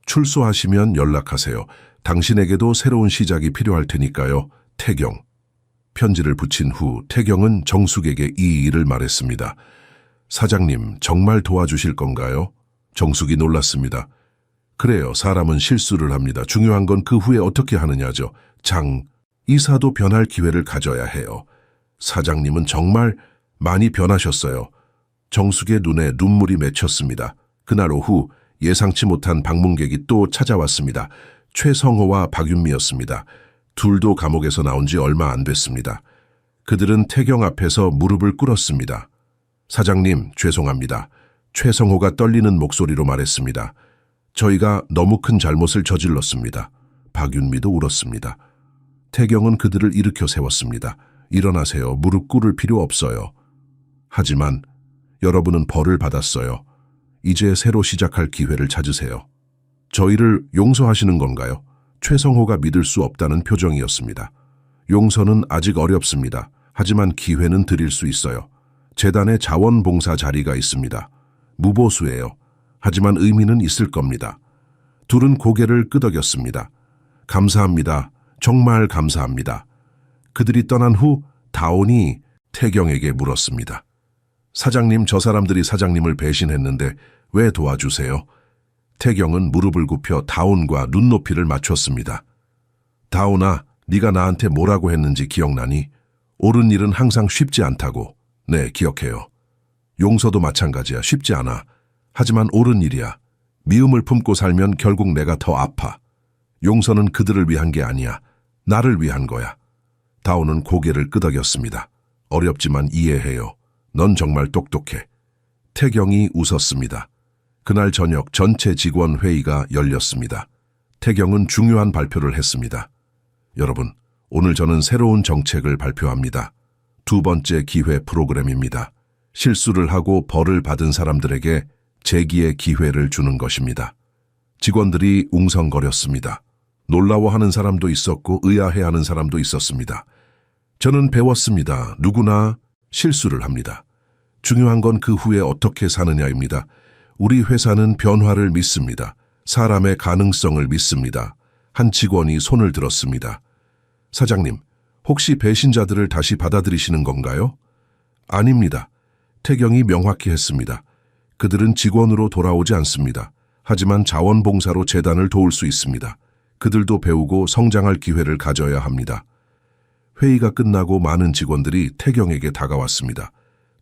출소하시면 연락하세요. 당신에게도 새로운 시작이 필요할 테니까요. 태경. 편지를 붙인 후 태경은 정숙에게 이 일을 말했습니다. 사장님, 정말 도와주실 건가요? 정숙이 놀랐습니다. 그래요. 사람은 실수를 합니다. 중요한 건 그 후에 어떻게 하느냐죠. 장, 이사도 변할 기회를 가져야 해요. 사장님은 정말 많이 변하셨어요. 정숙의 눈에 눈물이 맺혔습니다. 그날 오후 예상치 못한 방문객이 또 찾아왔습니다. 최성호와 박윤미였습니다. 둘도 감옥에서 나온 지 얼마 안 됐습니다. 그들은 태경 앞에서 무릎을 꿇었습니다. 사장님, 죄송합니다. 최성호가 떨리는 목소리로 말했습니다. 저희가 너무 큰 잘못을 저질렀습니다. 박윤미도 울었습니다. 태경은 그들을 일으켜 세웠습니다. 일어나세요. 무릎 꿇을 필요 없어요. 하지만 여러분은 벌을 받았어요. 이제 새로 시작할 기회를 찾으세요. 저희를 용서하시는 건가요? 최성호가 믿을 수 없다는 표정이었습니다. 용서는 아직 어렵습니다. 하지만 기회는 드릴 수 있어요. 재단에 자원봉사 자리가 있습니다. 무보수예요. 하지만 의미는 있을 겁니다. 둘은 고개를 끄덕였습니다. 감사합니다. 정말 감사합니다. 그들이 떠난 후 다온이 태경에게 물었습니다. 사장님, 저 사람들이 사장님을 배신했는데 왜 도와주세요? 태경은 무릎을 굽혀 다온과 눈높이를 맞췄습니다. 다온아, 네가 나한테 뭐라고 했는지 기억나니? 옳은 일은 항상 쉽지 않다고. 네, 기억해요. 용서도 마찬가지야. 쉽지 않아. 하지만 옳은 일이야. 미움을 품고 살면 결국 내가 더 아파. 용서는 그들을 위한 게 아니야. 나를 위한 거야. 다온은 고개를 끄덕였습니다. 어렵지만 이해해요. 넌 정말 똑똑해. 태경이 웃었습니다. 그날 저녁 전체 직원 회의가 열렸습니다. 태경은 중요한 발표를 했습니다. 여러분, 오늘 저는 새로운 정책을 발표합니다. 두 번째 기회 프로그램입니다. 실수를 하고 벌을 받은 사람들에게 재기의 기회를 주는 것입니다. 직원들이 웅성거렸습니다. 놀라워하는 사람도 있었고 의아해하는 사람도 있었습니다. 저는 배웠습니다. 누구나 실수를 합니다. 중요한 건 그 후에 어떻게 사느냐입니다. 우리 회사는 변화를 믿습니다. 사람의 가능성을 믿습니다. 한 직원이 손을 들었습니다. 사장님, 혹시 배신자들을 다시 받아들이시는 건가요? 아닙니다. 태경이 명확히 했습니다. 그들은 직원으로 돌아오지 않습니다. 하지만 자원봉사로 재단을 도울 수 있습니다. 그들도 배우고 성장할 기회를 가져야 합니다. 회의가 끝나고 많은 직원들이 태경에게 다가왔습니다.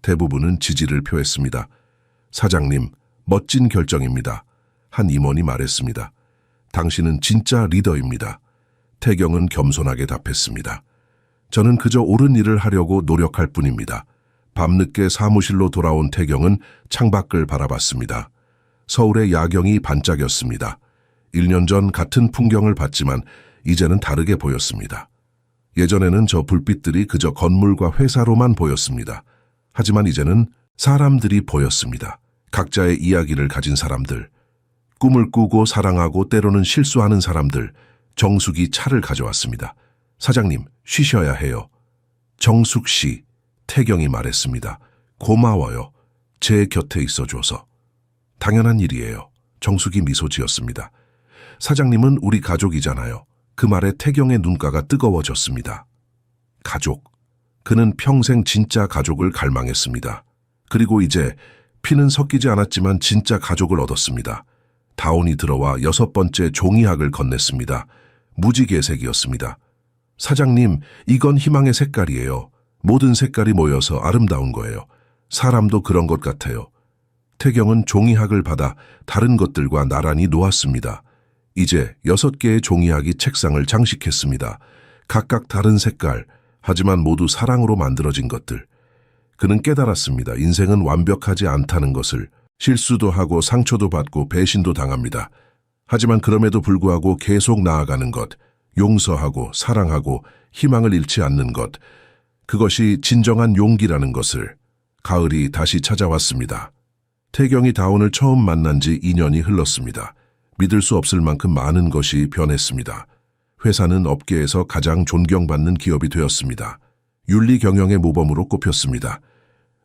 대부분은 지지를 표했습니다. 사장님, 멋진 결정입니다. 한 임원이 말했습니다. 당신은 진짜 리더입니다. 태경은 겸손하게 답했습니다. 저는 그저 옳은 일을 하려고 노력할 뿐입니다. 밤늦게 사무실로 돌아온 태경은 창밖을 바라봤습니다. 서울의 야경이 반짝였습니다. 1년 전 같은 풍경을 봤지만 이제는 다르게 보였습니다. 예전에는 저 불빛들이 그저 건물과 회사로만 보였습니다. 하지만 이제는 사람들이 보였습니다. 각자의 이야기를 가진 사람들, 꿈을 꾸고 사랑하고 때로는 실수하는 사람들. 정숙이 차를 가져왔습니다. 사장님, 쉬셔야 해요. 정숙 씨, 태경이 말했습니다. 고마워요. 제 곁에 있어줘서. 당연한 일이에요. 정숙이 미소 지었습니다. 사장님은 우리 가족이잖아요. 그 말에 태경의 눈가가 뜨거워졌습니다. 가족. 그는 평생 진짜 가족을 갈망했습니다. 그리고 이제 피는 섞이지 않았지만 진짜 가족을 얻었습니다. 다온이 들어와 6번째 종이학을 건넸습니다. 무지개색이었습니다. 사장님, 이건 희망의 색깔이에요. 모든 색깔이 모여서 아름다운 거예요. 사람도 그런 것 같아요. 태경은 종이학을 받아 다른 것들과 나란히 놓았습니다. 이제 6개의 종이학이 책상을 장식했습니다. 각각 다른 색깔, 하지만 모두 사랑으로 만들어진 것들. 그는 깨달았습니다. 인생은 완벽하지 않다는 것을. 실수도 하고 상처도 받고 배신도 당합니다. 하지만 그럼에도 불구하고 계속 나아가는 것, 용서하고 사랑하고 희망을 잃지 않는 것, 그것이 진정한 용기라는 것을. 가을이 다시 찾아왔습니다. 태경이 다온을 처음 만난 지 2년이 흘렀습니다. 믿을 수 없을 만큼 많은 것이 변했습니다. 회사는 업계에서 가장 존경받는 기업이 되었습니다. 윤리 경영의 모범으로 꼽혔습니다.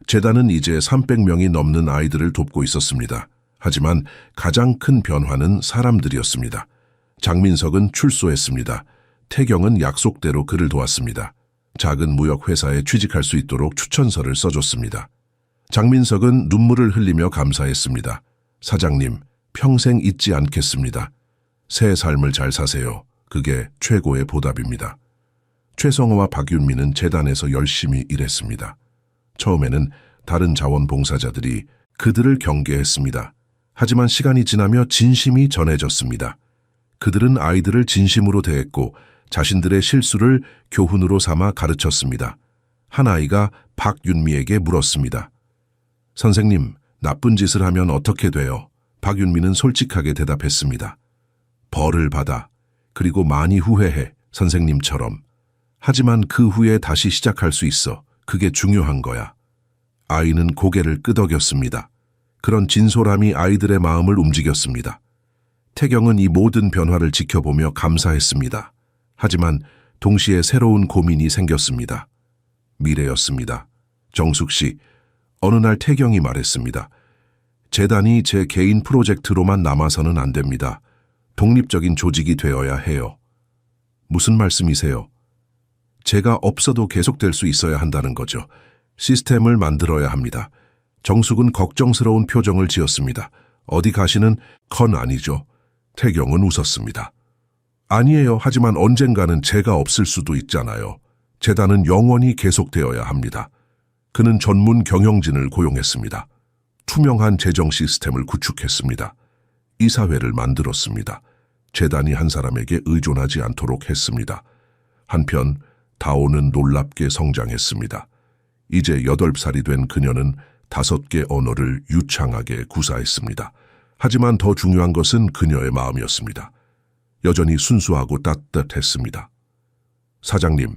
재단은 이제 300명이 넘는 아이들을 돕고 있었습니다. 하지만 가장 큰 변화는 사람들이었습니다. 장민석은 출소했습니다. 태경은 약속대로 그를 도왔습니다. 작은 무역회사에 취직할 수 있도록 추천서를 써줬습니다. 장민석은 눈물을 흘리며 감사했습니다. 사장님, 평생 잊지 않겠습니다. 새 삶을 잘 사세요. 그게 최고의 보답입니다. 최성호와 박윤미는 재단에서 열심히 일했습니다. 처음에는 다른 자원봉사자들이 그들을 경계했습니다. 하지만 시간이 지나며 진심이 전해졌습니다. 그들은 아이들을 진심으로 대했고 자신들의 실수를 교훈으로 삼아 가르쳤습니다. 한 아이가 박윤미에게 물었습니다. 선생님, 나쁜 짓을 하면 어떻게 돼요? 박윤미는 솔직하게 대답했습니다. 벌을 받아. 그리고 많이 후회해, 선생님처럼. 하지만 그 후에 다시 시작할 수 있어. 그게 중요한 거야. 아이는 고개를 끄덕였습니다. 그런 진솔함이 아이들의 마음을 움직였습니다. 태경은 이 모든 변화를 지켜보며 감사했습니다. 하지만 동시에 새로운 고민이 생겼습니다. 미래였습니다. 정숙 씨, 어느 날 태경이 말했습니다. 재단이 제 개인 프로젝트로만 남아서는 안 됩니다. 독립적인 조직이 되어야 해요. 무슨 말씀이세요? 제가 없어도 계속될 수 있어야 한다는 거죠. 시스템을 만들어야 합니다. 정숙은 걱정스러운 표정을 지었습니다. 어디 가시는 건 아니죠. 태경은 웃었습니다. 아니에요. 하지만 언젠가는 제가 없을 수도 있잖아요. 재단은 영원히 계속되어야 합니다. 그는 전문 경영진을 고용했습니다. 투명한 재정 시스템을 구축했습니다. 이사회를 만들었습니다. 재단이 한 사람에게 의존하지 않도록 했습니다. 한편 다오는 놀랍게 성장했습니다. 이제 8살이 된 그녀는 5개 언어를 유창하게 구사했습니다. 하지만 더 중요한 것은 그녀의 마음이었습니다. 여전히 순수하고 따뜻했습니다. 사장님,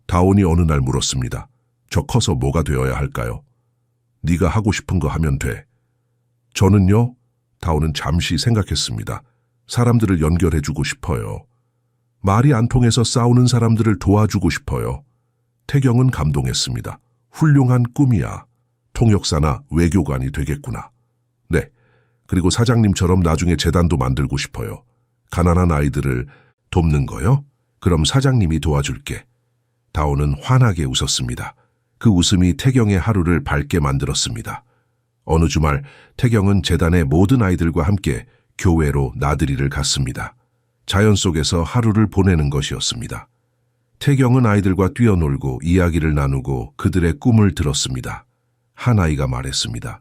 다온이 어느 날 물었습니다. 저 커서 뭐가 되어야 할까요? 네가 하고 싶은 거 하면 돼. 저는요? 다온은 잠시 생각했습니다. 사람들을 연결해주고 싶어요. 말이 안 통해서 싸우는 사람들을 도와주고 싶어요. 태경은 감동했습니다. 훌륭한 꿈이야. 통역사나 외교관이 되겠구나. 네. 그리고 사장님처럼 나중에 재단도 만들고 싶어요. 가난한 아이들을 돕는 거요? 그럼 사장님이 도와줄게. 다오는 환하게 웃었습니다. 그 웃음이 태경의 하루를 밝게 만들었습니다. 어느 주말 태경은 재단의 모든 아이들과 함께 교회로 나들이를 갔습니다. 자연 속에서 하루를 보내는 것이었습니다. 태경은 아이들과 뛰어놀고 이야기를 나누고 그들의 꿈을 들었습니다. 한 아이가 말했습니다.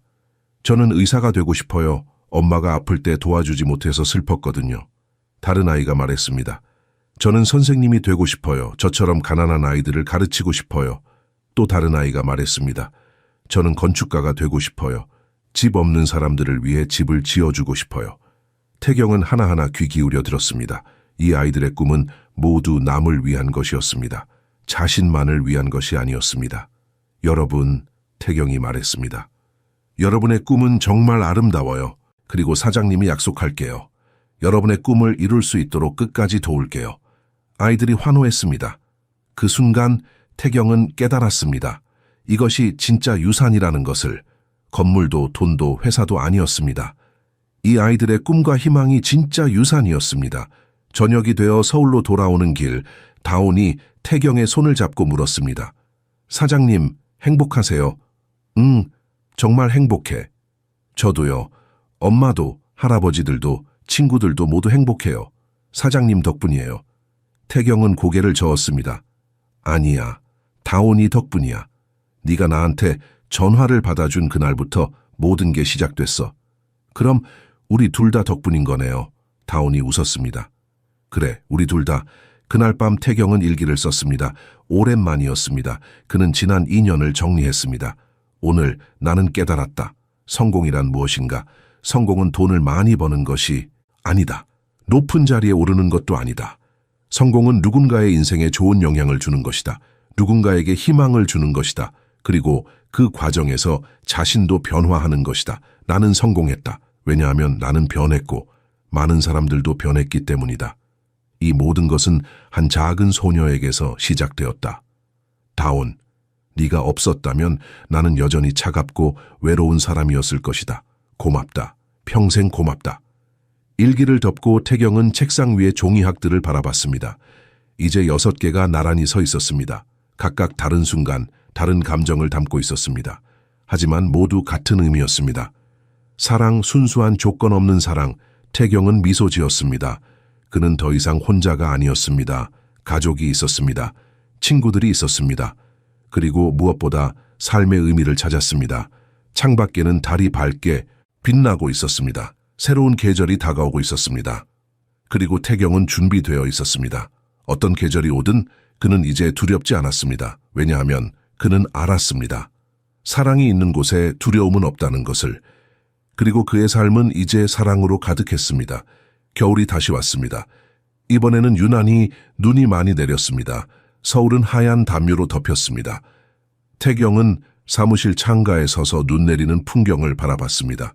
저는 의사가 되고 싶어요. 엄마가 아플 때 도와주지 못해서 슬펐거든요. 다른 아이가 말했습니다. 저는 선생님이 되고 싶어요. 저처럼 가난한 아이들을 가르치고 싶어요. 또 다른 아이가 말했습니다. 저는 건축가가 되고 싶어요. 집 없는 사람들을 위해 집을 지어주고 싶어요. 태경은 하나하나 귀 기울여 들었습니다. 이 아이들의 꿈은 모두 남을 위한 것이었습니다. 자신만을 위한 것이 아니었습니다. 여러분, 태경이 말했습니다. 여러분의 꿈은 정말 아름다워요. 그리고 사장님이 약속할게요. 여러분의 꿈을 이룰 수 있도록 끝까지 도울게요. 아이들이 환호했습니다. 그 순간 태경은 깨달았습니다. 이것이 진짜 유산이라는 것을. 건물도 돈도 회사도 아니었습니다. 이 아이들의 꿈과 희망이 진짜 유산이었습니다. 저녁이 되어 서울로 돌아오는 길, 다온이 태경의 손을 잡고 물었습니다. 사장님, 행복하세요? 응, 정말 행복해. 저도요. 엄마도, 할아버지들도, 친구들도 모두 행복해요. 사장님 덕분이에요. 태경은 고개를 저었습니다. 아니야, 다온이 덕분이야. 네가 나한테 전화를 받아준 그날부터 모든 게 시작됐어. 그럼 우리 둘 다 덕분인 거네요. 다온이 웃었습니다. 그래, 우리 둘 다. 그날 밤 태경은 일기를 썼습니다. 오랜만이었습니다. 그는 지난 2년을 정리했습니다. 오늘 나는 깨달았다. 성공이란 무엇인가? 성공은 돈을 많이 버는 것이 아니다. 높은 자리에 오르는 것도 아니다. 성공은 누군가의 인생에 좋은 영향을 주는 것이다. 누군가에게 희망을 주는 것이다. 그리고 그 과정에서 자신도 변화하는 것이다. 나는 성공했다. 왜냐하면 나는 변했고 많은 사람들도 변했기 때문이다. 이 모든 것은 한 작은 소녀에게서 시작되었다. 다온, 네가 없었다면 나는 여전히 차갑고 외로운 사람이었을 것이다. 고맙다. 평생 고맙다. 일기를 덮고 태경은 책상 위에 종이학들을 바라봤습니다. 이제 6개가 나란히 서 있었습니다. 각각 다른 순간, 다른 감정을 담고 있었습니다. 하지만 모두 같은 의미였습니다. 사랑, 순수한 조건 없는 사랑. 태경은 미소 지었습니다. 그는 더 이상 혼자가 아니었습니다. 가족이 있었습니다. 친구들이 있었습니다. 그리고 무엇보다 삶의 의미를 찾았습니다. 창밖에는 달이 밝게 빛나고 있었습니다. 새로운 계절이 다가오고 있었습니다. 그리고 태경은 준비되어 있었습니다. 어떤 계절이 오든 그는 이제 두렵지 않았습니다. 왜냐하면 그는 알았습니다. 사랑이 있는 곳에 두려움은 없다는 것을. 그리고 그의 삶은 이제 사랑으로 가득했습니다. 겨울이 다시 왔습니다. 이번에는 유난히 눈이 많이 내렸습니다. 서울은 하얀 담요로 덮였습니다. 태경은 사무실 창가에 서서 눈 내리는 풍경을 바라봤습니다.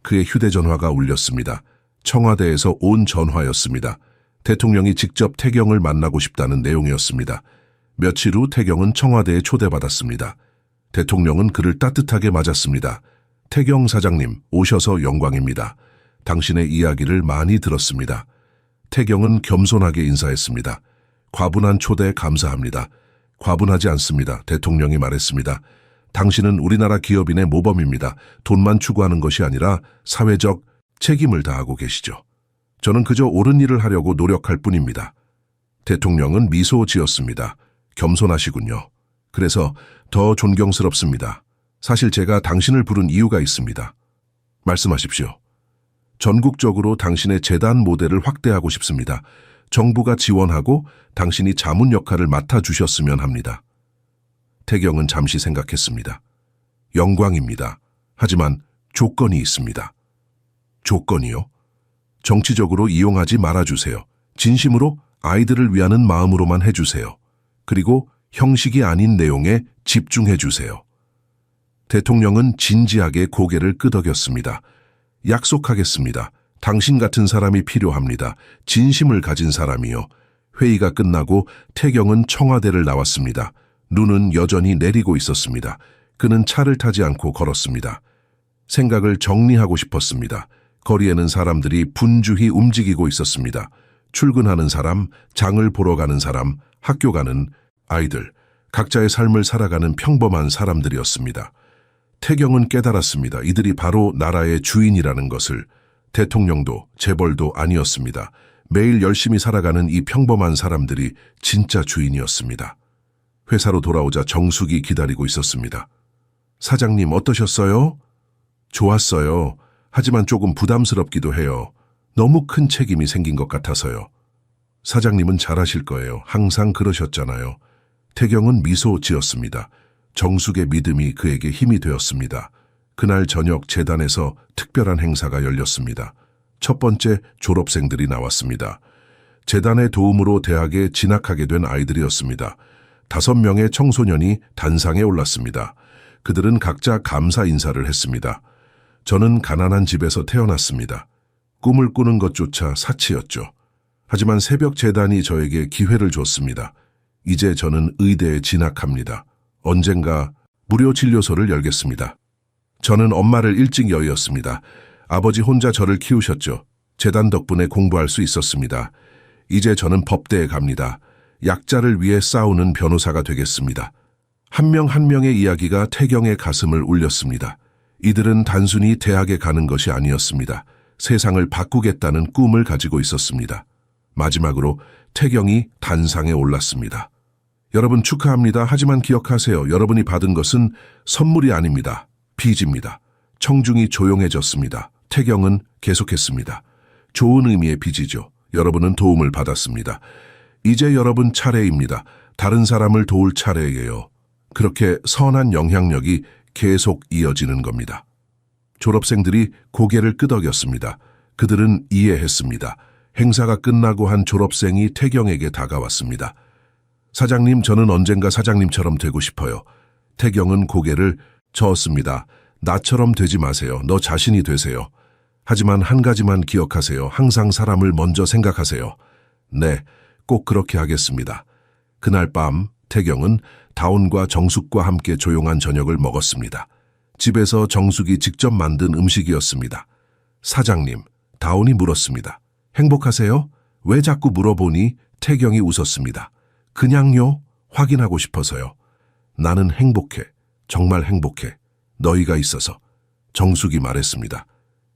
그의 휴대전화가 울렸습니다. 청와대에서 온 전화였습니다. 대통령이 직접 태경을 만나고 싶다는 내용이었습니다. 며칠 후 태경은 청와대에 초대받았습니다. 대통령은 그를 따뜻하게 맞았습니다. 태경 사장님, 오셔서 영광입니다. 당신의 이야기를 많이 들었습니다. 태경은 겸손하게 인사했습니다. 과분한 초대 감사합니다. 과분하지 않습니다. 대통령이 말했습니다. 당신은 우리나라 기업인의 모범입니다. 돈만 추구하는 것이 아니라 사회적 책임을 다하고 계시죠. 저는 그저 옳은 일을 하려고 노력할 뿐입니다. 대통령은 미소 지었습니다. 겸손하시군요. 그래서 더 존경스럽습니다. 사실 제가 당신을 부른 이유가 있습니다. 말씀하십시오. 전국적으로 당신의 재단 모델을 확대하고 싶습니다. 정부가 지원하고 당신이 자문 역할을 맡아주셨으면 합니다. 태경은 잠시 생각했습니다. 영광입니다. 하지만 조건이 있습니다. 조건이요? 정치적으로 이용하지 말아주세요. 진심으로 아이들을 위하는 마음으로만 해주세요. 그리고 형식이 아닌 내용에 집중해주세요. 대통령은 진지하게 고개를 끄덕였습니다. 약속하겠습니다. 당신 같은 사람이 필요합니다. 진심을 가진 사람이요. 회의가 끝나고 태경은 청와대를 나왔습니다. 눈은 여전히 내리고 있었습니다. 그는 차를 타지 않고 걸었습니다. 생각을 정리하고 싶었습니다. 거리에는 사람들이 분주히 움직이고 있었습니다. 출근하는 사람, 장을 보러 가는 사람, 학교 가는 아이들, 각자의 삶을 살아가는 평범한 사람들이었습니다. 태경은 깨달았습니다. 이들이 바로 나라의 주인이라는 것을. 대통령도 재벌도 아니었습니다. 매일 열심히 살아가는 이 평범한 사람들이 진짜 주인이었습니다. 회사로 돌아오자 정숙이 기다리고 있었습니다. 사장님 어떠셨어요? 좋았어요. 하지만 조금 부담스럽기도 해요. 너무 큰 책임이 생긴 것 같아서요. 사장님은 잘하실 거예요. 항상 그러셨잖아요. 태경은 미소 지었습니다. 정숙의 믿음이 그에게 힘이 되었습니다. 그날 저녁 재단에서 특별한 행사가 열렸습니다. 첫 번째 졸업생들이 나왔습니다. 재단의 도움으로 대학에 진학하게 된 아이들이었습니다. 5명의 청소년이 단상에 올랐습니다. 그들은 각자 감사 인사를 했습니다. 저는 가난한 집에서 태어났습니다. 꿈을 꾸는 것조차 사치였죠. 하지만 새벽 재단이 저에게 기회를 줬습니다. 이제 저는 의대에 진학합니다. 언젠가 무료 진료소를 열겠습니다. 저는 엄마를 일찍 여의었습니다. 아버지 혼자 저를 키우셨죠. 재단 덕분에 공부할 수 있었습니다. 이제 저는 법대에 갑니다. 약자를 위해 싸우는 변호사가 되겠습니다. 한 명 한 명의 이야기가 태경의 가슴을 울렸습니다. 이들은 단순히 대학에 가는 것이 아니었습니다. 세상을 바꾸겠다는 꿈을 가지고 있었습니다. 마지막으로 태경이 단상에 올랐습니다. 여러분 축하합니다. 하지만 기억하세요. 여러분이 받은 것은 선물이 아닙니다. 빚입니다. 청중이 조용해졌습니다. 태경은 계속했습니다. 좋은 의미의 빚이죠. 여러분은 도움을 받았습니다. 이제 여러분 차례입니다. 다른 사람을 도울 차례예요. 그렇게 선한 영향력이 계속 이어지는 겁니다. 졸업생들이 고개를 끄덕였습니다. 그들은 이해했습니다. 행사가 끝나고 한 졸업생이 태경에게 다가왔습니다. 사장님, 저는 언젠가 사장님처럼 되고 싶어요. 태경은 고개를 저었습니다. 나처럼 되지 마세요. 너 자신이 되세요. 하지만 한 가지만 기억하세요. 항상 사람을 먼저 생각하세요. 네, 꼭 그렇게 하겠습니다. 그날 밤 태경은 다온과 정숙과 함께 조용한 저녁을 먹었습니다. 집에서 정숙이 직접 만든 음식이었습니다. 사장님, 다온이 물었습니다. 행복하세요? 왜 자꾸 물어보니? 태경이 웃었습니다. 그냥요? 확인하고 싶어서요. 나는 행복해. 정말 행복해. 너희가 있어서. 정숙이 말했습니다.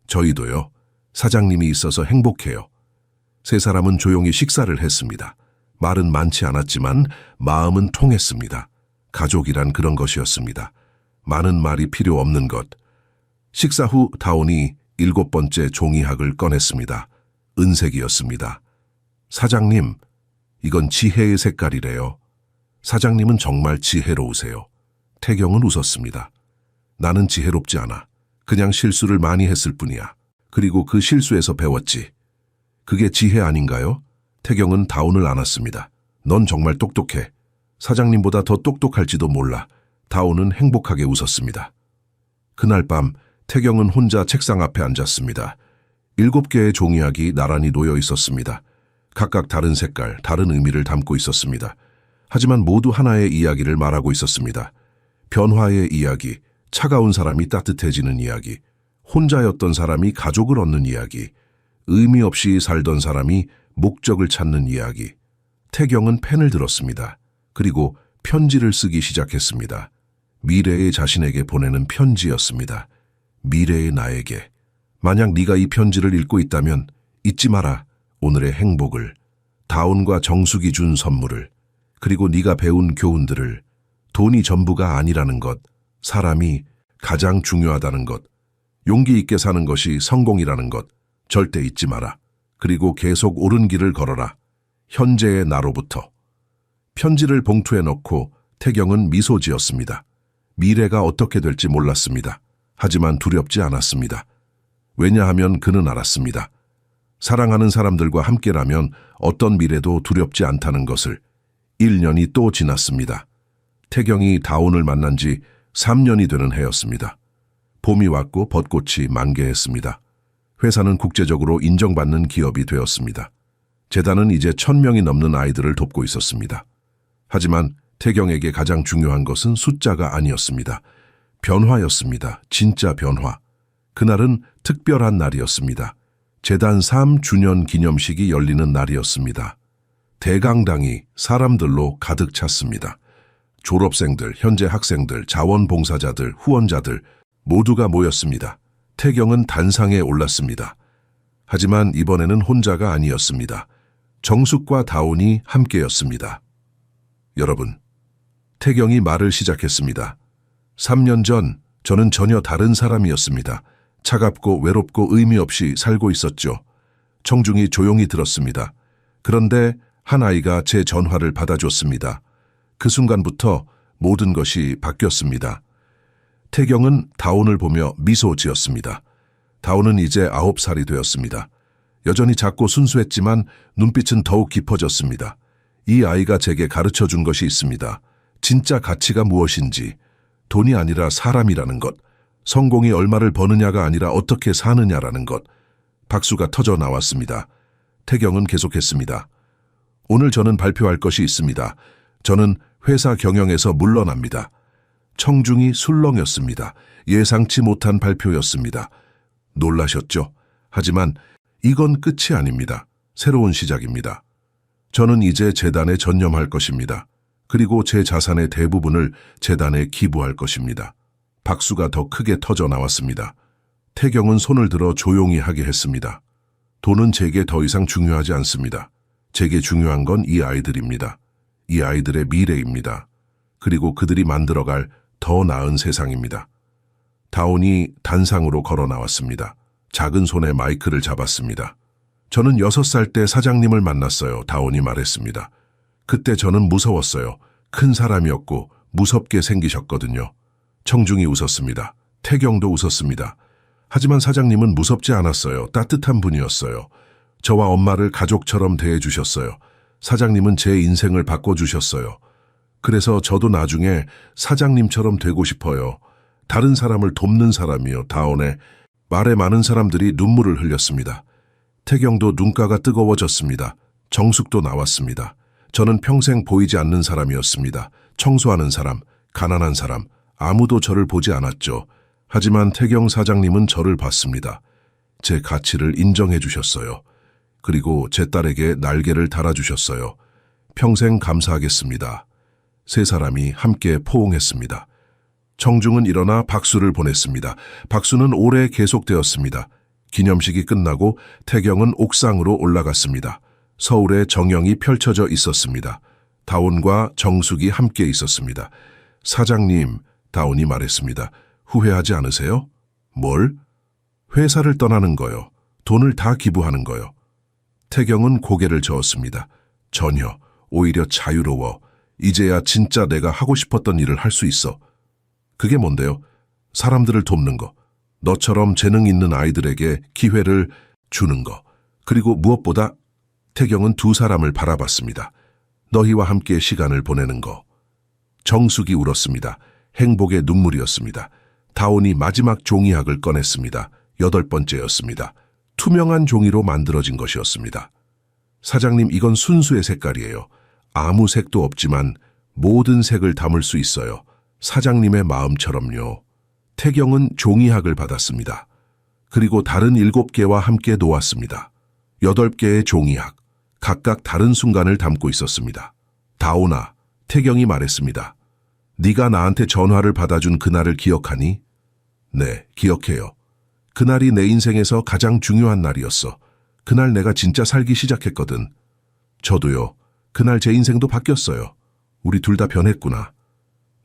저희도요. 사장님이 있어서 행복해요. 세 사람은 조용히 식사를 했습니다. 말은 많지 않았지만 마음은 통했습니다. 가족이란 그런 것이었습니다. 많은 말이 필요 없는 것. 식사 후 다온이 7번째 종이학을 꺼냈습니다. 은색이었습니다. 사장님, 이건 지혜의 색깔이래요. 사장님은 정말 지혜로우세요. 태경은 웃었습니다. 나는 지혜롭지 않아. 그냥 실수를 많이 했을 뿐이야. 그리고 그 실수에서 배웠지. 그게 지혜 아닌가요? 태경은 다온을 안았습니다. 넌 정말 똑똑해. 사장님보다 더 똑똑할지도 몰라. 다온은 행복하게 웃었습니다. 그날 밤 태경은 혼자 책상 앞에 앉았습니다. 7개의 종이학이 나란히 놓여 있었습니다. 각각 다른 색깔, 다른 의미를 담고 있었습니다. 하지만 모두 하나의 이야기를 말하고 있었습니다. 변화의 이야기, 차가운 사람이 따뜻해지는 이야기, 혼자였던 사람이 가족을 얻는 이야기, 의미 없이 살던 사람이 목적을 찾는 이야기. 태경은 펜을 들었습니다. 그리고 편지를 쓰기 시작했습니다. 미래의 자신에게 보내는 편지였습니다. 미래의 나에게. 만약 네가 이 편지를 읽고 있다면 잊지 마라. 오늘의 행복을, 다운과 정숙이 준 선물을, 그리고 네가 배운 교훈들을. 돈이 전부가 아니라는 것, 사람이 가장 중요하다는 것, 용기 있게 사는 것이 성공이라는 것, 절대 잊지 마라. 그리고 계속 옳은 길을 걸어라. 현재의 나로부터. 편지를 봉투에 넣고 태경은 미소 지었습니다. 미래가 어떻게 될지 몰랐습니다. 하지만 두렵지 않았습니다. 왜냐하면 그는 알았습니다. 사랑하는 사람들과 함께라면 어떤 미래도 두렵지 않다는 것을. 1년이 또 지났습니다. 태경이 다운을 만난 지 3년이 되는 해였습니다. 봄이 왔고 벚꽃이 만개했습니다. 회사는 국제적으로 인정받는 기업이 되었습니다. 재단은 이제 1000명이 넘는 아이들을 돕고 있었습니다. 하지만 태경에게 가장 중요한 것은 숫자가 아니었습니다. 변화였습니다. 진짜 변화. 그날은 특별한 날이었습니다. 재단 3주년 기념식이 열리는 날이었습니다. 대강당이 사람들로 가득 찼습니다. 졸업생들, 현재 학생들, 자원봉사자들, 후원자들 모두가 모였습니다. 태경은 단상에 올랐습니다. 하지만 이번에는 혼자가 아니었습니다. 정숙과 다운이 함께였습니다. 여러분, 태경이 말을 시작했습니다. 3년 전 저는 전혀 다른 사람이었습니다. 차갑고 외롭고 의미 없이 살고 있었죠. 청중이 조용히 들었습니다. 그런데 한 아이가 제 전화를 받아줬습니다. 그 순간부터 모든 것이 바뀌었습니다. 태경은 다운을 보며 미소 지었습니다. 다운은 이제 9살이 되었습니다. 여전히 작고 순수했지만 눈빛은 더욱 깊어졌습니다. 이 아이가 제게 가르쳐준 것이 있습니다. 진짜 가치가 무엇인지, 돈이 아니라 사람이라는 것, 성공이 얼마를 버느냐가 아니라 어떻게 사느냐라는 것. 박수가 터져 나왔습니다. 태경은 계속했습니다. 오늘 저는 발표할 것이 있습니다. 저는 회사 경영에서 물러납니다. 청중이 술렁였습니다. 예상치 못한 발표였습니다. 놀라셨죠? 하지만 이건 끝이 아닙니다. 새로운 시작입니다. 저는 이제 재단에 전념할 것입니다. 그리고 제 자산의 대부분을 재단에 기부할 것입니다. 박수가 더 크게 터져 나왔습니다. 태경은 손을 들어 조용히 하게 했습니다. 돈은 제게 더 이상 중요하지 않습니다. 제게 중요한 건 이 아이들입니다. 이 아이들의 미래입니다. 그리고 그들이 만들어갈 더 나은 세상입니다. 다운이 단상으로 걸어 나왔습니다. 작은 손에 마이크를 잡았습니다. 저는 6살 때 사장님을 만났어요. 다운이 말했습니다. 그때 저는 무서웠어요. 큰 사람이었고 무섭게 생기셨거든요. 청중이 웃었습니다. 태경도 웃었습니다. 하지만 사장님은 무섭지 않았어요. 따뜻한 분이었어요. 저와 엄마를 가족처럼 대해주셨어요. 사장님은 제 인생을 바꿔주셨어요. 그래서 저도 나중에 사장님처럼 되고 싶어요. 다른 사람을 돕는 사람이요. 다운의 말에 많은 사람들이 눈물을 흘렸습니다. 태경도 눈가가 뜨거워졌습니다. 정숙도 나왔습니다. 저는 평생 보이지 않는 사람이었습니다. 청소하는 사람, 가난한 사람, 아무도 저를 보지 않았죠. 하지만 태경 사장님은 저를 봤습니다. 제 가치를 인정해 주셨어요. 그리고 제 딸에게 날개를 달아주셨어요. 평생 감사하겠습니다. 세 사람이 함께 포옹했습니다. 청중은 일어나 박수를 보냈습니다. 박수는 오래 계속되었습니다. 기념식이 끝나고 태경은 옥상으로 올라갔습니다. 서울의 정영이 펼쳐져 있었습니다. 다운과 정숙이 함께 있었습니다. 사장님, 다운이 말했습니다. 후회하지 않으세요? 뭘? 회사를 떠나는 거요. 돈을 다 기부하는 거요. 태경은 고개를 저었습니다. 전혀, 오히려 자유로워. 이제야 진짜 내가 하고 싶었던 일을 할 수 있어. 그게 뭔데요? 사람들을 돕는 거. 너처럼 재능 있는 아이들에게 기회를 주는 거. 그리고 무엇보다 태경은 두 사람을 바라봤습니다. 너희와 함께 시간을 보내는 거. 정숙이 울었습니다. 행복의 눈물이었습니다. 다운이 마지막 종이학을 꺼냈습니다. 8번째였습니다. 투명한 종이로 만들어진 것이었습니다. 사장님, 이건 순수의 색깔이에요. 아무 색도 없지만 모든 색을 담을 수 있어요. 사장님의 마음처럼요. 태경은 종이학을 받았습니다. 그리고 다른 7개와 함께 놓았습니다. 8개의 종이학, 각각 다른 순간을 담고 있었습니다. 다온아, 태경이 말했습니다. 네가 나한테 전화를 받아준 그날을 기억하니? 네, 기억해요. 그날이 내 인생에서 가장 중요한 날이었어. 그날 내가 진짜 살기 시작했거든. 저도요. 그날 제 인생도 바뀌었어요. 우리 둘 다 변했구나.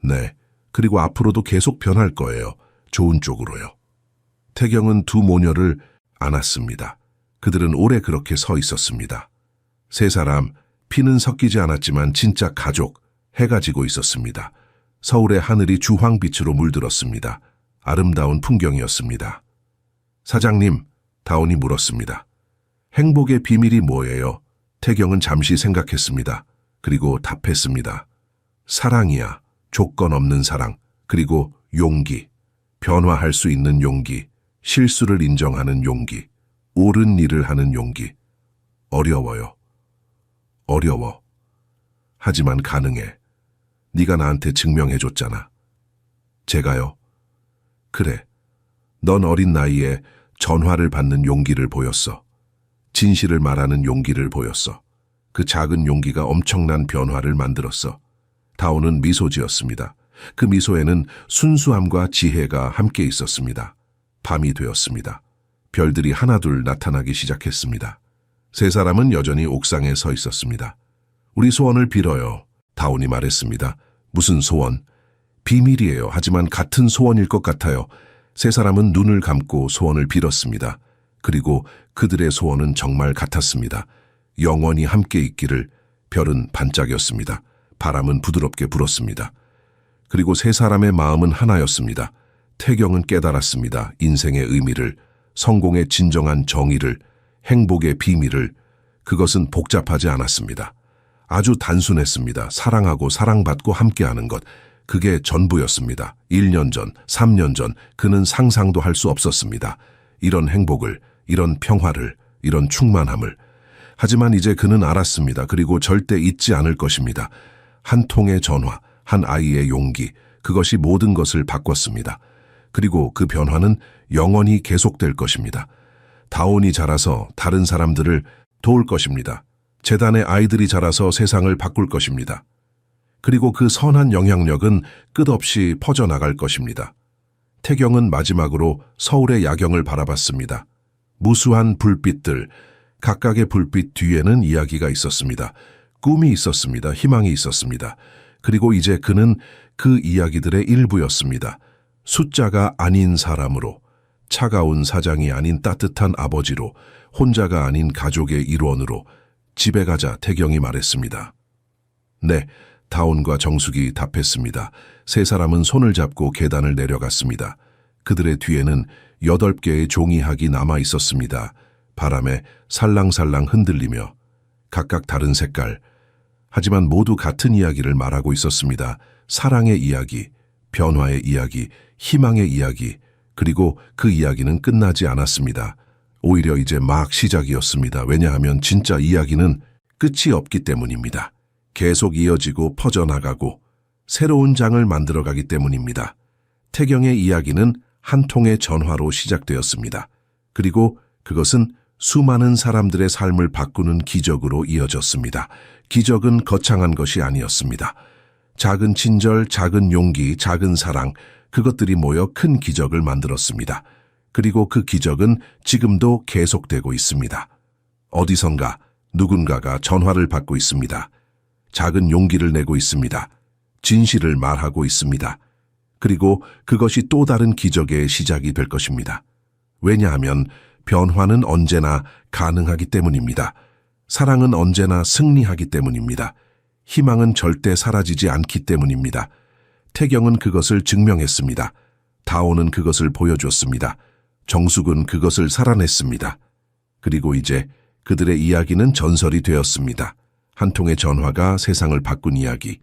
네, 그리고 앞으로도 계속 변할 거예요. 좋은 쪽으로요. 태경은 두 모녀를 안았습니다. 그들은 오래 그렇게 서 있었습니다. 세 사람, 피는 섞이지 않았지만 진짜 가족, 해가 지고 있었습니다. 서울의 하늘이 주황빛으로 물들었습니다. 아름다운 풍경이었습니다. 사장님, 다온이 물었습니다. 행복의 비밀이 뭐예요? 태경은 잠시 생각했습니다. 그리고 답했습니다. 사랑이야. 조건 없는 사랑. 그리고 용기. 변화할 수 있는 용기. 실수를 인정하는 용기. 옳은 일을 하는 용기. 어려워요. 어려워. 하지만 가능해. 네가 나한테 증명해줬잖아. 제가요? 그래. 넌 어린 나이에 전화를 받는 용기를 보였어. 진실을 말하는 용기를 보였어. 그 작은 용기가 엄청난 변화를 만들었어. 다온은 미소 지었습니다. 그 미소에는 순수함과 지혜가 함께 있었습니다. 밤이 되었습니다. 별들이 하나둘 나타나기 시작했습니다. 세 사람은 여전히 옥상에 서 있었습니다. 우리 소원을 빌어요. 다온이 말했습니다. 무슨 소원? 비밀이에요. 하지만 같은 소원일 것 같아요. 세 사람은 눈을 감고 소원을 빌었습니다. 그리고 그들의 소원은 정말 같았습니다. 영원히 함께 있기를. 별은 반짝였습니다. 바람은 부드럽게 불었습니다. 그리고 세 사람의 마음은 하나였습니다. 태경은 깨달았습니다. 인생의 의미를, 성공의 진정한 정의를, 행복의 비밀을. 그것은 복잡하지 않았습니다. 아주 단순했습니다. 사랑하고 사랑받고 함께하는 것. 그게 전부였습니다. 1년 전, 3년 전 그는 상상도 할 수 없었습니다. 이런 행복을, 이런 평화를, 이런 충만함을. 하지만 이제 그는 알았습니다. 그리고 절대 잊지 않을 것입니다. 한 통의 전화, 한 아이의 용기, 그것이 모든 것을 바꿨습니다. 그리고 그 변화는 영원히 계속될 것입니다. 다온이 자라서 다른 사람들을 도울 것입니다. 재단의 아이들이 자라서 세상을 바꿀 것입니다. 그리고 그 선한 영향력은 끝없이 퍼져나갈 것입니다. 태경은 마지막으로 서울의 야경을 바라봤습니다. 무수한 불빛들, 각각의 불빛 뒤에는 이야기가 있었습니다. 꿈이 있었습니다. 희망이 있었습니다. 그리고 이제 그는 그 이야기들의 일부였습니다. 숫자가 아닌 사람으로, 차가운 사장이 아닌 따뜻한 아버지로, 혼자가 아닌 가족의 일원으로. 집에 가자, 태경이 말했습니다. 네, 다온과 정숙이 답했습니다. 세 사람은 손을 잡고 계단을 내려갔습니다. 그들의 뒤에는 8개의 종이학이 남아 있었습니다. 바람에 살랑살랑 흔들리며 각각 다른 색깔. 하지만 모두 같은 이야기를 말하고 있었습니다. 사랑의 이야기, 변화의 이야기, 희망의 이야기. 그리고 그 이야기는 끝나지 않았습니다. 오히려 이제 막 시작이었습니다. 왜냐하면 진짜 이야기는 끝이 없기 때문입니다. 계속 이어지고 퍼져나가고 새로운 장을 만들어가기 때문입니다. 태경의 이야기는 한 통의 전화로 시작되었습니다. 그리고 그것은 수많은 사람들의 삶을 바꾸는 기적으로 이어졌습니다. 기적은 거창한 것이 아니었습니다. 작은 친절, 작은 용기, 작은 사랑, 그것들이 모여 큰 기적을 만들었습니다. 그리고 그 기적은 지금도 계속되고 있습니다. 어디선가 누군가가 전화를 받고 있습니다. 작은 용기를 내고 있습니다. 진실을 말하고 있습니다. 그리고 그것이 또 다른 기적의 시작이 될 것입니다. 왜냐하면 변화는 언제나 가능하기 때문입니다. 사랑은 언제나 승리하기 때문입니다. 희망은 절대 사라지지 않기 때문입니다. 태경은 그것을 증명했습니다. 다온은 그것을 보여줬습니다. 정숙은 그것을 살아냈습니다. 그리고 이제 그들의 이야기는 전설이 되었습니다. 한 통의 전화가 세상을 바꾼 이야기,